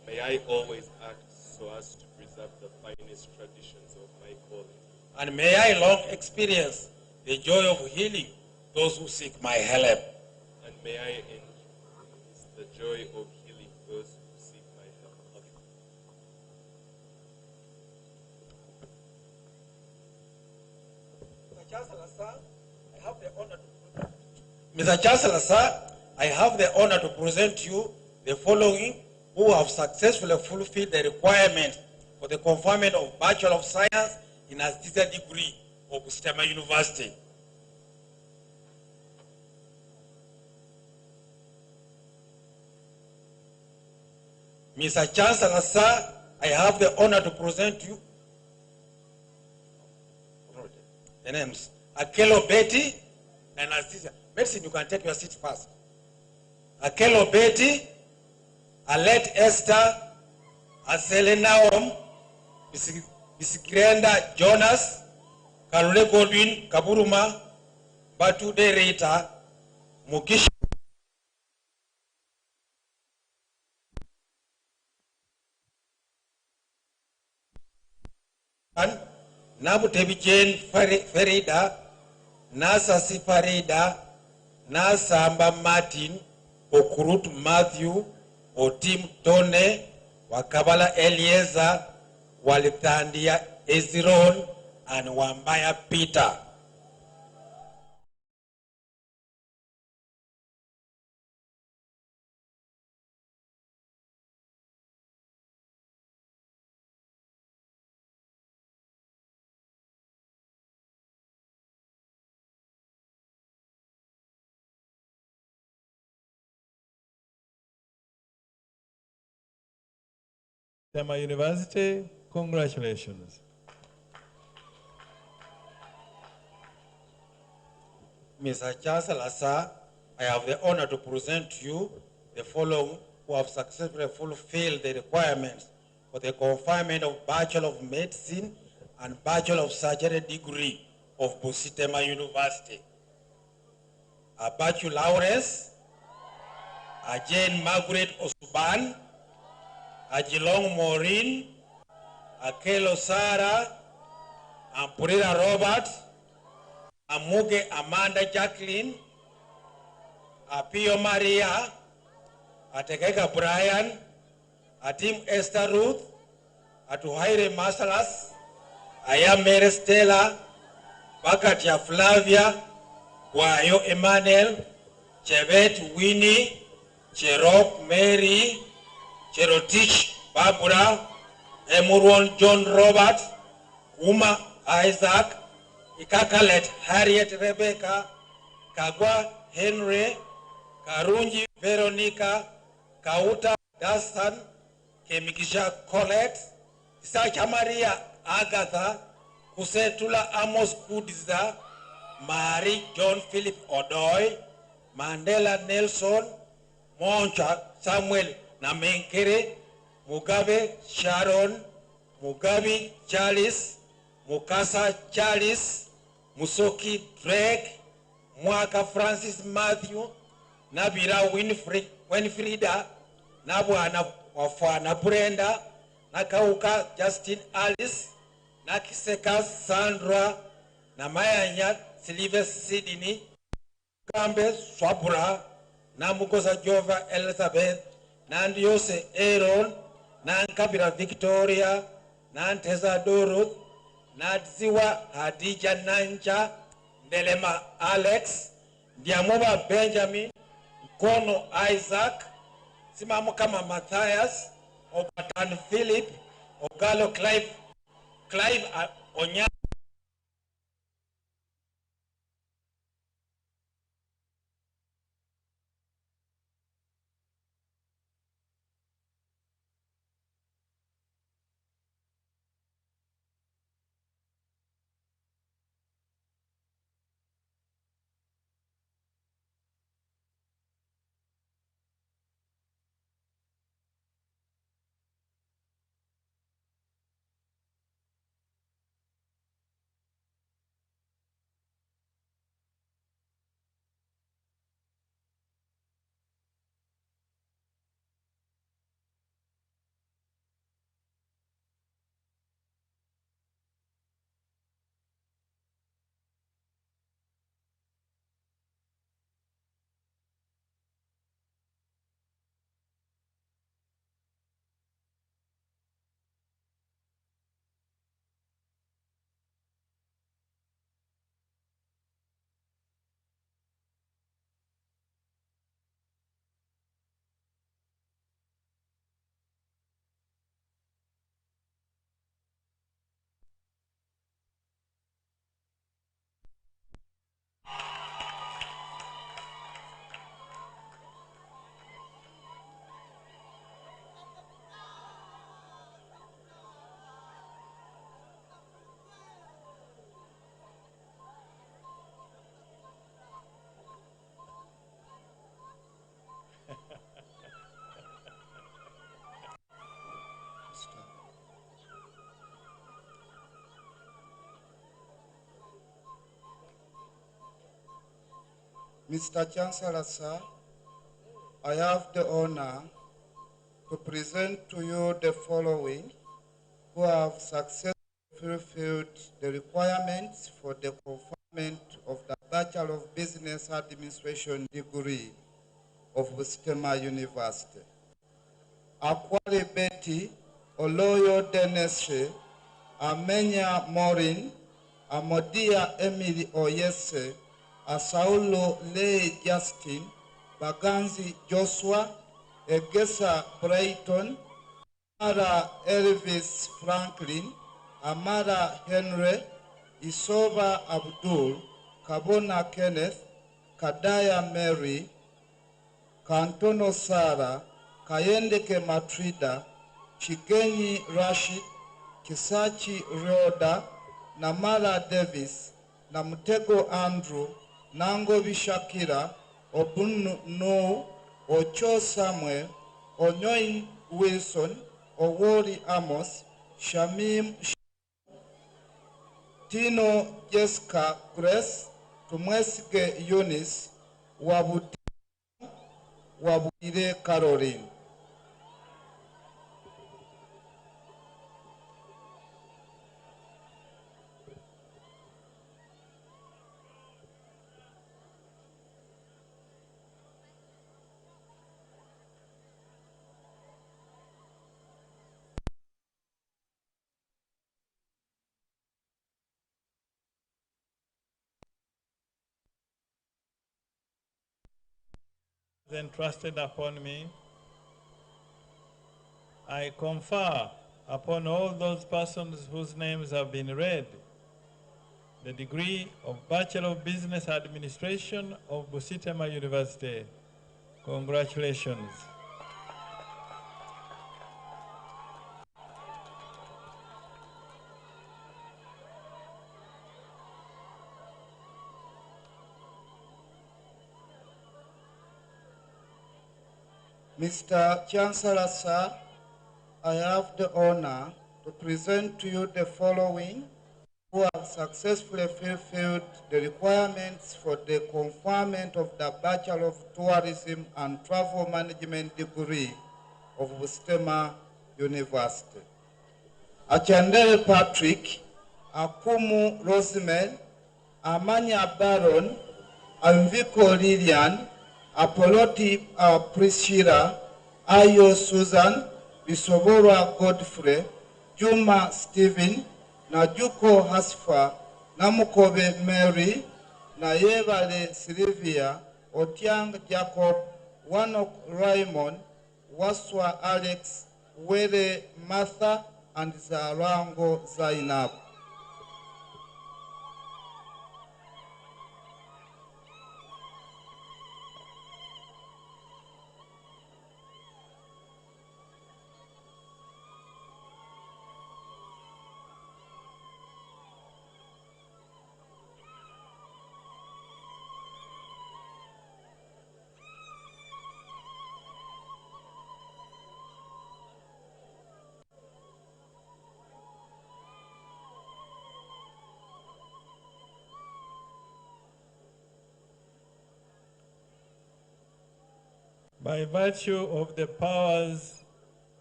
May I always act so as to preserve the finest traditions of my calling. And may I long experience the joy of healing those who seek my help. And may I experience the joy of healing those who seek my help. Mr. Chancellor, sir, I have the honor to present you the following who have successfully fulfilled the requirement for the conferment of Bachelor of Science in Anesthesia degree of Busitema University. Mr. Chancellor, sir, I have the honor to present you the names. Akelo Betty, anesthesia. Medicine, you can take your seat first. Akelo Betty, Alet Esther, Asele Naom, Bisigrenda Jonas, Karule Godwin Kaburuma, Batude Rita, Mugisha Nabutebi Jane Ferida, Nasasi Farida, Nasamba Martin, Okurut Matthew, Otim Tone, Wakabala Eliezer, Walitandia Eziron, and Wambaya Peter. Busitema University, congratulations. Mr. Chancellor, sir, I have the honor to present to you the following who have successfully fulfilled the requirements for the conferment of Bachelor of Medicine and Bachelor of Surgery degree of Busitema University. Abachu Lawrence, Jane Margaret Osuban, Ajilong Maureen, Akelo Sarah, Ampurira Robert, Amuge Amanda Jacqueline, Apio Maria, Atekeka Brian, Atim Esther Ruth, Atuhaire Masalas, Aya Mary Stella, Bakatia Flavia, Wayo Emmanuel, Chebet Winnie, Cherop Mary, Cherotich Barbara, Emuron John Robert, Uma Isaac, Ikakalet Harriet Rebecca, Kagwa Henry, Karunji Veronica, Kauta Dastan, Kemikisha Colette, Sacha Maria Agatha, Kusetula Amos Kudiza, Mary John Philip Odoy, Mandela Nelson, Moncha Samuel Namenkere, Mugabe Sharon, Mugabe Charles, Mukasa Charles, Musoki Drake, Mwaka Francis Matthew, Nabira Winfrida, Nabwana Wafana Brenda, Nakauka Justin Alice, Nakiseka Sandra, Namayanya Sylvester Sidney, Kambe Swabura, Namukosa Jova Elizabeth, Nandiose Aaron, Nankabira Victoria, Nanteza Doroth, Nadziwa Hadija Nancha, Nelema Alex, Diamoba Benjamin, Kono Isaac, Simamo kama Matthias, Opatan Philip, Ogalo Clive Onya. Mr. Chancellor, sir, I have the honor to present to you the following who have successfully fulfilled the requirements for the conferment of the Bachelor of Business Administration degree of Busitema University. Akwari Betty, Oloyo Denese, Amenya Morin, Amodia Emily Oyese, Asaulo Lei Justin, Baganzi Joshua, Egesa Brighton, Amara Elvis Franklin, Amara Henry, Isoba Abdul, Kabona Kenneth, Kadaya Mary, Kantono Sara, Kayendeke Matrida, Chigenyi Rashid, Kisachi Rhoda, Namala Davis, Namutego Andrew, Nangobi Shakira, Obunu No, Ocho Samuel, Onyoin Wilson, Owori Amos, Shamim Tino Jessica Grace, Tumwesige Eunice, Wabudire Caroline. entrusted upon me, I confer upon all those persons whose names have been read the degree of Bachelor of Business Administration of Busitema University. Congratulations. Mr. Chancellor, sir, I have the honor to present to you the following who have successfully fulfilled the requirements for the conferment of the Bachelor of Tourism and Travel Management degree of Busitema University. Achandele Patrick, Akumu Rosemel, Amanya Baron, Amviko Lilian, Apoloti Priscilla, Ayo Susan, Bisobora Godfrey, Juma Stephen, Najuko Hasfa, Namukobe Mary, Nayevale Sylvia, Otiang Jacob, Wanok Raymond, Waswa Alex, Were Martha, and Zarango Zainab. By virtue of the powers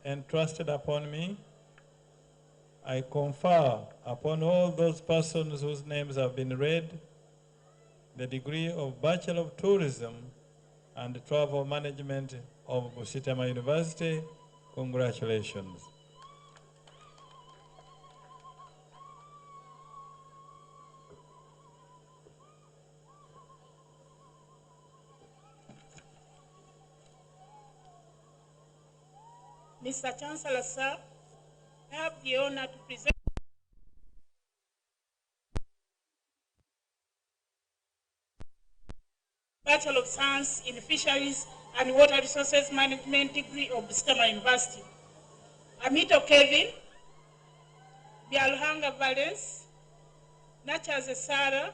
entrusted upon me, I confer upon all those persons whose names have been read the degree of Bachelor of Tourism and Travel Management of Busitema University. Congratulations. Mr. Chancellor, sir, I have the honor to present Bachelor of Science in Fisheries and Water Resources Management degree of Busitema University. Amito Kevin, Bialuhanga Valence, Nachaze Sarah,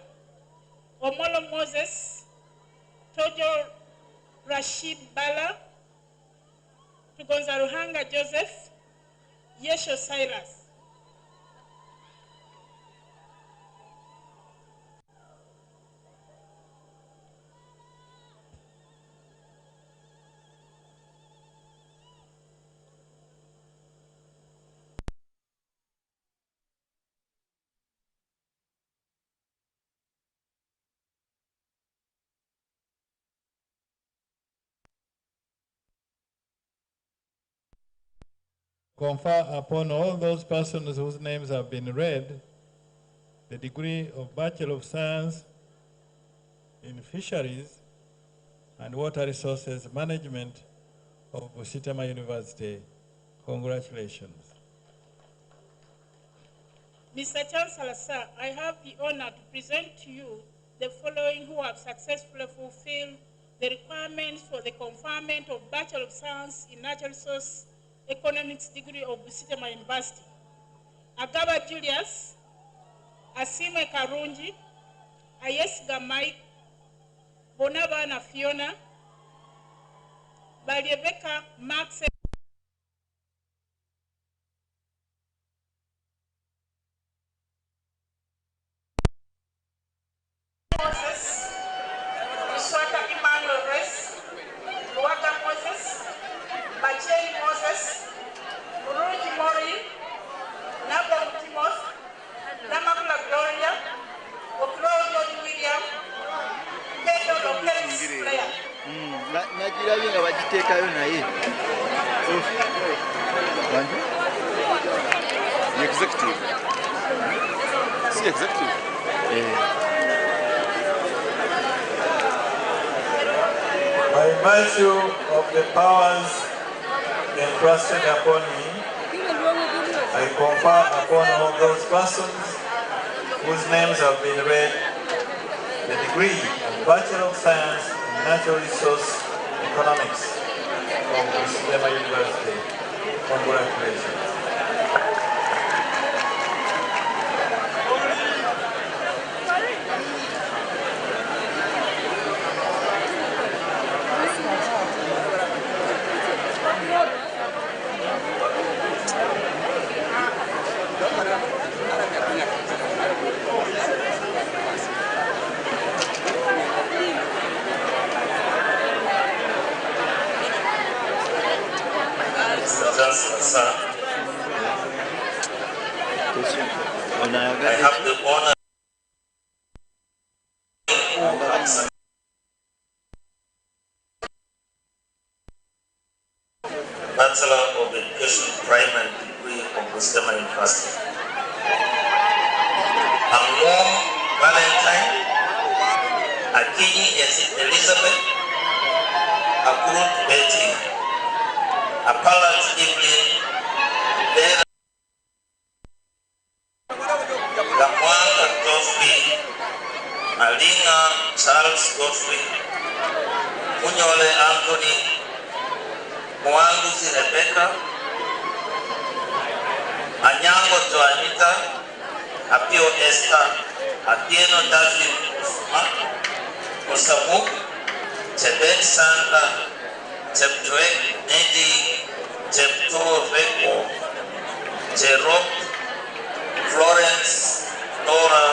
Omolo Moses, Tojo Rashid Bala, Tugonzaruhanga Joseph, Yesho Cyrus. Confer upon all those persons whose names have been read the degree of Bachelor of Science in Fisheries and Water Resources Management of Busitema University. Congratulations. Mr. Chancellor, sir, I have the honor to present to you the following who have successfully fulfilled the requirements for the conferment of Bachelor of Science in Natural Resource Economics degree of Busitema University. Agaba Julius, Asime Karunji, Ayesiga Mike, Bonabana Fiona, Baliebeka Max, Moses, Swata Emmanuel Rest, Luaka Moses, Bacheli Moses, Uruji Mori, Nabo Timos, Namakula Gloria, Oklojo William, Pedro Lopez Player. Najirayo nga bagiteekayo naye executive si executive By virtue of the powers entrusted upon me, I confer upon all those persons whose names have been read the degree of Bachelor of Science in Natural Resource Economics from Busitema University. Congratulations. Chancellor, sir, I have the honor Bachelor of Education primary degree from Busitema University. Among Valentine, Akinyi Elizabeth, Akurut Betty, Appalat Evelyn, Dera Gamwanga Geoffrey, Alinga Charles Geoffrey, Munyole Anthony, Mwanguzi Rebecca, Anyango Joanita, Apio Esther, Atieno David Osamu, Chebet Sandra, Cheptoek Nedi, Chepto Reko, Jerop, Florence, Nora,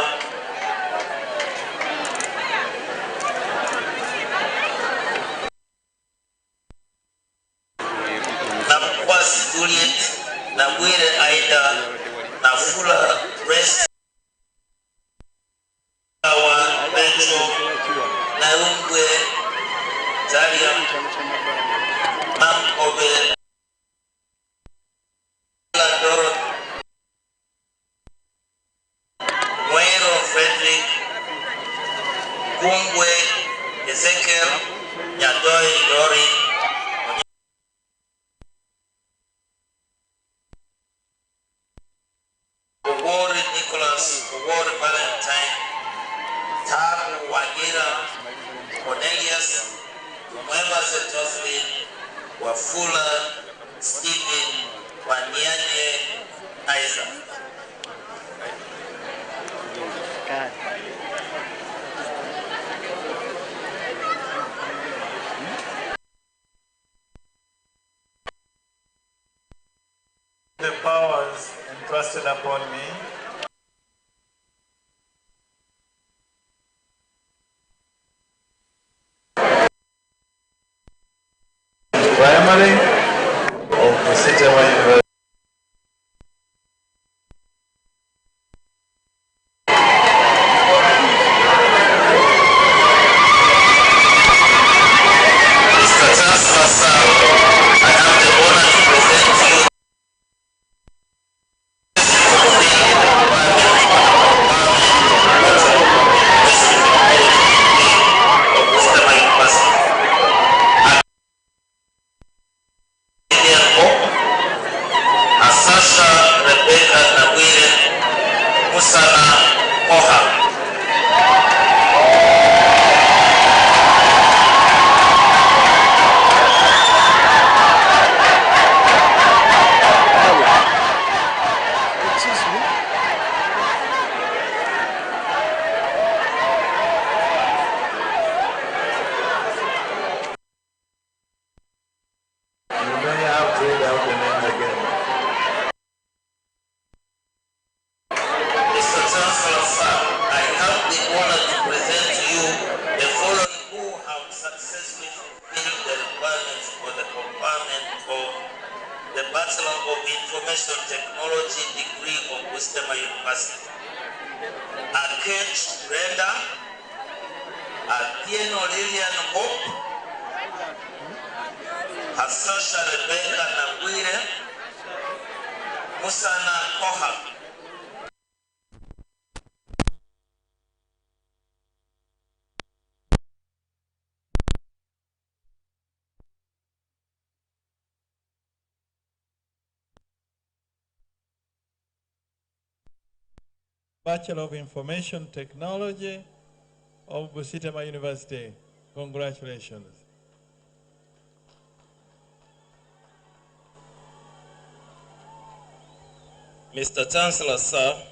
Nakwasi Juliet, Nabwire Aida, Nafula Rest, Awa Metro, Naungwe, Zaria, Mam Obe, Dorot, Muero Frederick, Kungwe, Ezekiel, Nyadoi Dori, Award Nicholas, Award Valentine, Tabu Wagira, Cornelius, Mwembaze Jocelyn, Wafula, Stephen, Wanyanye, Isaac. The powers entrusted upon me, primary of Busitema University. Mr. Chancellor, sir, I have the honor to present to you Asasha Rebecca Nabwire Musana Moha. You may have to read out the name again. Mr. Chancellor, sir, I have the honor to present to you the following who have successfully fulfilled the requirements for the conferment of the Bachelor of Information Technology degree of Busitema University. Akech Brenda, Atieno Lilian Hope, Asosha Rebecca Nabwire, Musana Koha. Bachelor of Information Technology of Busitema University. Congratulations. Mr. Chancellor, sir,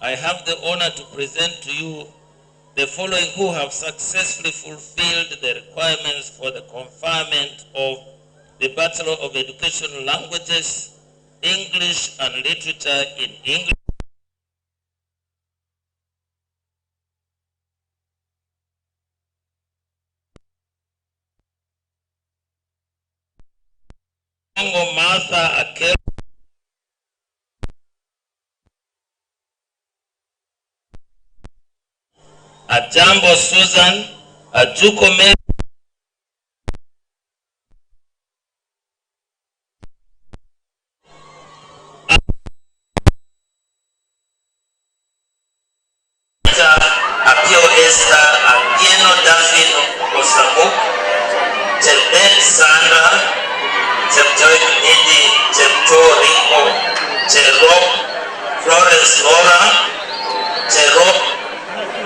I have the honor to present to you the following who have successfully fulfilled the requirements for the conferment of the Bachelor of Education Languages, English and Literature in English. Martha Akel. Ajambo Susan, Ajuko Mary, Apio Esther, Apieno Daphne Osamo, Chebet Sandra, Cheptoy Nidi, Chepto Rico, Cherop, Florence Laura, Cherop,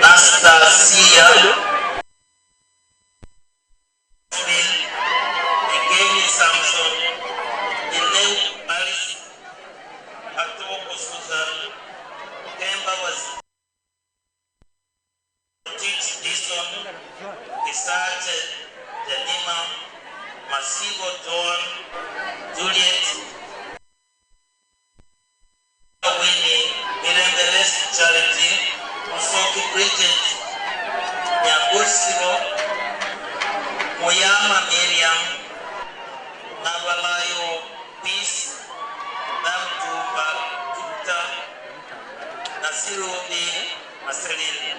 Nastasia, Igeni Samson, Ileu Alice, Atoko Susan, Kemba was teach Dison, Isate, Janima, Masivo John, Juliet, Winnie, Mirembeles Charity, Musoki Bridget, Nyambusimo, Moyama Miriam, Navalayo Peace, Namtuba Juta, Nasirubi Marceline,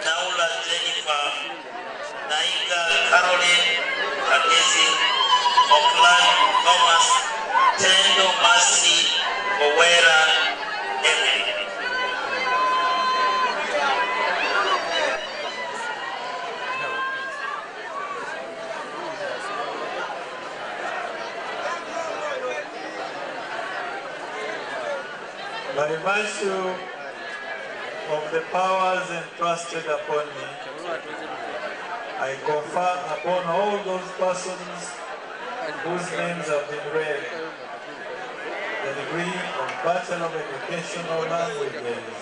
Naula Jennifer, Naiga Caroline, Agesi, Oakland Thomas, Tendo Masi, Owera, Emily. By virtue of the powers entrusted upon me, I confer upon all those persons whose names have been read the degree of Bachelor of Educational Languages,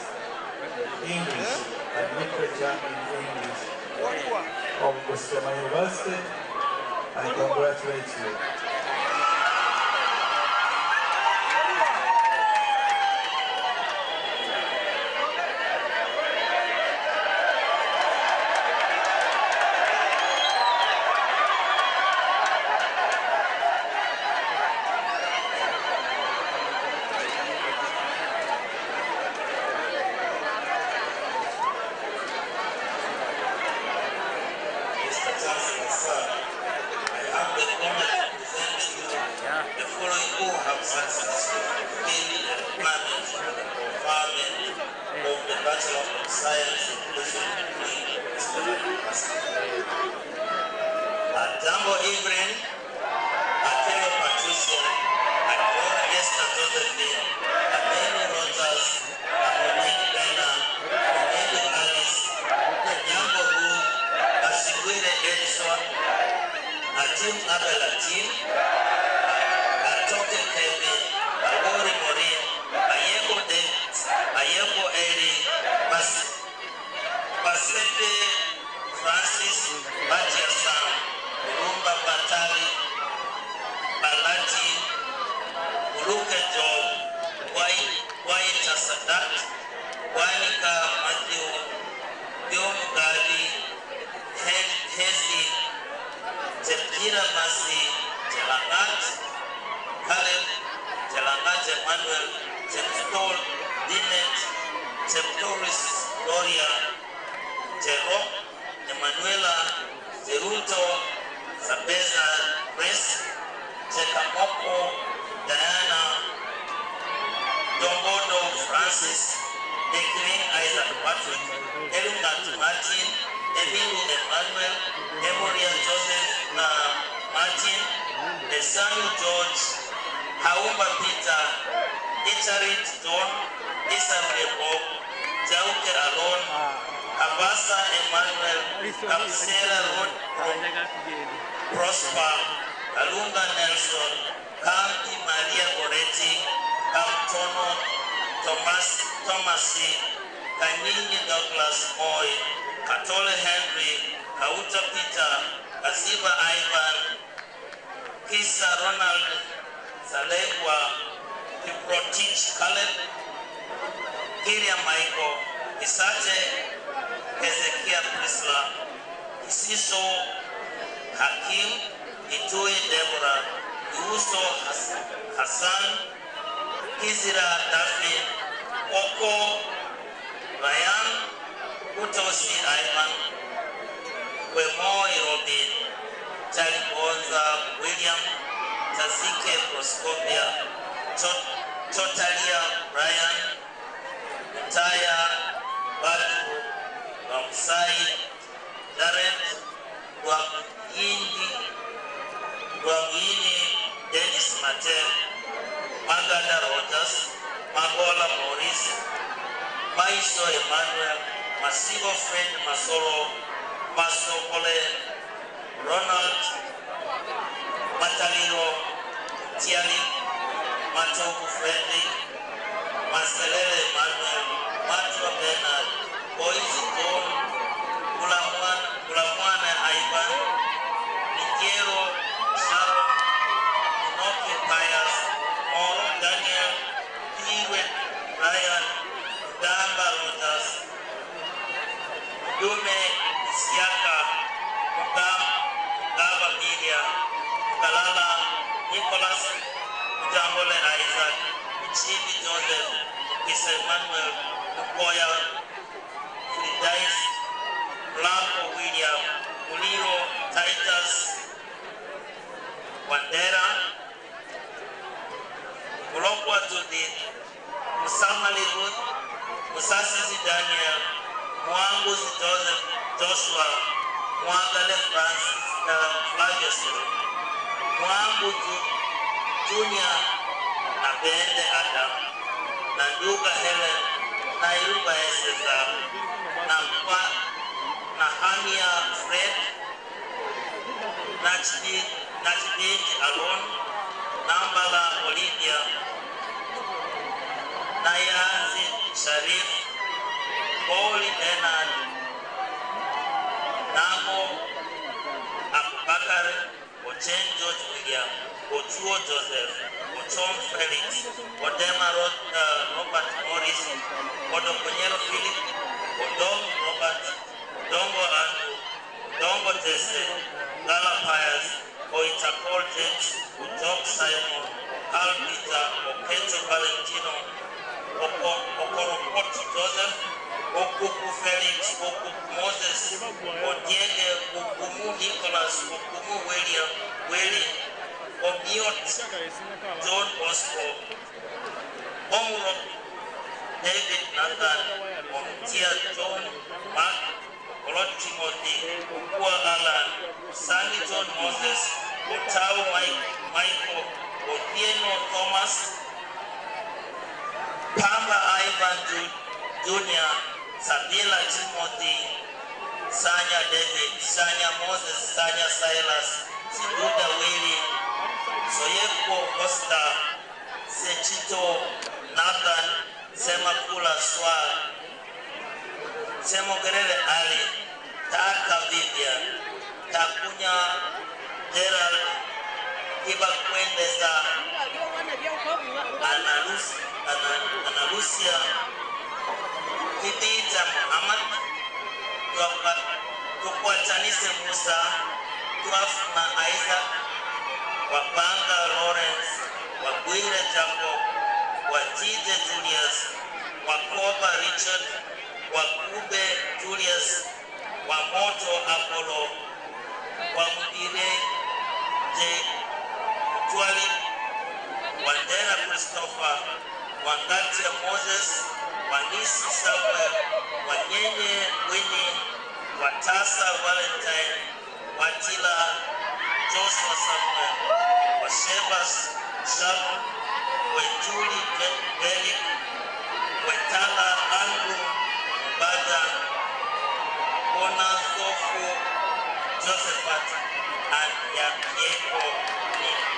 English and Literature in English of Busitema University. I congratulate you. Jambo Ibrin, Ateo Patricia, Akron Esther Josephine, Ameni Rogers, Amonique Bena, Ameni Alice, Jambo Ruth, Asiwire Edison, Atim Abel Atim, Atoke Kevin, Awori Morin, Ayeko David, Ayeko Eri, Pasete Francis, Batia Sam, Rumba Batali, Balati, Uruke Job, White Sadat, Wanika Matthew, Yon Gali, Hezi, Jepira Masi, Jelangat, Caleb, Jelangat Emmanuel, Jepstol, Dinet, Jeptoris, Gloria, Jerome, Emanuela, Jeruto, Sabeza, Grace, Chekamoko, Diana, Dombodo, Francis, Declan Isaac Patrick, Elungat Martin, Evilu Emmanuel, Emoria Joseph Martin, Desanu George, Haumba Peter, Icharit John, Isabel Bob, Jauke Alon, Abasa Emmanuel, Kapsera Road, Prosper, Alunga Nelson, Kampi Maria Goretti, Kamtono Tomasi, Kanyinyi Douglas Moy, Katole Henry, Kauta Peter, Aziba Ivan, Kisa Ronald, Salekwa, Kiprotich Caleb, Kiria Michael, Isate, Hezekiah Prisla, Isiso Hakim, Itui Deborah, Yuso Hassan, Kizira Daphne, Oko, Ryan, Utosi Ivan, Wemoi Robin, Charlie Bonza, William, Tazike Proscopia, Totalia Brian, Taya Badu, Ramsai, Darren, Guangini, Dennis Mate, Magada Rogers, Magola Maurice, Maiso Emmanuel, Masivo Fred Masoro, Masopole, Ronald, Mataliro, Tiali, Matoku Freddy, Maselele Emmanuel, Matwa Bernard, Boise John, Gulamwana Ivan, Nikiero Sharon, Inoki Pius, Moro Daniel, Iwe Ryan, Damba Rogers, Dume Isiaka, Gava Media, Kalala, Nicholas, Jambole Isaac, Chibi Joseph, Isa Emmanuel, Ukoya, Fridais, Blanco William, Muliro, Titus, Wandera, Mulokwa Judith, Musamali Ruth, Musasisi Daniel, Mwanguzi Joseph, Joshua, Mwangale Francis, Flavius, Mwangu Junior, na Bende Adam, na Nduga Helen, na Iruba Eseza, na Hania Fred, Nachidinji Alon, Nambala Olivia, na Yanzi Sharif, Pauli Bernard, Namo Abubakar, Ochen George William, Ochuo Joseph, Ochon Felix, Odema Robert Morris, Odokonyero Philip, Odom Robert, Dongo Andrew, Dongo Jesse, Gala Pius, Oita Paul James, Ujok Simon, Carl Peter, Okecho Valentino, Okoropot Joseph, Okuku Felix, Okuku Moses, Odiende, Okumu Nicholas, Okumu William, Willie, Obiot, John Bosco, Omuro, David Nathan, Omtia John, Mark, Olot Timothy, Ukua Alan, Sandy John Moses, Otau Michael, Odieno Thomas, Pamba Ivan Jr., Sabila Timothy, Sanya David, Sanya Moses, Sanya Silas, Siduda Willie, Soyepo Costa, Sechito Nathan, Semakula Swar, Semogerere Ali, Taka Vivian, Takunya Gerald, Kibakwendeza, Ana Lucia, Kidita Muhammad, Tukwachanise Musa, Tuafuna Isaac, Wapanga Lawrence, Wagwire Jacob, Wajide Julius, Wakoba Richard, Wakube Julius, Wamoto Apollo, Wamudire J. Mutwali, Wandera Christopher, Wangatia Moses, Wanisi Samuel, Wanyenye Winnie, Watasa Valentine, Watila Joshua Samuel, Washebas Sharon, Wetuli Derek, Wetala Andrew Mbada, Ona Sofu Josephat, and Yakieko Nini.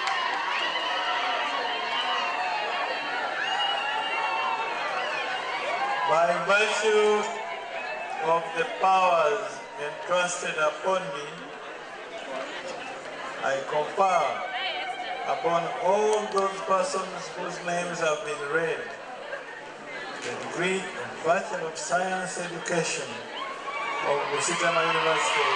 By virtue of the powers entrusted upon me, I confer upon all those persons whose names have been read the degree in Bachelor of Science Education of Busitema University.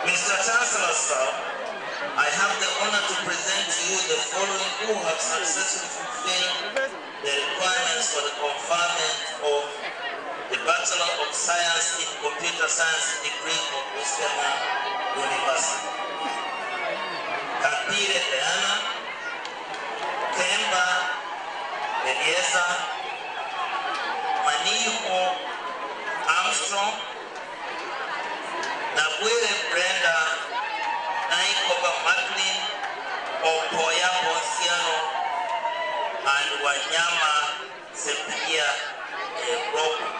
Mr. Chancellor, sir, I have the honor to present to you the following who have successfully fulfilled the requirements for the conferment of the Bachelor of Science in Computer Science degree of Busitema University. Kapire Diana, Temba Elieza, Maniho Armstrong, Nabwele Brenda, Naikoba Macklin, Okoya Ponciano, and Wanyama Sepia Robo.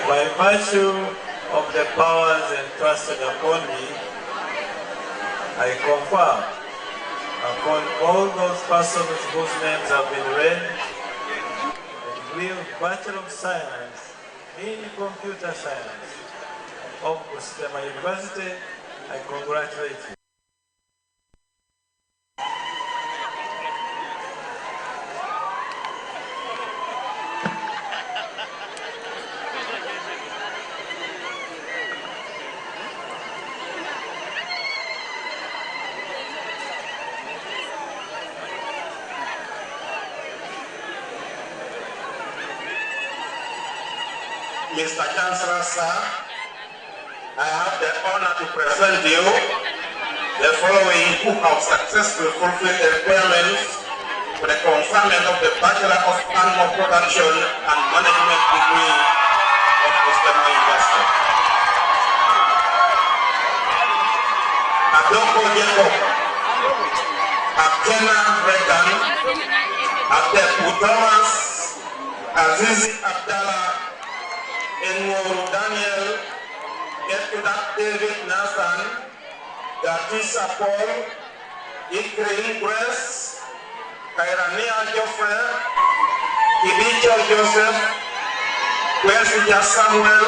By virtue of the powers entrusted upon me, I confer upon all those persons whose names have been read the degree of Bachelor of Science in Computer Science of Busitema University. I congratulate you. Mr. Chancellor, sir, I have the honor to present you the following who have successfully fulfilled the requirements for the conferment of the Bachelor of Animal Production and Management degree of Busitema University. Adoko Jacob, Abdena Regan, Adepu Thomas, Azizi Abdallah, Enworo Daniel, Ekudak David Nathan, Gatisa Paul, Ikrin Grace, Kairania Geoffrey, Kibicho Joseph, Kwesija Samuel,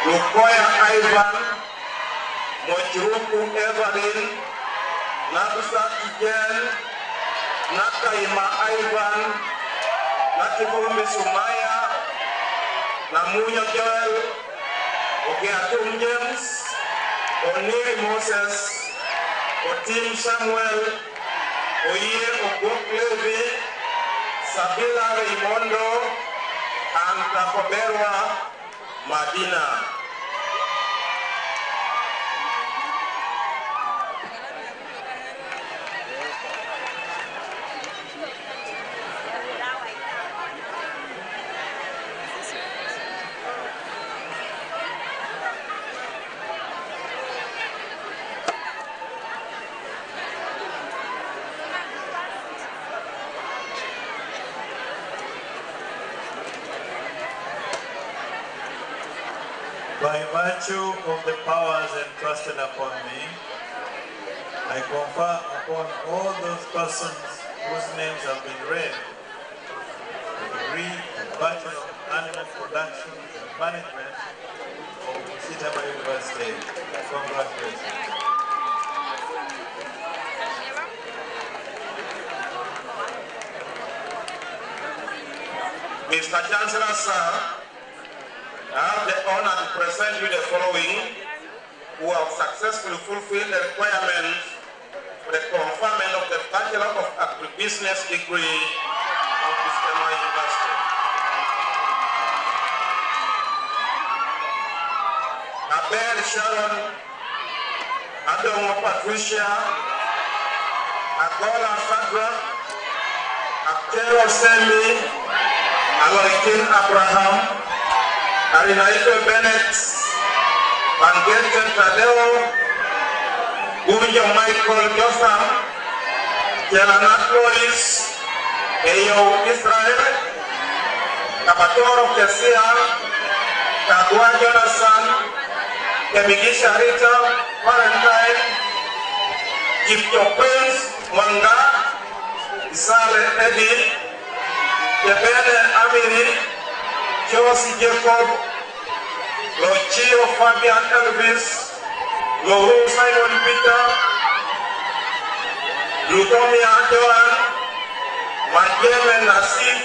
Lukoya Ivan, Mochiruku Evelyn, Nabusa Ijen, Nakaima Ivan, Nakibumbi Sumaya, Namunya Joel, Ogeatum James, Oniri Moses, Otim Samuel, Oye Oguk Levi, Sabila Raimondo, and Takoberwa Madina. By virtue of the powers entrusted upon me, I confer upon all those persons whose names have been read the degree of Bachelor of Animal Production and Management of Busitema University. Congratulations. Mr. Chancellor, sir, I have the honor to present you the following who have successfully fulfilled the requirements for the conferment of the Bachelor of Agribusiness degree of Busitema University. Abel Sharon, Adomo Patricia, Agola Sadra, Akero Semi, Aloikin Abraham, Arinaito Bennett, Pangete Tadeo, Gunjo Michael Jotham, Jelanat Lois, Eyo Israel, Kabatoro Kesia, Kagwa Jonathan, Kemigisha Rita, Valentine, Kipto Prince, Mwanga, Isale Eddie, Kebene Amiri, Josie Jacob, Lochio Fabian Elvis, Loru Simon Peter, Lutomia Joan, Majeme Nasif,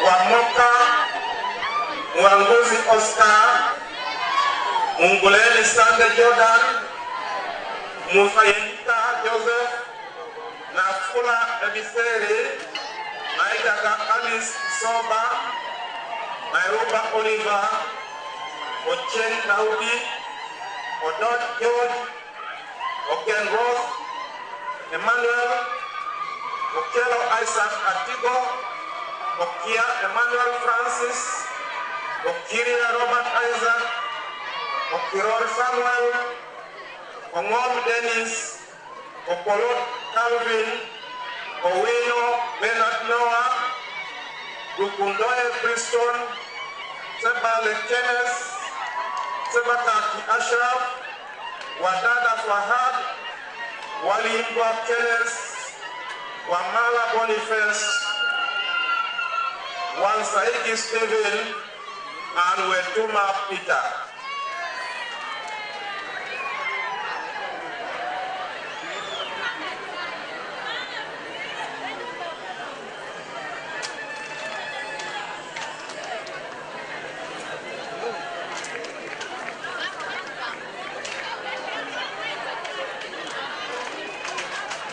Wamoka, Wanguzi Oscar, Munguleni Sande Jordan, Musayenta Joseph, Nafula Emiseri, Naidaka Alice Soba, Nairobi Oliver, Ochen Daudi, Odot George, Oken Ross, Emmanuel, Okelo Isaac Atigo, Okia Emmanuel Francis, Okiria Robert Isaac, Okiror Samuel, Ongom Dennis, Opolot Calvin, Owino Bernard Noah, Lukundoye Preston, Sebale Kenneth, Sebataki Ashraf, Wadada Fahad, Walimbwa Kenneth, Wamala Boniface, Wansaigi Stephen, and Wetuma Peter.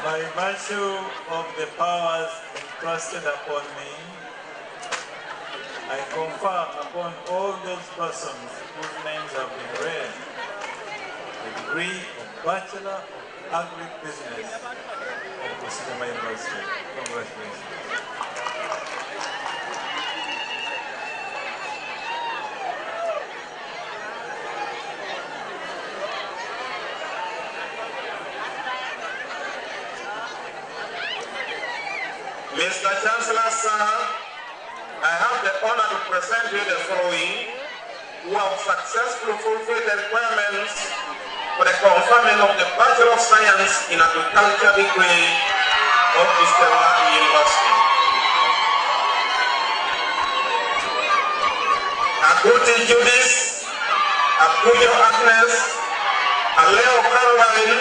By virtue of the powers entrusted upon me, I confer upon all those persons whose names have been read the degree of Bachelor of Agribusiness of Busitema University. Congratulations. Mr. Chancellor, sir, I have the honor to present you the following who who have successfully fulfilled the requirements for the conferment of the Bachelor of Science in Agriculture degree of Busitema University. Aguti Judith, Akuyo Agnes, Aleo Caroline,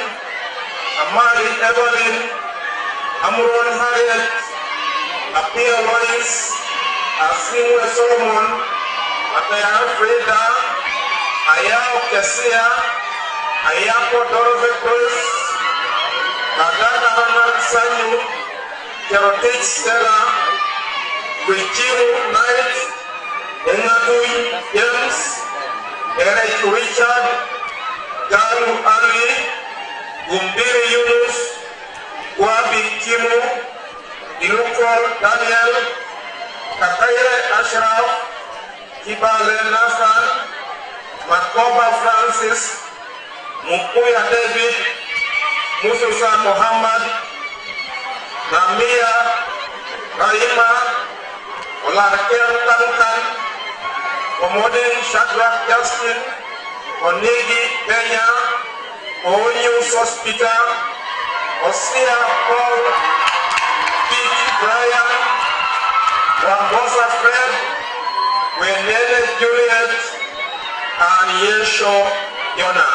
Amari Evelyn, Amuron Harriet, Apia Lois, Asimwe Solomon, Ataya Freda, Ayao Kesia, Ayako Dorothy Cruz, Magana Ronald Sanyu, Kerotich Stella, Richiru Knight, Engatui James, Eric Richard, Galu Ali, Gumbiri Yunus, Wabi Kimu, Ilukor Daniel, Kakaire Ashraf, Kibale Nathan, Makoba Francis, Mukuya David, Mususa Muhammad, Namia Raima, Olarakel Duncan, Omodin Shadrach Justin, Onegi Kenya, Onyus Hospital, Osia Paul, Pete Brian, Wambosa Fred, Wenele Juliet, and Yesho Yona.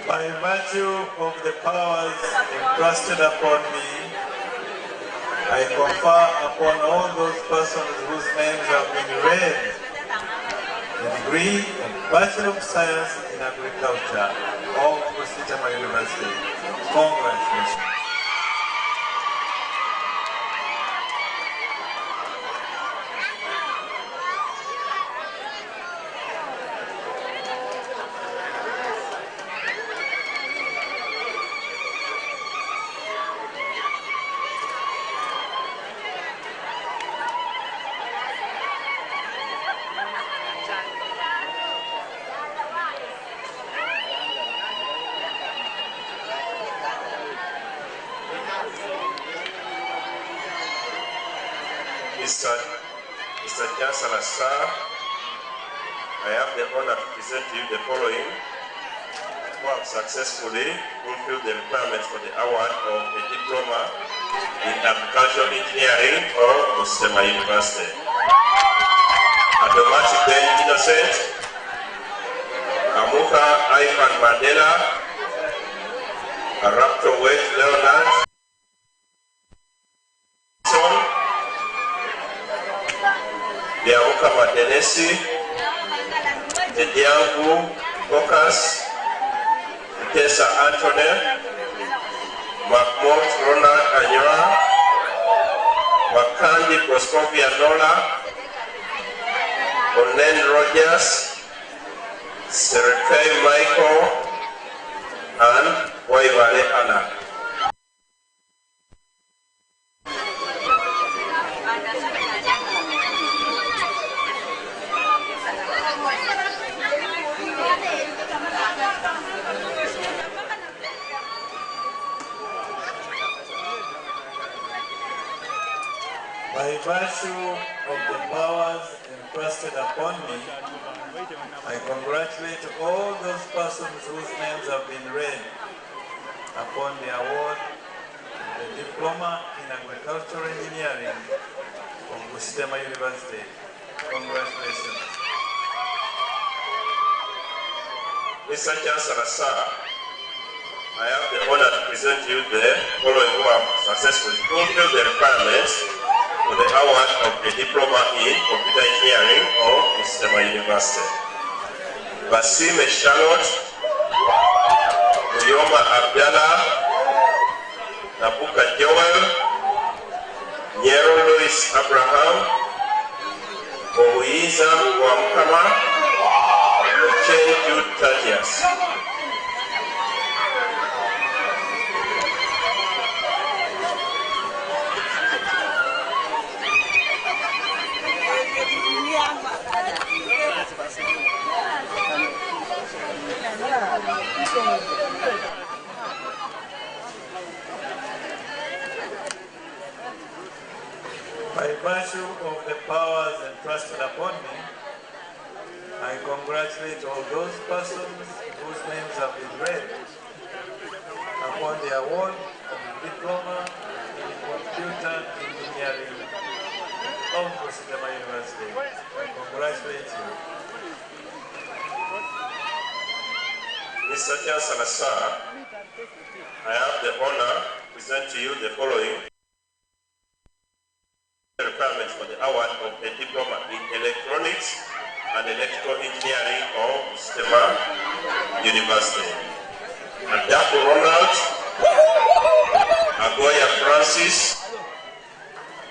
By virtue of the powers entrusted upon me, I confer upon all those persons whose names have been read the degree of Bachelor of Science in Agriculture of Busitema University. Congratulations. Mr. Chancellor, sir, I have the honor to present to you the following who have successfully fulfilled the requirements for the award of a diploma in agricultural engineering of Busitema University. Adomati Ben Innocent, Amuka Ivan Mandela, Arapto West Leonard, Biamuka Madenesi, Tediangu Focus, Tessa Antone, Mahmoud Ronald Anyora, Wakandi Proscovia Nola, Onen Rogers, Serafei Michael, and Waivale Anna. By virtue of the powers entrusted upon me, I congratulate all those persons whose names have been read upon the award of the Diploma in Agricultural Engineering from Busitema University. Congratulations. Mr. Chancellor, sir, I have the honor to present you the following who have successfully fulfilled the requirements for the award of the Diploma in Computer Engineering of Busitema University. Basime Charlotte, Uyoma Abdallah, Nabuka Joel, Nyero Louis Abraham, obuyinza bwa Mukama Jude Thaddeus. By virtue of the powers entrusted upon me, I congratulate all those persons whose names have been read upon the award of diploma in computer engineering of Busitema University. I congratulate you. Mr. Chancellor, sir, I have the honor to present to you the following requirements for the award of a diploma in electronics and electrical engineering of Busitema University. Adapu Ronald, Agoya Francis,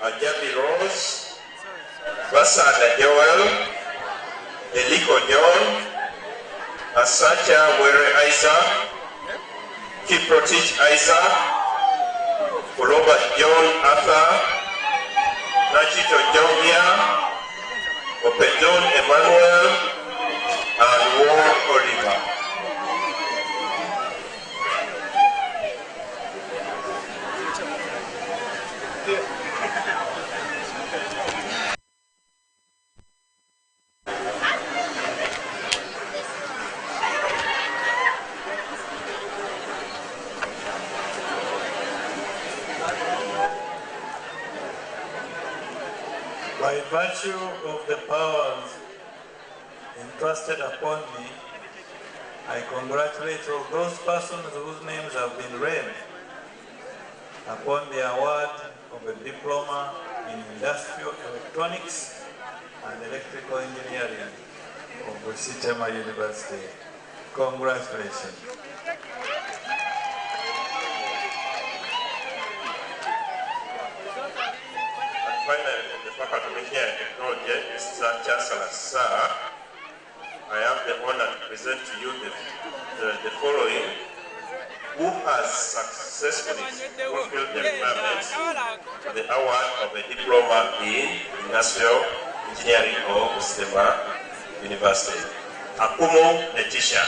Ajabi Rose, Basada Joel, Eliko John, Asacha Were Isaac, Kiprotich Isaac, Robert John Arthur, Nachito Jovia, Opedon Emmanuel, and Ward Oliver. By virtue of the powers entrusted upon me, I congratulate all those persons whose names have been read upon the award of a diploma in industrial electronics and electrical engineering of Busitema University. Congratulations. Finally, the faculty of engineering and technology, Mr. Chancellor, sir, I have the honor to present to you the following, who has successfully fulfilled the requirements for the award of a diploma in industrial engineering of Busitema University. Akumu Letitia.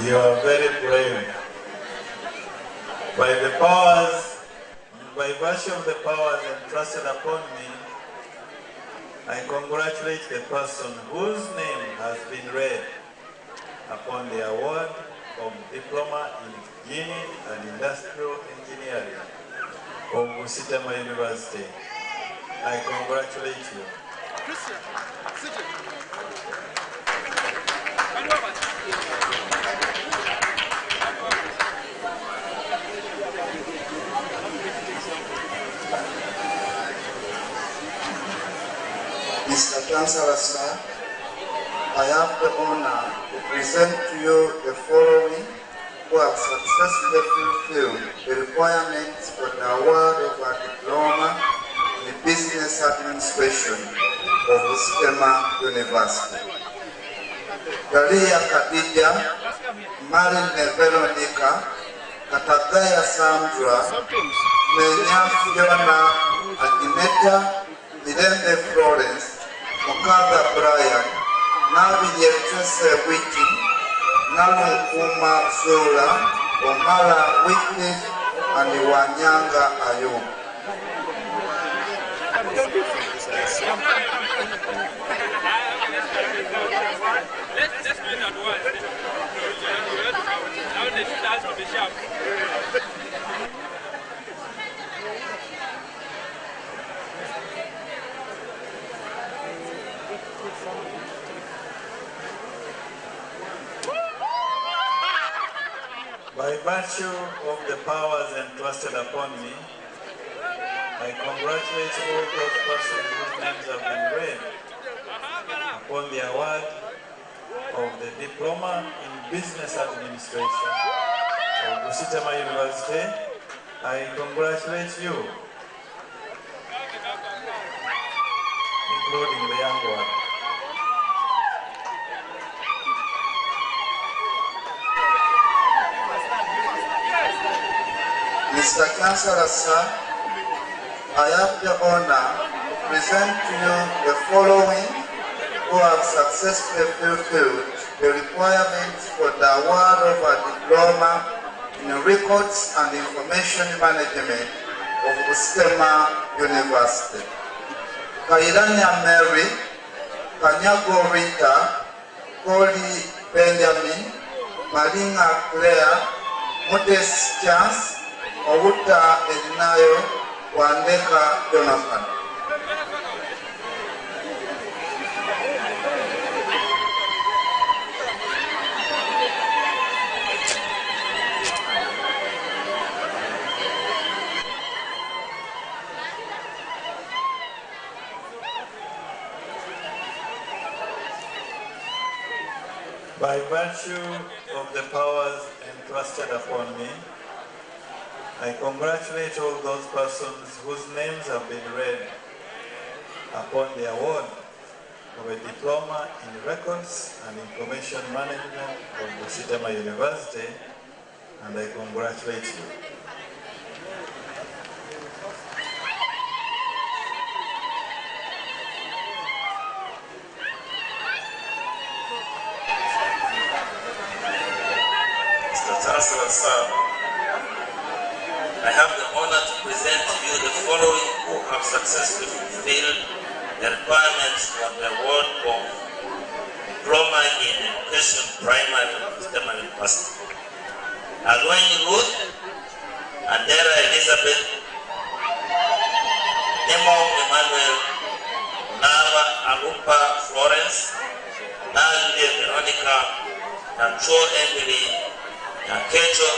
You are very brave. By virtue of the powers entrusted upon me, I congratulate the person whose name has been read upon the award of Diploma in Engineering and Industrial Engineering of Busitema University. I congratulate you. Mr. Chancellor, sir, I have the honor to present to you the following who have successfully fulfilled the requirements for the award of a diploma in business administration of Busitema University. Galia Khadija, Marin Veronica, Katagaya Sandra, Menya Fiona Agneta, Mirende Florence, Mukanda Brian, Navi Yetuse Wiki, Nalukuma Zola, Omala Wycliffe, and Wanyanga Ayub. By virtue of the powers entrusted upon me, I congratulate all those persons whose names have been read upon the award of the Diploma in Business Administration of Busitema University. I congratulate you, including the young one. Mr. Chancellor, sir, I have the honor to present to you the following who have successfully fulfilled the requirements for the award of a diploma in records and information management of Busitema University. Kairania Mary, Kanyago Rita, Koli Benjamin, Maringa Claire, Modest Chance, Owuta Edinayo, Wandeka Jonathan. By virtue of the powers entrusted upon me, I congratulate all those persons whose names have been read upon the award of a Diploma in Records and Information Management of Busitema University, and I congratulate you. Mr. Chancellor, sir, I have the honor to present to you the following who have successfully fulfilled the requirements for the award of Diploma in Education Primary of Busitema University. Alwani Ruth, Adera Elizabeth, Nemo Emmanuel, Nava Alupa Florence, Nadia Veronica, Nancho Emily, Naketo,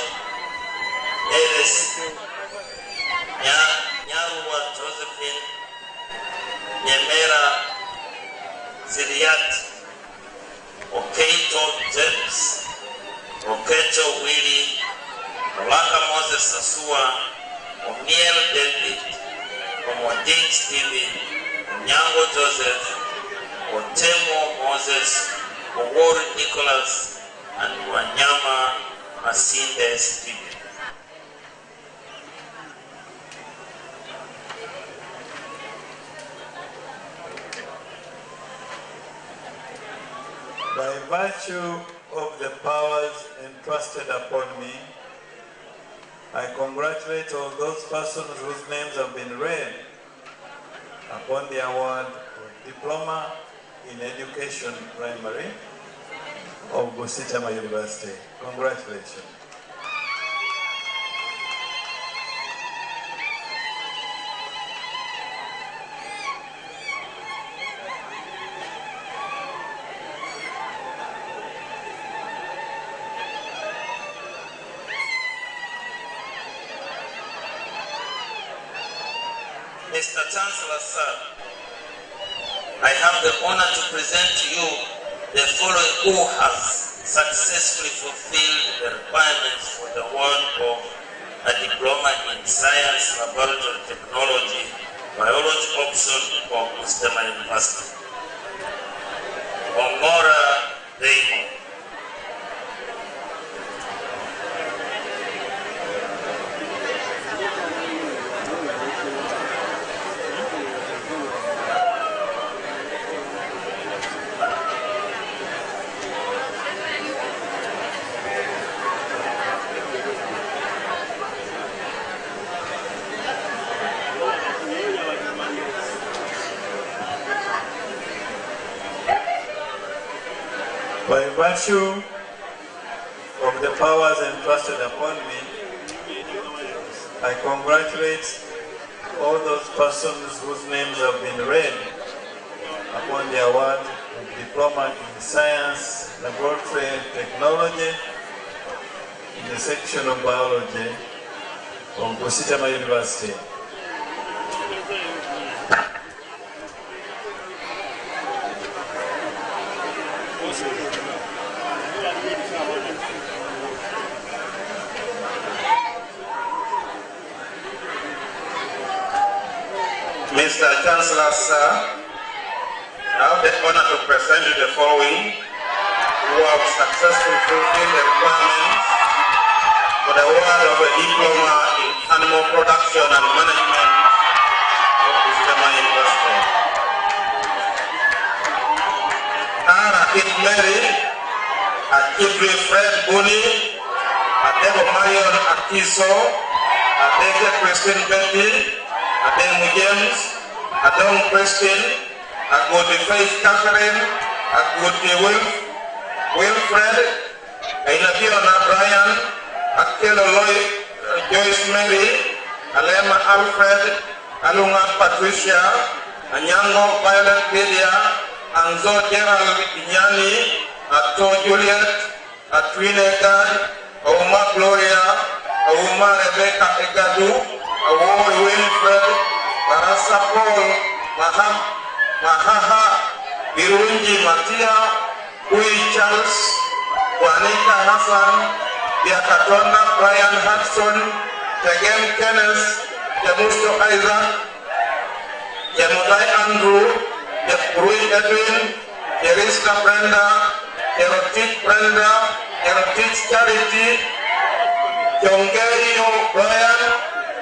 Eris, Nyaruwa Josephine, Nyemera Ziriat, Okeito James, Oketo Willie, Olaka Moses Asua, Omiel David, Omoding Stevie, Nyango Joseph, Otemo Moses, Owori Nicholas, and Wanyama Masinde Stephen. By virtue of the powers entrusted upon me, I congratulate all those persons whose names have been read upon the award of Diploma in Education Primary of Busitema University. Congratulations. Mr. Chancellor, sir, I have the honor to present to you the following who have successfully fulfilled the requirements for the award of a diploma in science, laboratory technology, biology option of Busitema University. Omora Raymond. By virtue of the powers entrusted upon me, I congratulate all those persons whose names have been read upon the award of Diploma in Science, Laboratory Technology in the section of Biology of Busitema University. Mr. Chancellor, sir, I have the honor to present you the following who have successfully fulfilled the requirements for the award of a diploma in animal production and management of Busitema University. Anna Mary, Akidri Fred Buni, Adego Marion Akiso, Adege Christine Betty, Ademu James, Adon Christine, Agudi Faith Catherine, Agudi Wilfred, Inabiona Brian, Akelo Lloyd, Joyce Mary, Alema Alfred, Alunga Patricia, Anyango Violet Lydia, Anzo Gerald Inyani, Ato Juliet, Atwine Gad, Auma Gloria, Auma Rebecca Egadu, Award Winfred, Barasa Paul, Mahaha, Birunji Matia, Ui Charles, Juanita Hassan, Biakatonda Brian Hudson, Tegen Kenneth, Jamusto Isaac, Jamudai Andrew, Rui Edwin, Jerista Brenda, Erotic Brenda, Erotic Charity, Jongerio Brian,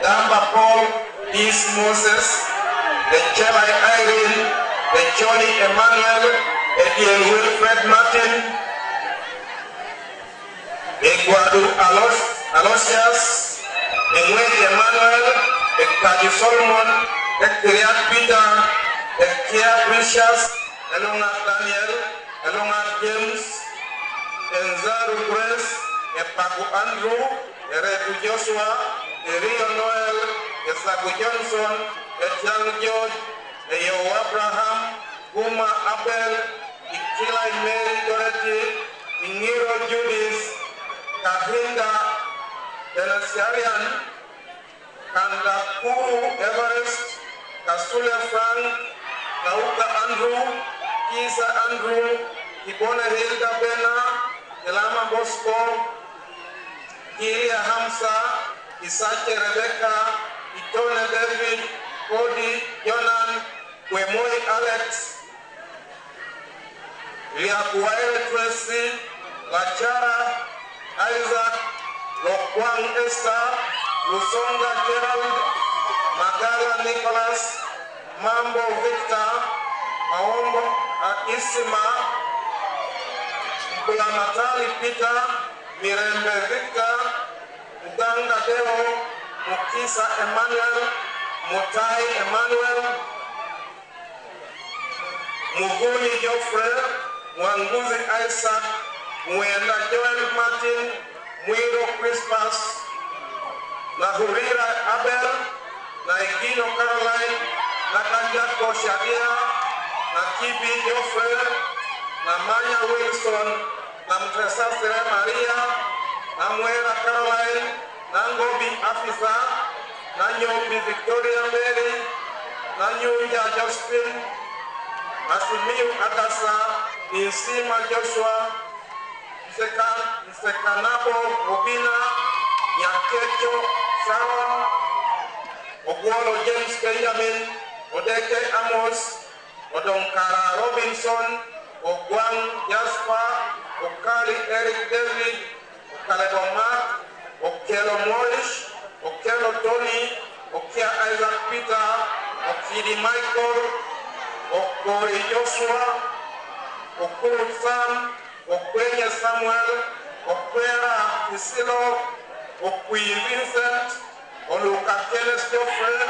Damba Paul, East Moses, the Chelai Irene, the Johnny Emmanuel, Ediel Wilfred Martin, Eguadu Alosius, Enwedi Emmanuel, Ekadi Solomon, Ekriat Peter, Ekia Precious, Elonga Daniel, Elonga James, Enzaru Grace, Epaku Andrew, Eredu Joshua, Erio Noel, Esaku Johnson, Etiang George, Eyo Abraham, Uma Abel, Ikilai Mary Dorothy, Ingiro Judith, Kahinda, Denasiarian, Kanda Kuru Everest, Kasule Frank, Kauka Andrew, Kisa Andrew, Ibona Hilda Bena, Elama Bosco, Kiria Hamza, Isache Rebecca, Itone David, Cody, Jonan, Wemoi Alex, Liakuwaele Tracy, Lachara, Isaac, Lokwang Esther, Lusonga Gerald, Magala Nicholas, Mambo Victor, Maombo Isima, Mbulamatali Peter, Mirembe Victor, Muganga Deo, Mukisa Emmanuel, Mutai Emmanuel, Muguni Geoffrey, Mwanguzi Isaac, Mwenda Joel Martin, Mwido Christmas, Nahurira Abel, Naigino Caroline, Nakanja Koshadia, Nakibi Geoffrey, Namanya Wilson, Namtresa Sere Maria, Namwera Caroline, Nangobi Afisa, Nanyobi Victoria Mary, Nanyuja Josephine, Asimiu Adasa, Insima Joshua, Nsekanabo Robina, Nyakecho Sharon, Ogwolo James Benjamin, Odeke Amos, Odonkara Robinson, Ogwang Jasper, Okali Eric David, Okalebo Mark, Okelo Morish, Okelo Tony, Okia Isaac Peter, Okidi Michael, Okori Joshua, Okuru Sam, Okwenya Samuel, Okwera Priscilla, Okwi Vincent, Oluka Kenneth Geoffrey,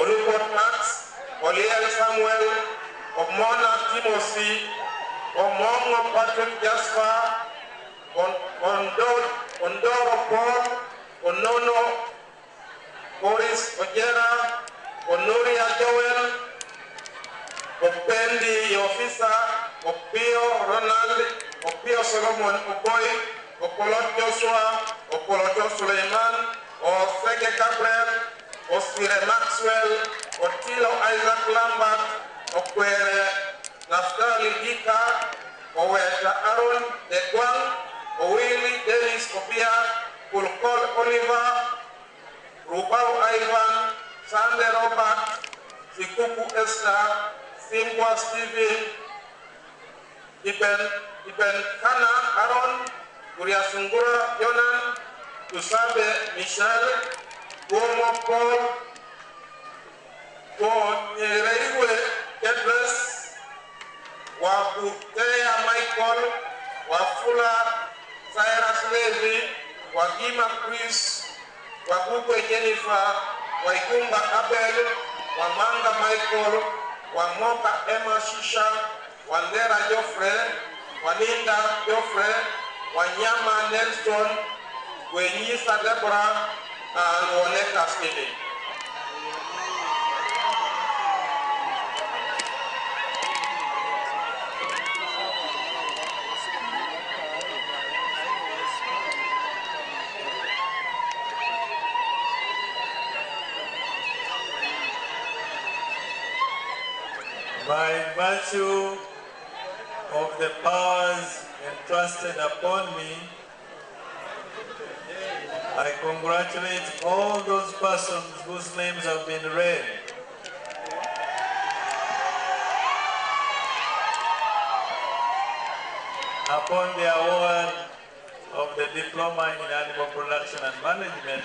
Olukot Max, Oliel Samuel, Omona Timothy, Omongo Patrick Jasper, Ondoro Paul, Onono Boris Ojera, Onuria Joel, Opendi Officer, Opio Ronald, Opio Solomon Oboy, Opolot Joshua, Opolot Suleiman, Osege Gabriel, Osire Maxwell, Otilo Isaac Lambert, Okwere Naftali Dika, Oweta Aaron Degwang, Owili Dennis Obia, Pulkol Oliver, Rubao Ivan, Sande Robert, Ikuku Esther, Singwa Stephen, Iben Kana Aaron, Kuria Sungura Yonan, Tusabe Michelle, Gomo Paul, Reiwe Kedres, Wabutea Michael, Wafula Cyrus Levy, Wagima Chris, Wabukwe Jennifer, Waikumba Abel, Wamanga Michael, Wamoka Emma Shisha, Wandera Joffrey, Waninda Joffrey, Wanyama Nelson, Wenyisa Deborah, and Woneka Stevie. By virtue of the powers entrusted upon me, I congratulate all those persons whose names have been read. Upon the award of the Diploma in Animal Production and Management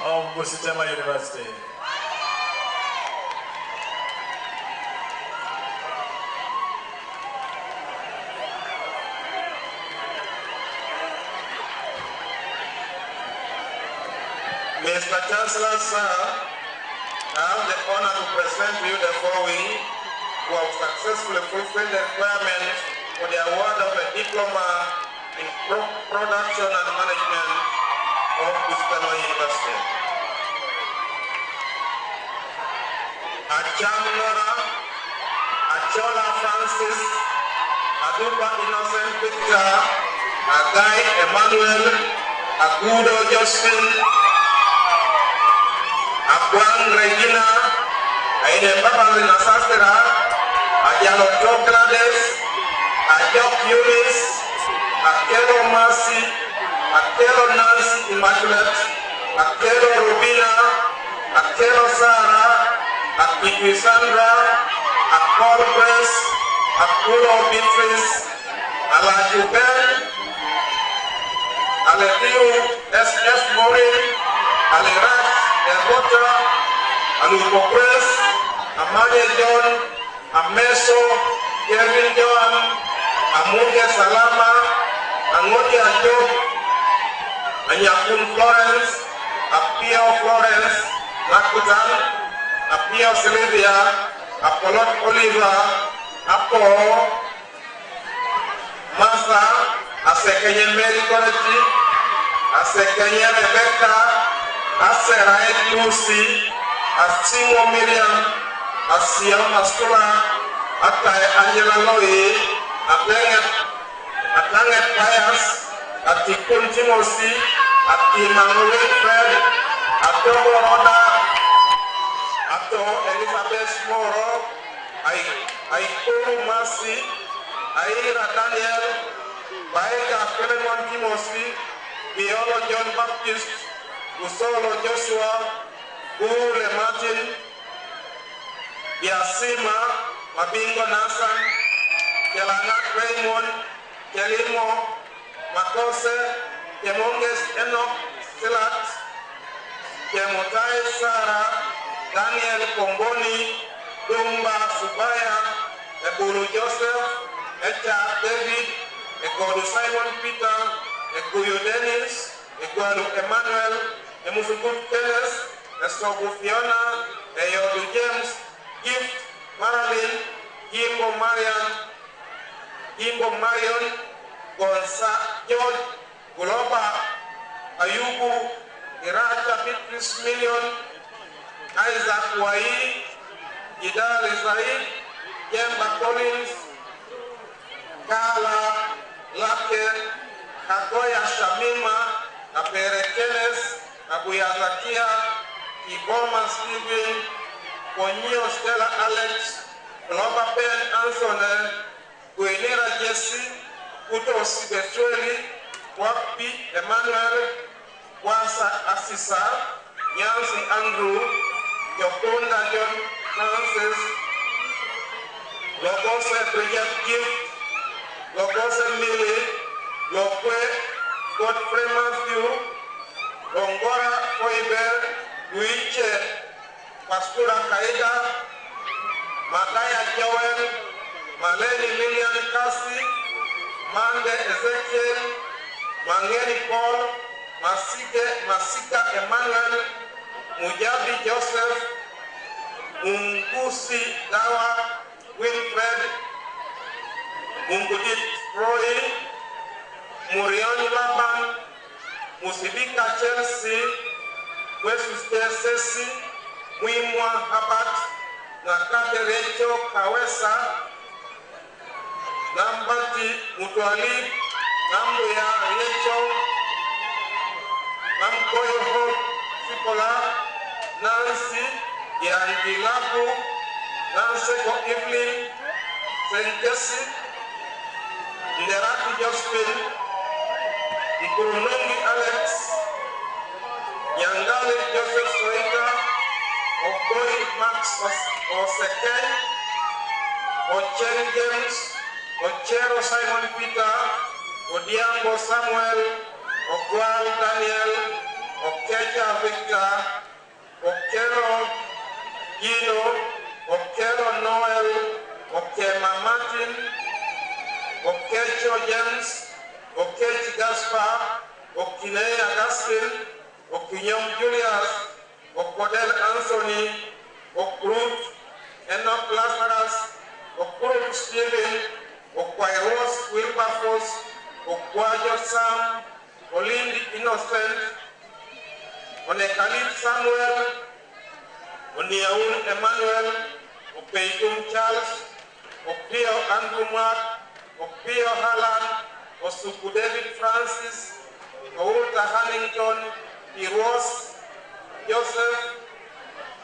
of Busitema University. Mr. Chancellor, sir, I have the honor to present to you the following who have successfully fulfilled the requirements for the award of a diploma in production and management of Busitema University. Achamnora, Achola Francis, Aduba Innocent Victor, Agai Emmanuel, Agudo Josephine, Akwang Regina, Aine Baba Nasastera, Ayalo Toclades, Ayok Yunis, Akelo Mercy, Akelo Nancy Immaculate, Akelo Rubina, Akelo Sarah, Akipi Sandra, Akol Press, Akulo Beatrice, Alajuben, Aletiu SF Morin, Alirat, Elbota, Alupopres, Amane John, Ameso, Kevin John, Amunge Salama, Angoti Ajob, Anyakun Florence, Apio Florence, Lakutan, Apio Sylvia, Apollo Oliver, Apo, Masa, Asekenye Mary College, Asekenye Rebecca, Aserai Lucy, Asimo Miriam, Asiam Astula, Atai Angela Loe, Atlanget Pius, Atikun Timothy, Atimanuel Fred, Atomo Roda, Ato Elizabeth Moro, Aikuru Mercy, Aira Daniel, Baika Philemon Timothy, Biolo John Baptist, Usolo Joshua, Ule Martin, Yasima, Mabingo Nasan, Kelangat Raymond, Kelimo, Makose, Kemonges Enoch, Silat, Kemotai Sarah, Daniel Komboni, Dumba Subaya, Eburu Joseph, Echa David, Egodu Simon Peter, Eguyu Dennis, Eguadu Emmanuel, Emusukut Kenneth, Esogu Fiona, Eyodu James, Gift, Marilyn, Gimbo Marion, Gonza George, Guloba, Ayubu, Iracha Beatrice Million, Isaac Wai, Idal Israel, Jemba Collins, Kala, Lake, Kagoya Shamima, Apere Kenneth, Abuya Zakia, Igoma Stephen, Konyo Stella Alex, Globa Ben Anthony, Guinera Jesse, Kuto Sibetweli, Wapi Emmanuel, Wasa Asisa, Nyansi Andrew, Jokunda John Francis, Logose Bridget Gift, Logose Millie, Lokwe Godfrey Matthew, Longora Foiber, Luiche, Pastura Kaida, Mataya Joel, Maleni Lilian Kasi, Mande Ezekiel, Mangeni Paul, Masika Emmanuel, Mujabi Joseph, Mungusi Dawa, Wilfred, Mungudit Roy, Murioni Laban, Musibika Chelsea, Wesuste Sesi, Mwimwa Habat, Nakate Recho Kawesa, Nambati Mutuali, Nambuya Recho, Namkoyo Hope Sipola, Nancy Yandilabu, Nanseko Evelyn, Sentesi, Nderati Josephine, Ikurunungi Alex, Nyangale Joseph Soita, Okoi Max Oseke, Ochen James, Ochero Simon Peter, Odiambo Samuel, Okwal Daniel, Okeja Victor, Okero Gino, Okero Noel, Okema Martin, Okecho James, Okechi Gaspar, Okinei Augustine, Okinyom Julius, Okodel Anthony, Okrut, Enoch Lazarus, Okrut Stephen, Okwairos Wilberforce, Okwajo Sam, Olindi Innocent, Onekalit Samuel, Oniaun Emmanuel, Opeitum Charles, Opio Andrew Mark, Opio Halan, Osuku David Francis, Oulta Hannington, Iros, Joseph,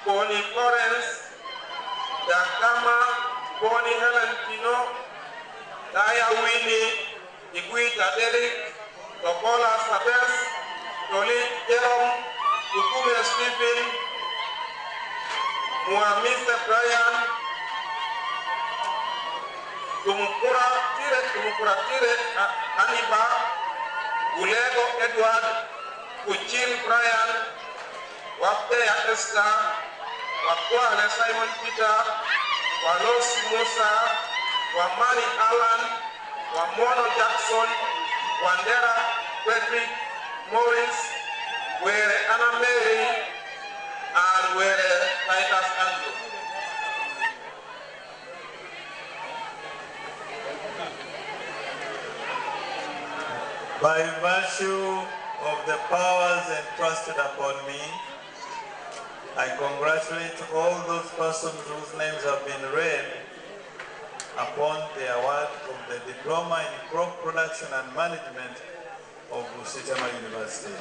Bonnie Florence, Dakama, Bonnie Helen Pino, Daya Winnie, Iguita Derek, Tokola Sabes, Tolit Jerome, Tukume Stephen, Muamisa Brian, Tumukura Tire, Aniba, Ulego Edward, Kuchil Brian, Wapea Esther, Wakwale Simon Peter, Walosi Musa, Wamani Alan, Wamono Jackson, Wandera Frederick Morris, Were Anna Mary, and Were Titus Andrew. By virtue of the powers entrusted upon me, I congratulate all those persons whose names have been read upon the award of the Diploma in Crop Production and Management of Busitema University.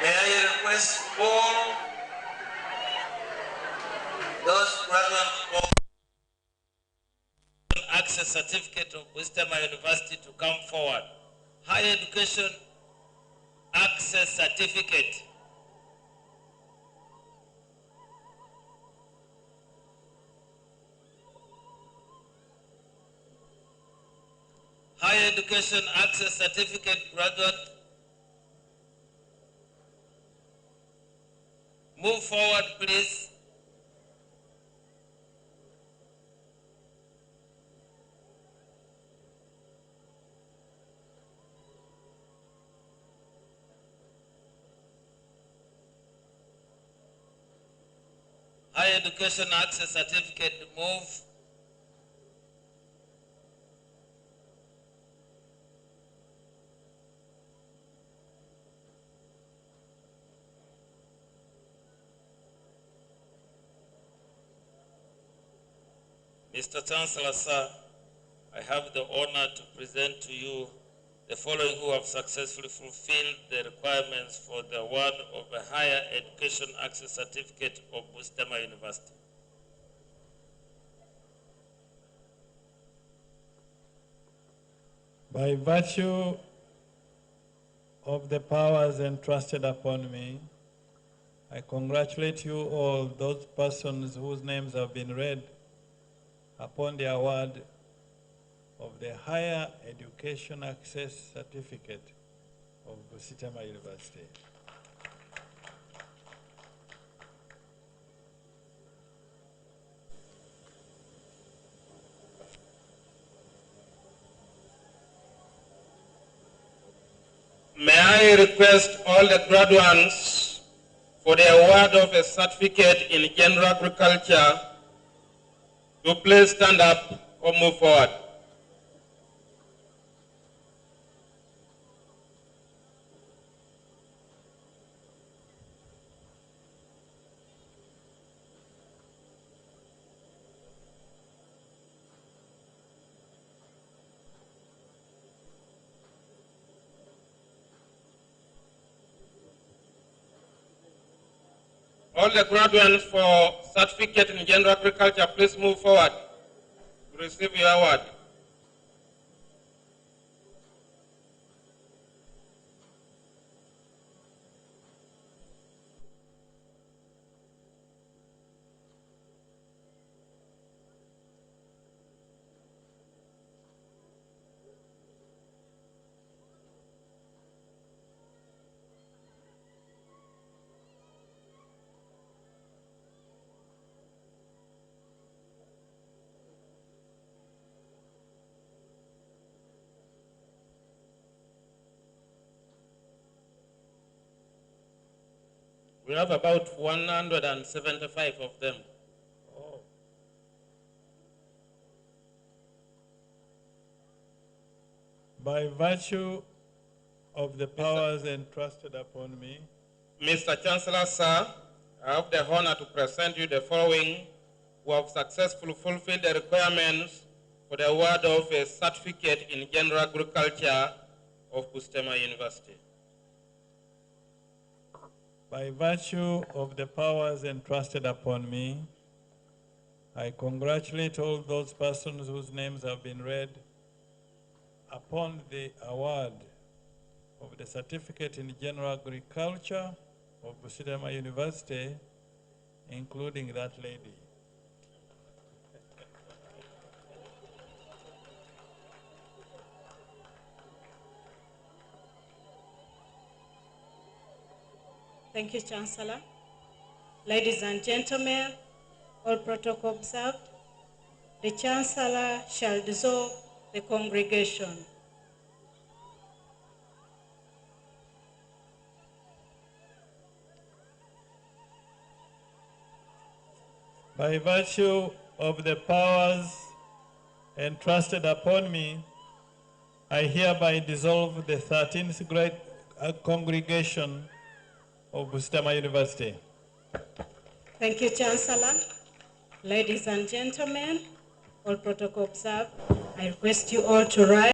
May I request all those graduates of access certificate of Busitema University to come forward. Higher education access certificate. Higher Education Access Certificate graduate, move forward, please. Higher Education Access Certificate, move. Mr. Chancellor, sir, I have the honor to present to you the following who have successfully fulfilled the requirements for the award of a Higher Education Access Certificate of Busitema University. By virtue of the powers entrusted upon me, I congratulate you all, those persons whose names have been read, upon the award of the Higher Education Access Certificate of Busitema University. May I request all the graduates for the award of a certificate in general agriculture to please stand up or move forward. All the graduates for certificate in general agriculture, please move forward to receive your award. We have about 175 of them. By virtue of the powers entrusted upon me, Mr. Chancellor, sir, I have the honor to present you the following who have successfully fulfilled the requirements for the award of a certificate in general agriculture of Busitema University. by virtue of the powers entrusted upon me, I congratulate all those persons whose names have been read upon the award of the certificate in general agriculture of Busitema University, including that lady. Thank you, Chancellor. Ladies and gentlemen, all protocol observed, the Chancellor shall dissolve the congregation. By virtue of the powers entrusted upon me, I hereby dissolve the 13th grade congregation of Busitema University. Thank you, Chancellor. Ladies and gentlemen, all protocol observed, I request you all to rise.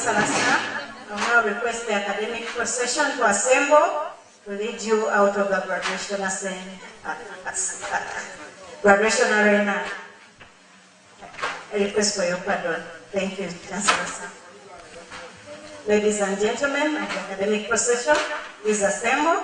Chancellor, sir, I will now request the academic procession to assemble to lead you out of the graduation arena. A request for your pardon. Thank you, Chancellor, sir. Ladies and gentlemen, the academic procession is assembled.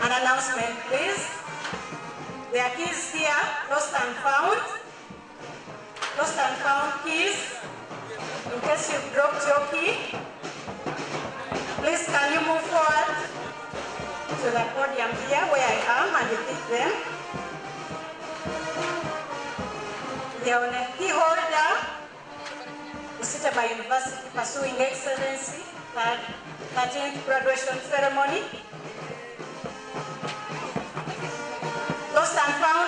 An announcement, please. There are keys here, lost and found. Lost and found keys. In case you've dropped your key, please can you move forward to the podium here where I am and you pick them. They are on a key holder. Busitema University Pursuing Excellency, 13th graduation ceremony. Lost and found